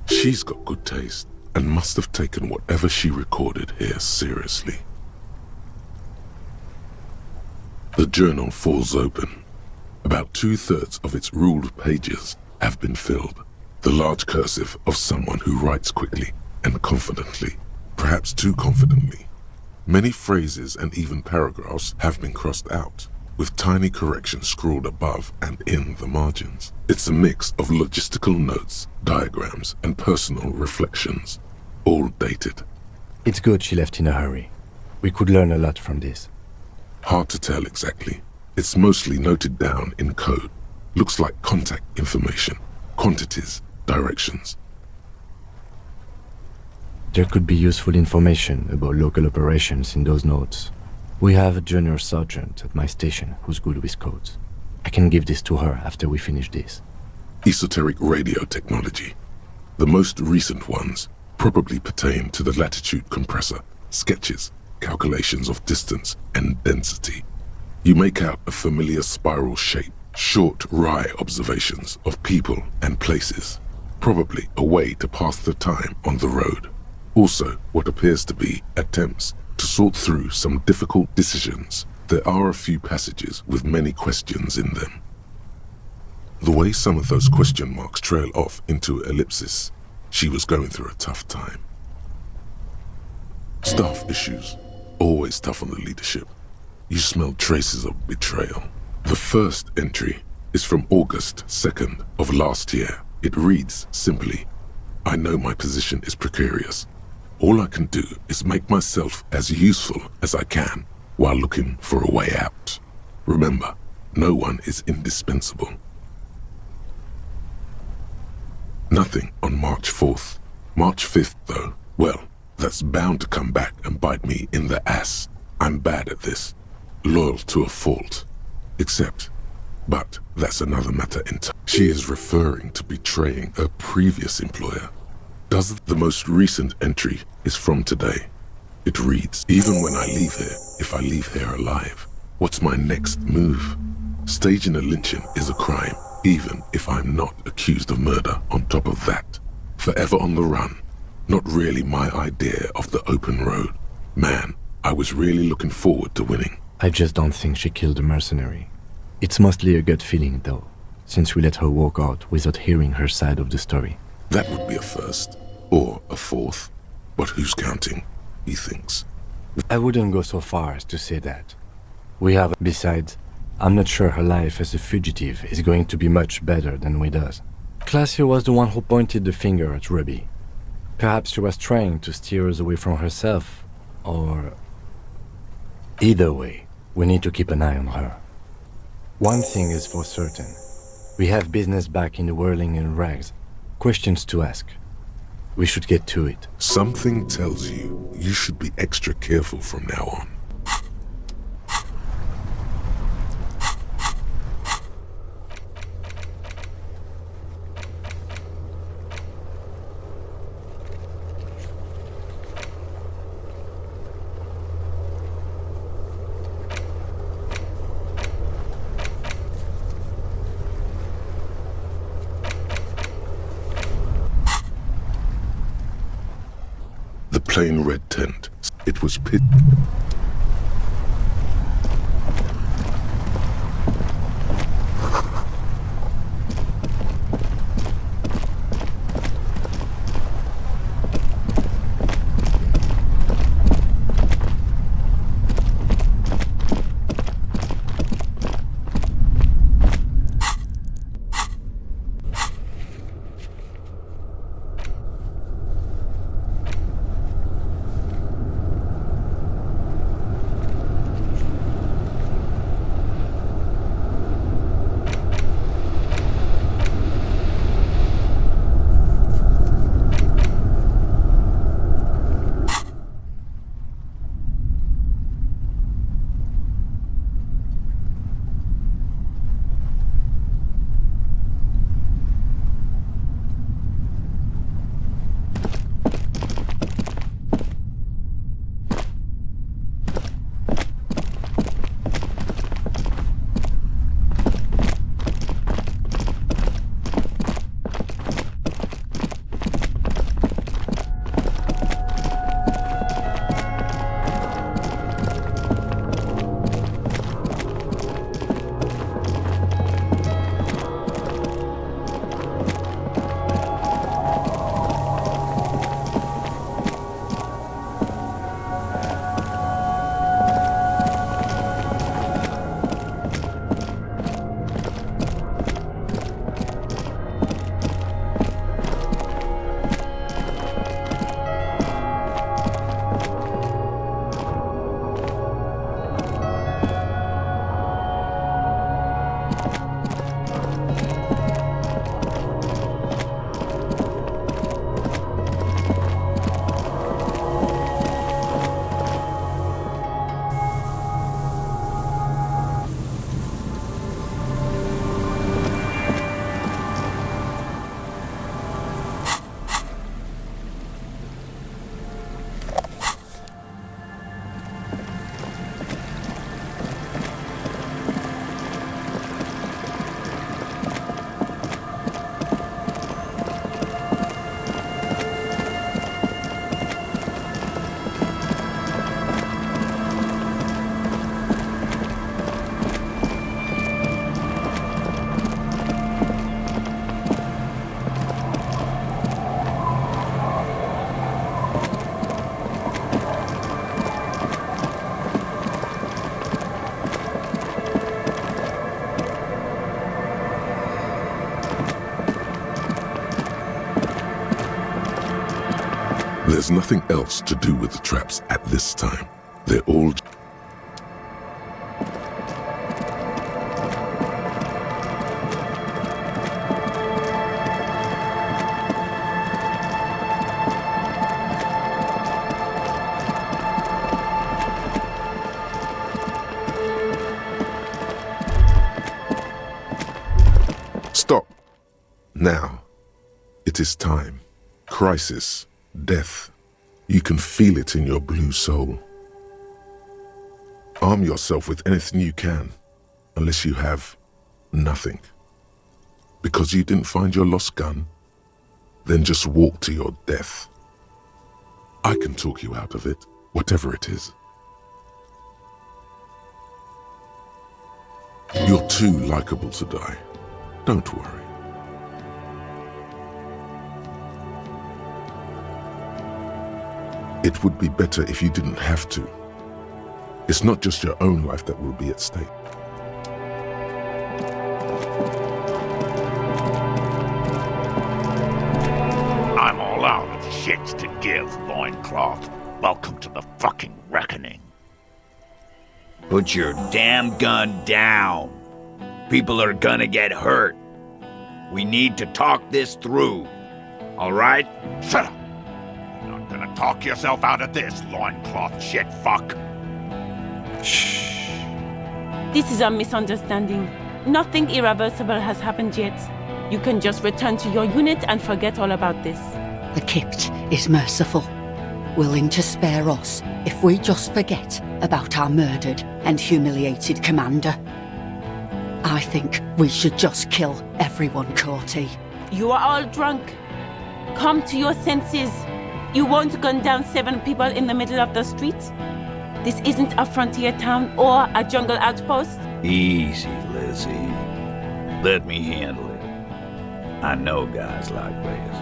She's got good taste and must have taken whatever she recorded here seriously. The journal falls open. About 2/3 of its ruled pages have been filled. The large cursive of someone who writes quickly and confidently, perhaps too confidently. Many phrases and even paragraphs have been crossed out, with tiny corrections scrawled above and in the margins. It's a mix of logistical notes, diagrams, and personal reflections, all dated. It's good she left in a hurry. We could learn a lot from this. Hard to tell exactly. It's mostly noted down in code. Looks like contact information, quantities, directions. There could be useful information about local operations in those notes. We have a junior sergeant at my station who's good with codes. I can give this to her after we finish this. Esoteric radio technology. The most recent ones probably pertain to the latitude compressor, sketches, calculations of distance and density. You make out a familiar spiral shape, short wry observations of people and places, probably a way to pass the time on the road. Also, what appears to be attempts to sort through some difficult decisions. There are a few passages with many questions in them. The way some of those question marks trail off into ellipsis, she was going through a tough time. Staff issues, always tough on the leadership. You smell traces of betrayal. The first entry is from August 2nd of last year. It reads simply, I know my position is precarious. All I can do is make myself as useful as I can while looking for a way out. Remember, no one is indispensable. Nothing on March 4th. March 5th, though, well, that's bound to come back and bite me in the ass. I'm bad at this. Loyal to a fault. But that's another matter entirely. She is referring to betraying her previous employer. The most recent entry is from today. It reads, even when I leave here, if I leave here alive, what's my next move? Staging a lynching is a crime, even if I'm not accused of murder on top of that. Forever on the run. Not really my idea of the open road. Man, I was really looking forward to winning. I just don't think she killed a mercenary. It's mostly a gut feeling, though, since we let her walk out without hearing her side of the story. That would be a first, or a fourth. But who's counting, he thinks. I wouldn't go so far as to say that. Besides, I'm not sure her life as a fugitive is going to be much better than we does. Classier was the one who pointed the finger at Ruby. Perhaps she was trying to steer us away from herself, or... Either way, we need to keep an eye on her. One thing is for certain. We have business back in the whirling and rags. Questions to ask. We should get to it. Something tells you you should be extra careful from now on. The plain red tent. It was pitch. There's nothing else to do with the traps at this time. They're all... Stop. Now. It is time. Crisis. Death. You can feel it in your blue soul. Arm yourself with anything you can, unless you have nothing. Because you didn't find your lost gun, then just walk to your death. I can talk you out of it, whatever it is. You're too likable to die. Don't worry. It would be better if you didn't have to. It's not just your own life that will be at stake. I'm all out of shits to give, loincloth. Welcome to the fucking reckoning. Put your damn gun down. People are gonna get hurt. We need to talk this through. All right? Shut up. You're not gonna talk yourself out of this, loincloth shit fuck. Shh. This is a misunderstanding. Nothing irreversible has happened yet. You can just return to your unit and forget all about this. The Kypt is merciful, willing to spare us if we just forget about our murdered and humiliated commander. I think we should just kill everyone, Corty. You are all drunk. Come to your senses. You won't gun down 7 people in the middle of the street. This isn't a frontier town or a jungle outpost. Easy, Lizzie. Let me handle it. I know guys like this.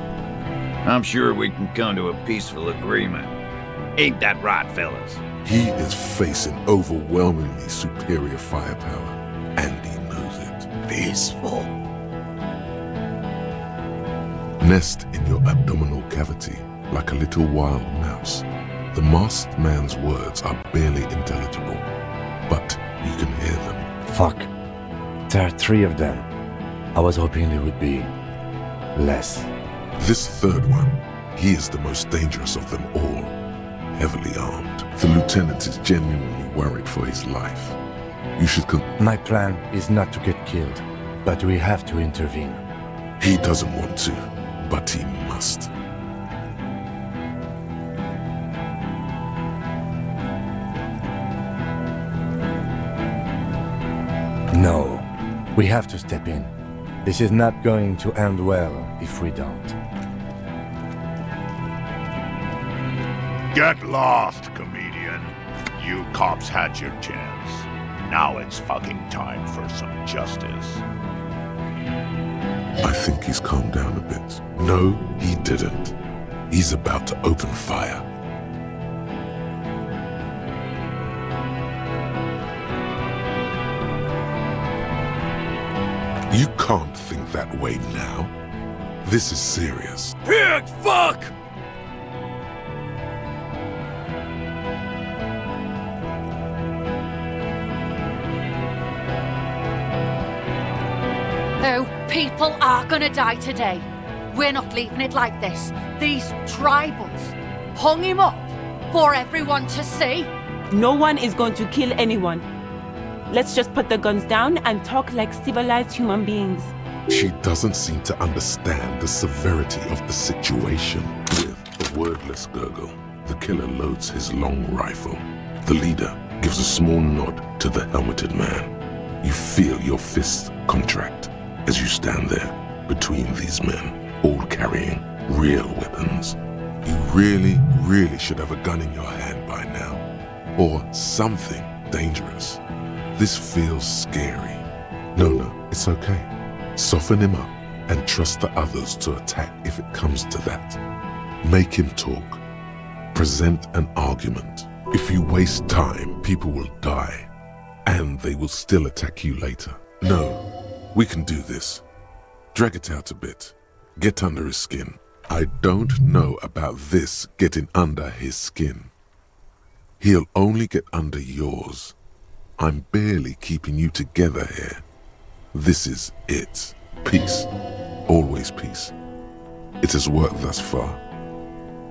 I'm sure we can come to a peaceful agreement. Ain't that right, fellas? He is facing overwhelmingly superior firepower, and he knows it. Peaceful. Nest in your abdominal cavity like a little wild mouse. The masked man's words are barely intelligible, but you can hear them. Fuck. There are 3 of them. I was hoping there would be less. This third one, he is the most dangerous of them all. Heavily armed. The lieutenant is genuinely worried for his life. You should My plan is not to get killed, but we have to intervene. He doesn't want to, but he must. No, we have to step in. This is not going to end well if we don't. Get lost, comedian. You cops had your chance. Now it's fucking time for some justice. I think he's calmed down a bit. No, he didn't. He's about to open fire. You can't think that way now. This is serious. Pig fuck! Oh, people are gonna die today. We're not leaving it like this. These tribals hung him up for everyone to see. No one is going to kill anyone. Let's just put the guns down and talk like civilized human beings. She doesn't seem to understand the severity of the situation. With a wordless gurgle, the killer loads his long rifle. The leader gives a small nod to the helmeted man. You feel your fists contract as you stand there between these men, all carrying real weapons. You really, really should have a gun in your hand by now. Or something dangerous. This feels scary. No, it's okay. Soften him up and trust the others to attack if it comes to that. Make him talk. Present an argument. If you waste time, people will die. And they will still attack you later. No, we can do this. Drag it out a bit. Get under his skin. I don't know about this getting under his skin. He'll only get under yours. I'm barely keeping you together here. This is it. Peace. Always peace. It has worked thus far.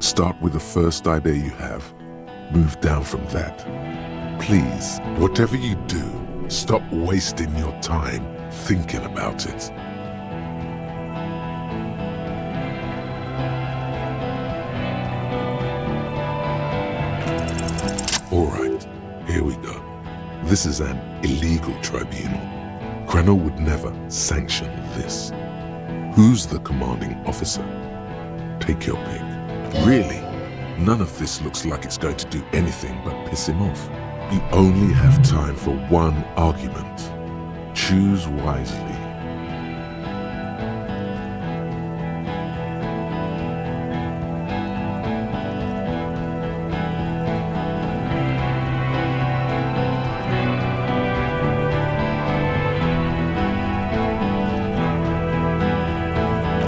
Start with the first idea you have. Move down from that. Please, whatever you do, stop wasting your time thinking about it. All right, here we go. This is an illegal tribunal. Krenner would never sanction this. Who's the commanding officer? Take your pick. Really, none of this looks like it's going to do anything but piss him off. You only have time for one argument. Choose wisely.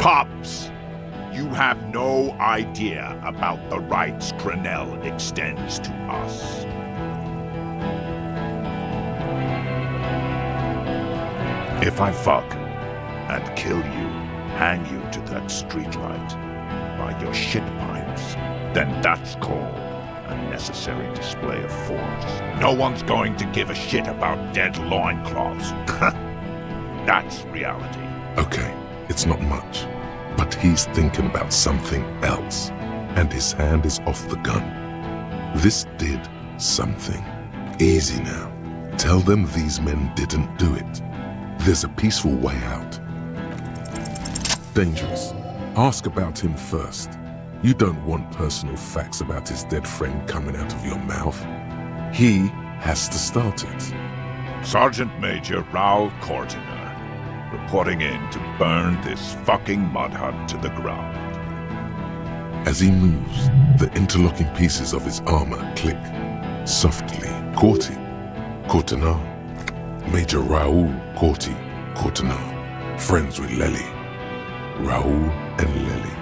Pops, you have no idea about the rights Crenell extends to us. If I fuck and kill you, hang you to that streetlight by your shit pipes, then that's called a necessary display of force. No one's going to give a shit about dead loincloths. That's reality. Okay, it's not much, but he's thinking about something else, and his hand is off the gun. This did something. Easy now. Tell them these men didn't do it. There's a peaceful way out. Dangerous. Ask about him first. You don't want personal facts about his dead friend coming out of your mouth. He has to start it. Sergeant Major Raoul Cortiner, reporting in to burn this fucking mud hut to the ground. As he moves, the interlocking pieces of his armor click. Softly. Corti. Cortiner. Major Raoul Cortiner. Friends with Lely. Raoul and Lely.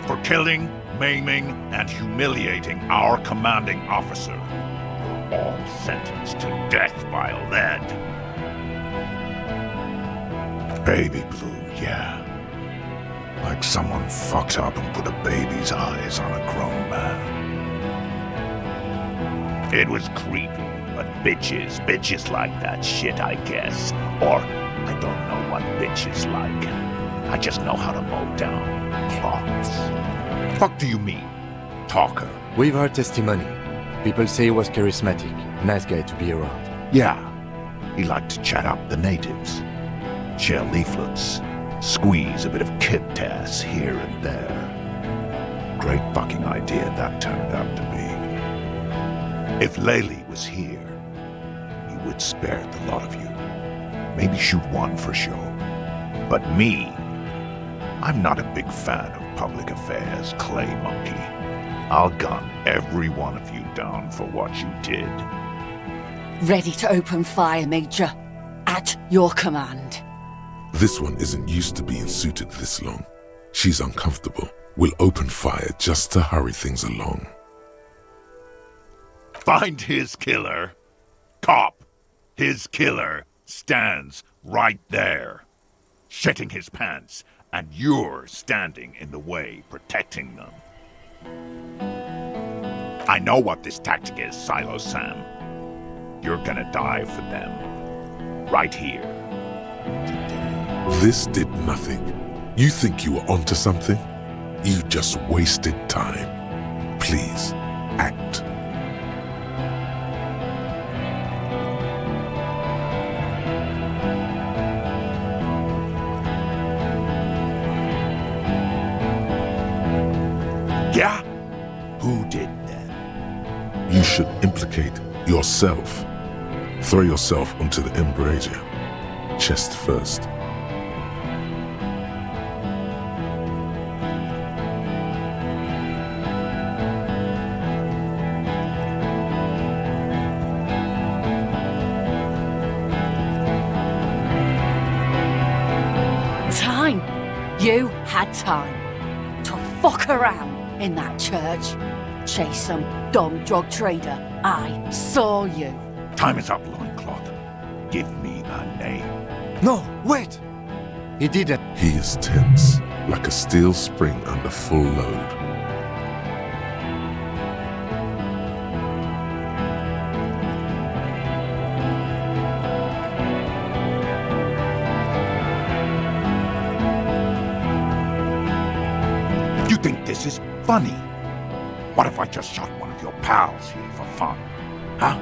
For killing, maiming, and humiliating our commanding officer. You're all sentenced to death by lead. Baby blue, yeah. Like someone fucked up and put a baby's eyes on a grown man. It was creepy, but bitches like that shit, I guess. Or, I don't know what bitches like. I just know how to mow down plots. Fuck do you mean, talker? We've heard testimony. People say he was charismatic, nice guy to be around. Yeah, he liked to chat up the natives. Share leaflets, squeeze a bit of kiptass here and there. Great fucking idea that turned out to be. If Lely was here, he would spare the lot of you. Maybe shoot one for show. But me, I'm not a big fan of public affairs, clay monkey. I'll gun every one of you down for what you did. Ready to open fire, Major. At your command. This one isn't used to being suited this long. She's uncomfortable. We'll open fire just to hurry things along. Find his killer. Cop, his killer stands right there, shitting his pants, and you're standing in the way, protecting them. I know what this tactic is, Silo Sam. You're gonna die for them. Right here. This did nothing. You think you were onto something? You just wasted time. Please, act. Yeah? Who did that? You should implicate yourself. Throw yourself onto the embrasure. Chest first. Time. You had time to fuck around in that church. Chase some dumb drug trader. I saw you. Time is up, Loincloth. Give me a name. No, wait! He did it. He is tense, like a steel spring under full load. You think this is funny? What if I just shot one of your pals here for fun? Huh?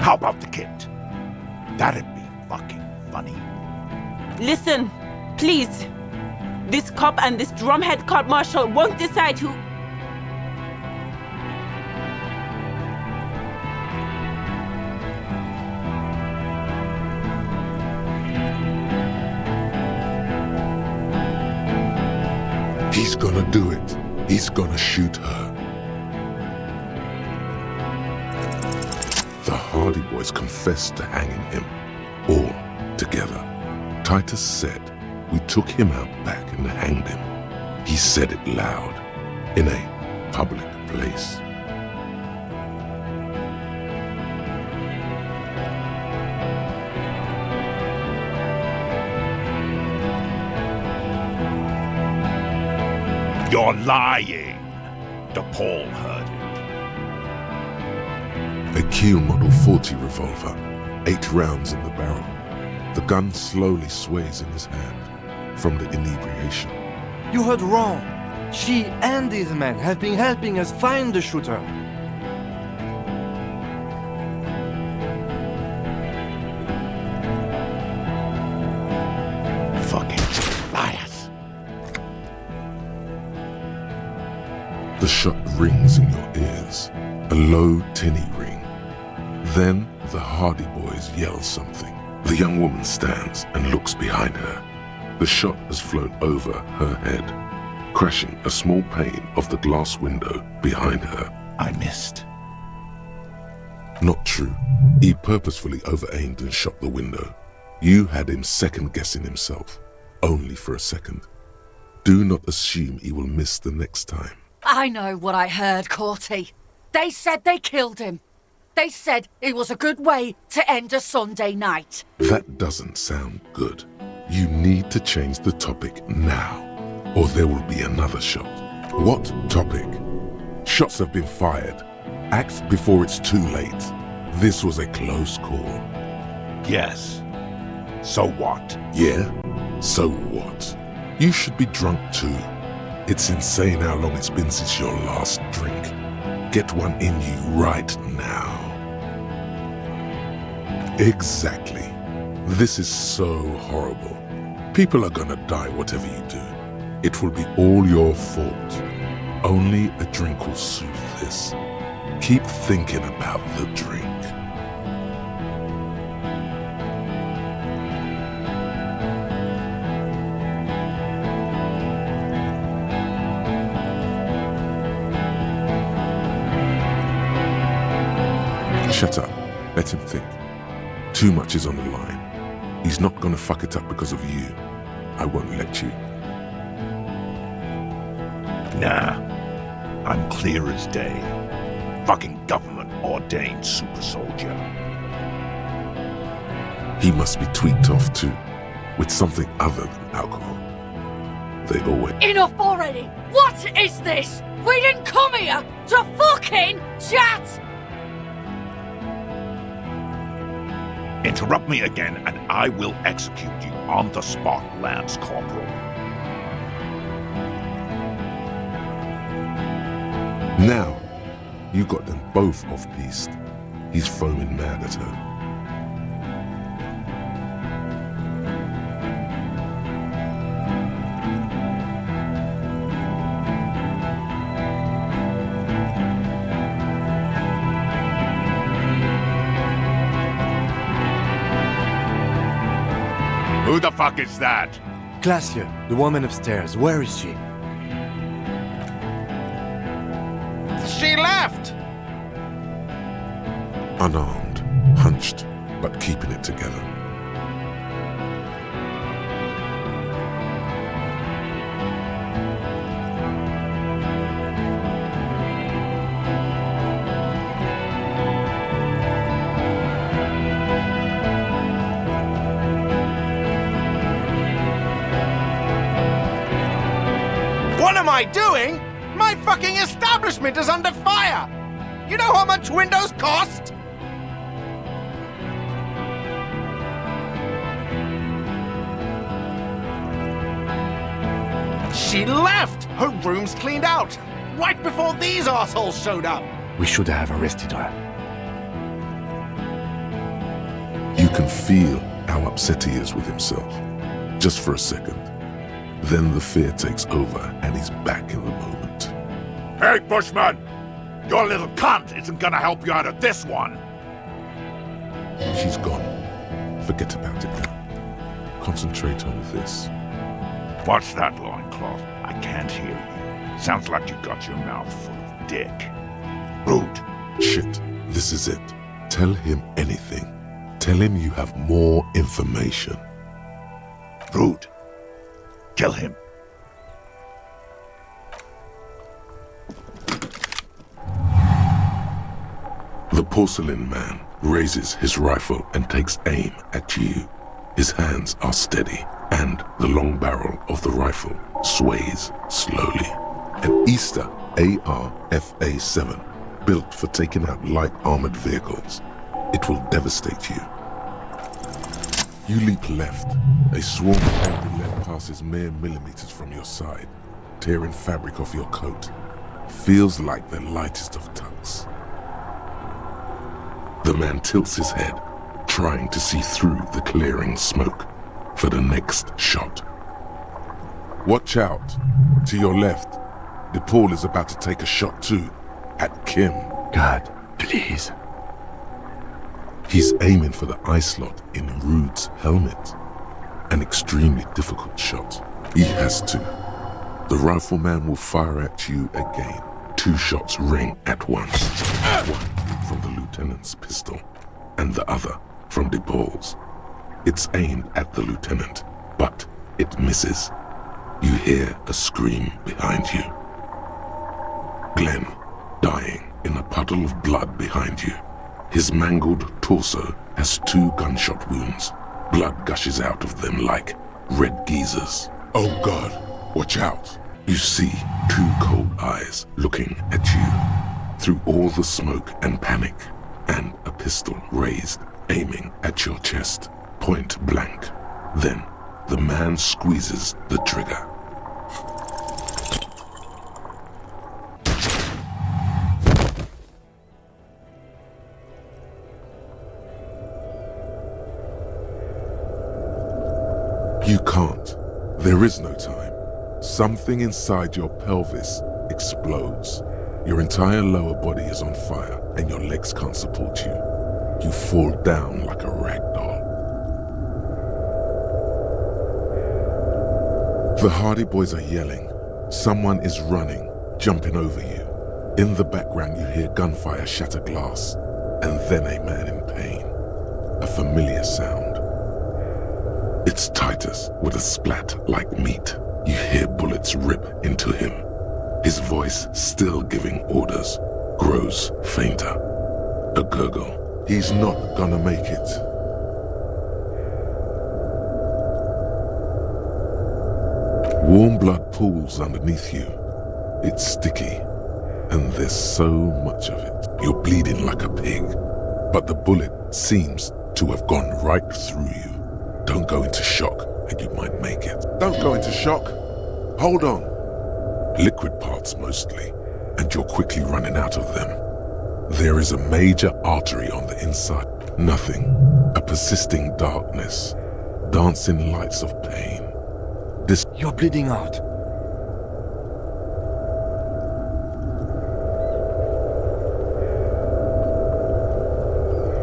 How about the kit? That'd be fucking funny. Listen, please. This cop and this drumhead court marshal won't decide who... He's gonna do it. He's gonna shoot her. The Hardy Boys confessed to hanging him, all together. Titus said we took him out back and hanged him. He said it loud, in a public place. You're lying. DePaul heard it. A Kiel Model 40 revolver, 8 rounds in the barrel. The gun slowly sways in his hand from the inebriation. You heard wrong. She and these men have been helping us find the shooter. Fucking liars. The shot rings in your ears, a low, tinny ring. Then the Hardy Boys yell something. The young woman stands and looks behind her. The shot has flown over her head, crashing a small pane of the glass window behind her. I missed. Not true. He purposefully over-aimed and shot the window. You had him second-guessing himself, only for a second. Do not assume he will miss the next time. I know what I heard, Corty. They said they killed him. They said it was a good way to end a Sunday night. That doesn't sound good. You need to change the topic now, or there will be another shot. What topic? Shots have been fired. Act before it's too late. This was a close call. Yes. So what? Yeah? So what? You should be drunk too. It's insane how long it's been since your last drink. Get one in you right now. Exactly. This is so horrible. People are gonna die whatever you do. It will be all your fault. Only a drink will soothe this. Keep thinking about the drink. Shut up. Let him think. Too much is on the line. He's not gonna fuck it up because of you. I won't let you. Nah. I'm clear as day. Fucking government-ordained super soldier. He must be tweaked off too, with something other than alcohol. They always... Enough already! What is this? We didn't come here to fucking chat! Interrupt me again and I will execute you on the spot, Lance Corporal. Now, you got them both off-piste. He's foaming mad at her. Who the fuck is that? Glacier, the woman upstairs. Where is she? She left! unarmed, hunched, but keeping it together. What am I doing? My fucking establishment is under fire! You know how much windows cost? She left! Her room's cleaned out! Right before these assholes showed up! We should have arrested her. You can feel how upset he is with himself. Just for a second. Then the fear takes over and he's back in the moment. Hey, Bushman! Your little cunt isn't gonna help you out of this one! She's gone. Forget about it now. Concentrate on this. What's that, loincloth? I can't hear you. Sounds like you got your mouth full of dick. Rude. Shit, this is it. Tell him anything. Tell him you have more information. Rude. Kill him. The porcelain man raises his rifle and takes aim at you. His hands are steady, and the long barrel of the rifle sways slowly. An Easter AR-FA-7, built for taking out light armored vehicles. It will devastate you. You leap left. A swarm of angry lead passes mere millimeters from your side, tearing fabric off your coat. Feels like the lightest of tucks. The man tilts his head, trying to see through the clearing smoke for the next shot. Watch out. To your left, DePaul is about to take a shot too, at Kim. God, please. He's aiming for the eye slot in Rude's helmet. An extremely difficult shot. He has to. The rifleman will fire at you again. 2 shots ring at once. One from the lieutenant's pistol, and the other from DePaul's. It's aimed at the lieutenant, but it misses. You hear a scream behind you. Glenn, dying in a puddle of blood behind you. His mangled torso has 2 gunshot wounds. Blood gushes out of them like red geysers. Oh God, watch out. You see 2 cold eyes looking at you through all the smoke and panic, and a pistol raised, aiming at your chest, point blank. Then the man squeezes the trigger. You can't. There is no time. Something inside your pelvis explodes. Your entire lower body is on fire and your legs can't support you. You fall down like a rag doll. The Hardy Boys are yelling. Someone is running, jumping over you. In the background you hear gunfire shatter glass, and then a man in pain. A familiar sound. It's Titus with a splat like meat. You hear bullets rip into him. His voice, still giving orders, grows fainter. A gurgle. He's not gonna make it. Warm blood pools underneath you. It's sticky, and there's so much of it. You're bleeding like a pig, but the bullet seems to have gone right through you. Don't go into shock, and you might make it. Don't go into shock. Hold on. Liquid parts mostly, and you're quickly running out of them. There is a major artery on the inside. Nothing. A persisting darkness. Dancing lights of pain. You're bleeding out.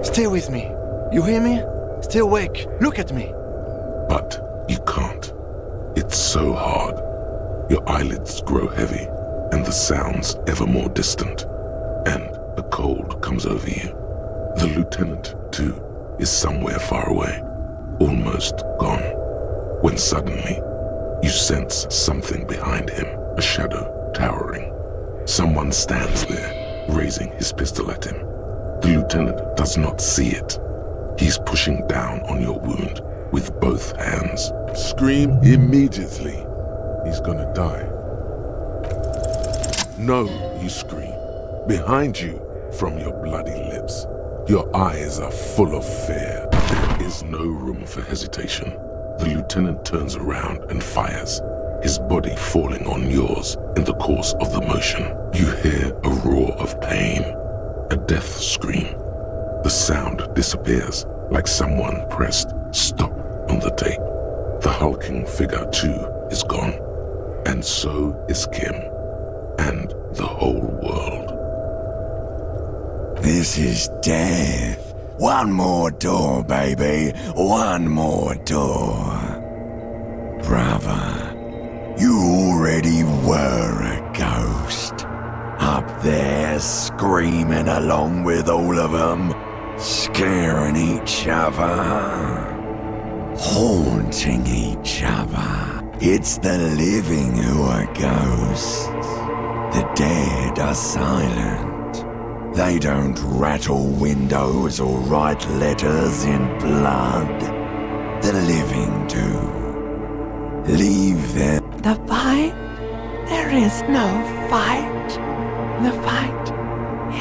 Stay with me. You hear me? Stay awake. Look at me. But you can't. It's so hard. Your eyelids grow heavy, and the sounds ever more distant. And a cold comes over you. The lieutenant, too, is somewhere far away, almost gone, when suddenly you sense something behind him, a shadow towering. Someone stands there, raising his pistol at him. The lieutenant does not see it. He's pushing down on your wound with both hands. Scream immediately. He's gonna die. No, you scream. Behind you, from your bloody lips. Your eyes are full of fear. There is no room for hesitation. The lieutenant turns around and fires, his body falling on yours in the course of the motion. You hear a roar of pain, a death scream. The sound disappears like someone pressed stop on the tape. The hulking figure, too, is gone. And so is Kim. And the whole world. This is death. One more door, baby. One more door. Brother, you already were a ghost. Up there screaming along with all of them, scaring each other, haunting each other. It's the living who are ghosts. The dead are silent. They don't rattle windows or write letters in blood. The living do. Leave them. The fight? There is no fight. The fight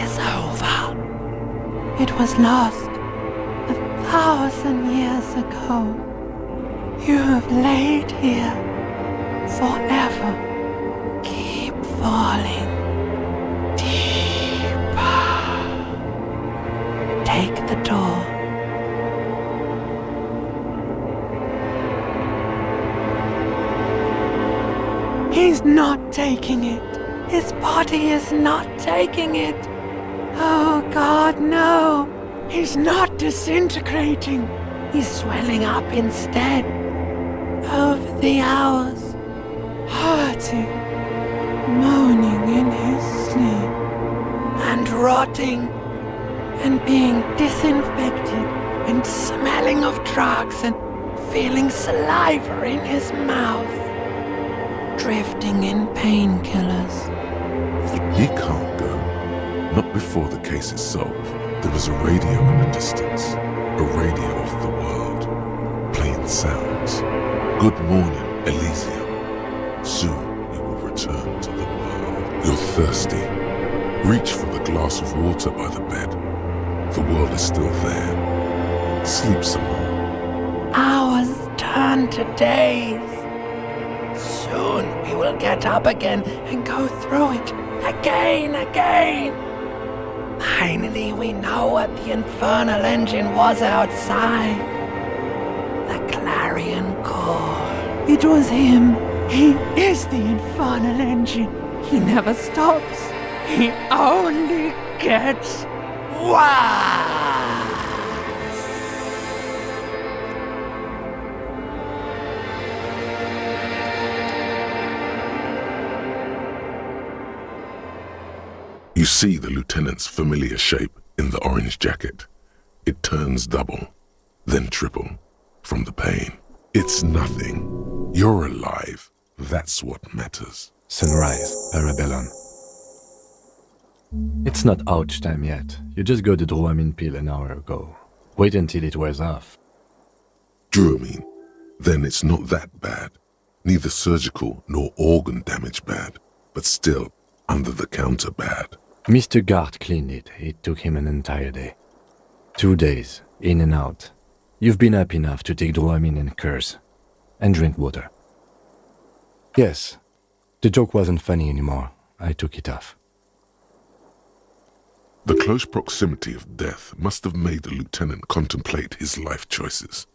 is over. It was lost 1,000 years ago. You have laid here forever. Keep falling deeper. Take the door. He's not taking it. His body is not taking it. Oh God, no. He's not disintegrating. He's swelling up instead. Over the hours, hurting, moaning in his sleep, and rotting, and being disinfected, and smelling of drugs, and feeling saliva in his mouth, drifting in painkillers. He can't go. Not before the case is solved. There was a radio in the distance. A radio of the world. Playing sounds. Good morning, Elysium. Soon you will return to the world. You're thirsty. Reach for the glass of water by the bed. The world is still there. Sleep some more. Hours turn to days. Soon we will get up again and go through it again. Finally we know what the infernal engine was outside. The clarion call. It was him. He is the infernal engine. He never stops. He only gets worse. You see the lieutenant's familiar shape in the orange jacket. It turns double, then triple, from the pain. It's nothing. You're alive. That's what matters. Sunrise, Parabellum. It's not ouch time yet. You just got the Dramamine pill an hour ago. Wait until it wears off. Dramamine? Then it's not that bad. Neither surgical nor organ damage bad, but still under-the-counter bad. Mr. Gart cleaned it. It took him an entire day. 2 days, in and out. You've been up enough to take Dramamine and curse. And drink water. Yes, the joke wasn't funny anymore. I took it off. The close proximity of death must have made the lieutenant contemplate his life choices.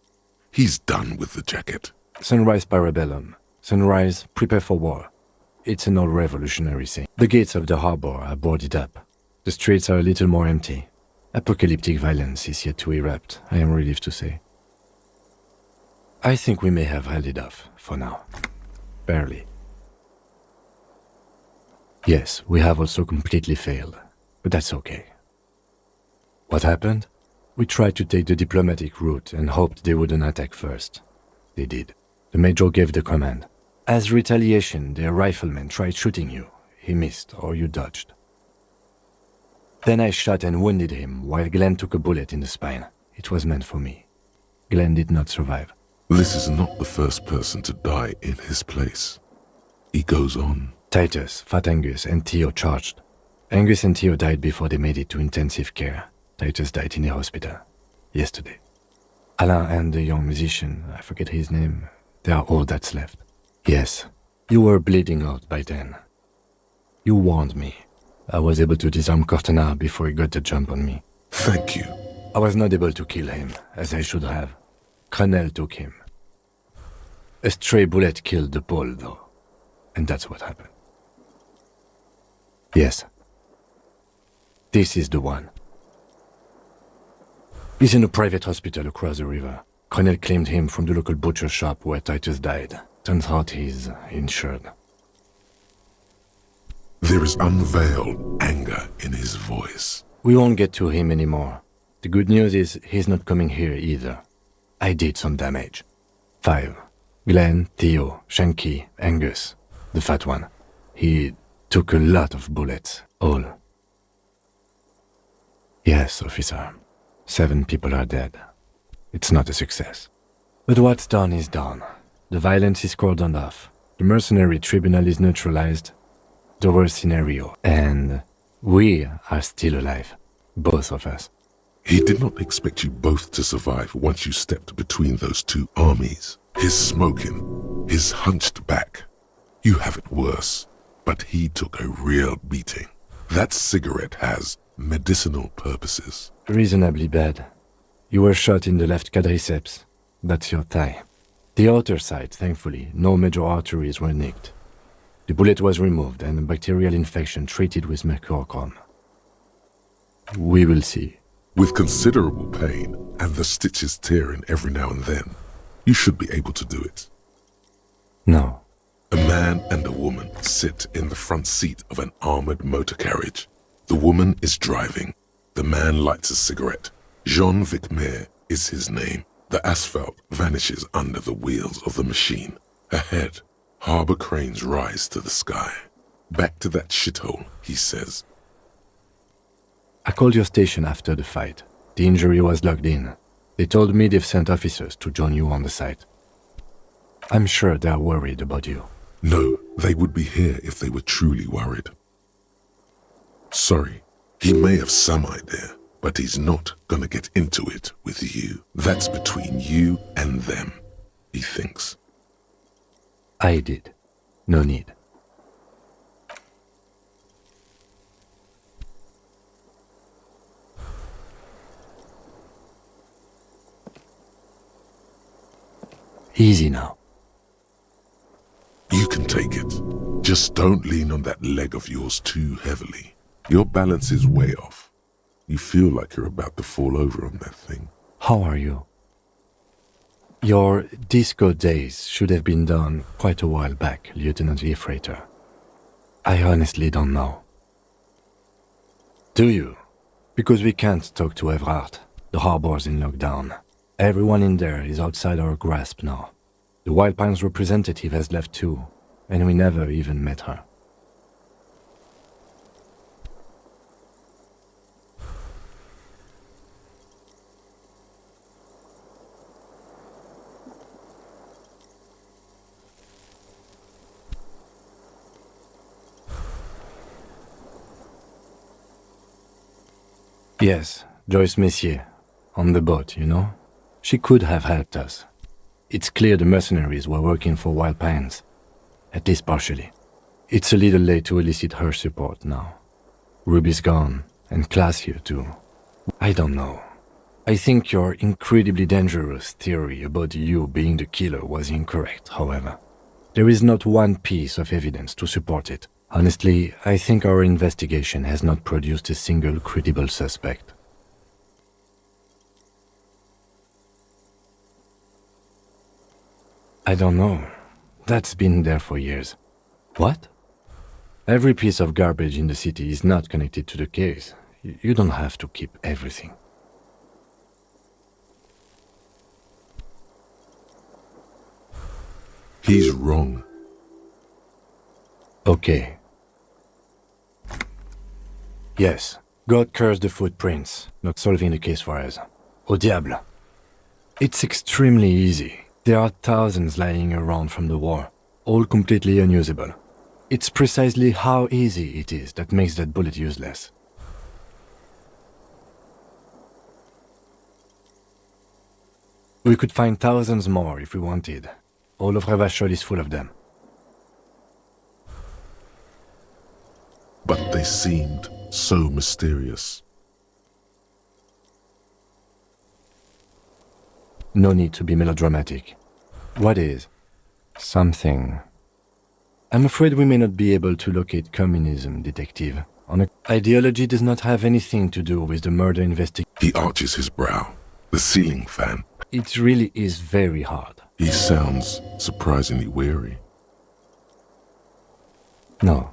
He's done with the jacket. Sunrise, Parabellum. Sunrise, prepare for war. It's an old revolutionary thing. The gates of the harbor are boarded up. The streets are a little more empty. Apocalyptic violence is yet to erupt, I am relieved to say. I think we may have held it off, for now. Barely. Yes, we have also completely failed, but that's okay. What happened? We tried to take the diplomatic route and hoped they wouldn't attack first. They did. The Major gave the command. As retaliation, their rifleman tried shooting you. He missed, or you dodged. Then I shot and wounded him, while Glenn took a bullet in the spine. It was meant for me. Glenn did not survive. This is not the first person to die in his place. He goes on. Titus, Fat Angus, and Theo charged. Angus and Theo died before they made it to intensive care. Titus died in the hospital. Yesterday. Alain and the young musician, I forget his name, they are all that's left. Yes, you were bleeding out by then. You warned me. I was able to disarm Cortana before he got the jump on me. Thank you. I was not able to kill him, as I should have. Crenel took him. A stray bullet killed the Pole, though. And that's what happened. Yes. This is the one. He's in a private hospital across the river. Crenel claimed him from the local butcher shop where Titus died. Turns out he's insured. There is unveiled anger in his voice. We won't get to him anymore. The good news is he's not coming here either. I did some damage. 5. Glenn, Theo, Shanky, Angus. The fat one. He took a lot of bullets. All. Yes, officer. 7 people are dead. It's not a success. But what's done is done. The violence is cordoned off. The mercenary tribunal is neutralized. The worst scenario. And we are still alive. Both of us. He did not expect you both to survive once you stepped between those two armies. His smoking, his hunched back. You have it worse, but he took a real beating. That cigarette has medicinal purposes. Reasonably bad. You were shot in the left quadriceps. That's your thigh. The outer side, thankfully, no major arteries were nicked. The bullet was removed and a bacterial infection treated with mercurochrome. We will see. With considerable pain and the stitches tearing every now and then, you should be able to do it. No. A man and a woman sit in the front seat of an armored motor carriage. The woman is driving. The man lights a cigarette. Jean Vicmer is his name. The asphalt vanishes under the wheels of the machine. Ahead, harbor cranes rise to the sky. Back to that shithole, he says. I called your station after the fight. The injury was logged in. They told me they've sent officers to join you on the site. I'm sure they're worried about you. No, they would be here if they were truly worried. Sorry, he may have some idea, but he's not gonna get into it with you. That's between you and them, he thinks. I did. No need. Easy now. You can take it. Just don't lean on that leg of yours too heavily. Your balance is way off. You feel like you're about to fall over on that thing. How are you? Your disco days should have been done quite a while back, Lieutenant Freighter. I honestly don't know. Do you? Because we can't talk to Evrard. The harbor's in lockdown. Everyone in there is outside our grasp now. The Wild Pines representative has left too, and we never even met her. Yes, Joyce Messier, on the boat, you know? She could have helped us. It's clear the mercenaries were working for Wild Pines, at least partially. It's a little late to elicit her support now. Ruby's gone, and Class here too. I don't know. I think your incredibly dangerous theory about you being the killer was incorrect, however. There is not one piece of evidence to support it. Honestly, I think our investigation has not produced a single credible suspect. I don't know. That's been there for years. What? Every piece of garbage in the city is not connected to the case. You don't have to keep everything. He's wrong. Okay. Yes, God cursed the footprints, not solving the case for us. Au diable. It's extremely easy. There are thousands lying around from the war, all completely unusable. It's precisely how easy it is that makes that bullet useless. We could find thousands more if we wanted. All of Revachol is full of them. But they seemed so mysterious. No need to be melodramatic. What is? Something. I'm afraid we may not be able to locate communism, Detective. Ideology does not have anything to do with the murder investigation. He arches his brow. The ceiling fan. It really is very hard. He sounds surprisingly weary. No.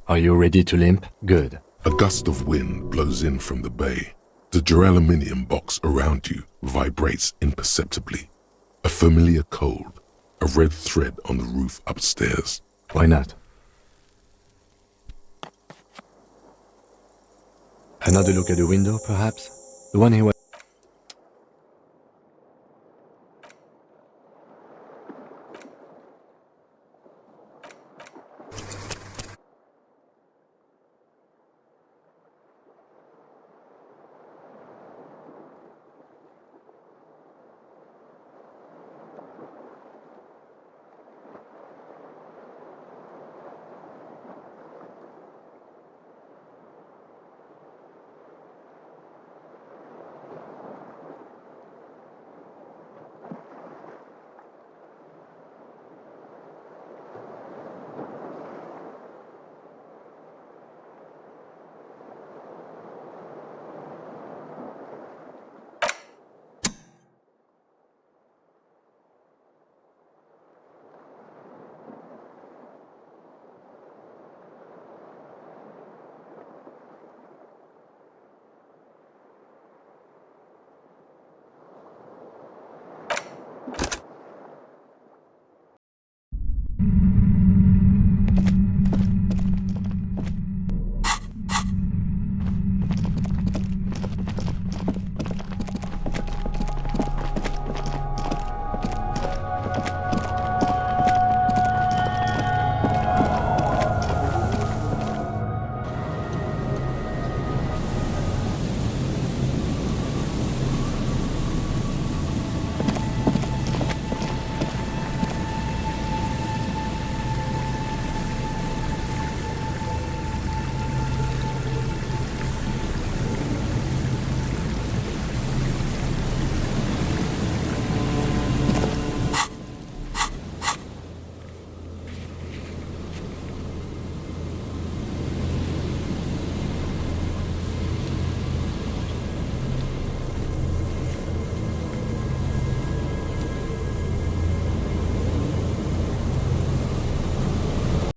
Are you ready to limp? Good. A gust of wind blows in from the bay. The duraluminum box around you vibrates imperceptibly. A familiar cold, a red thread on the roof upstairs. Why not? Another look at the window, perhaps? The one he was...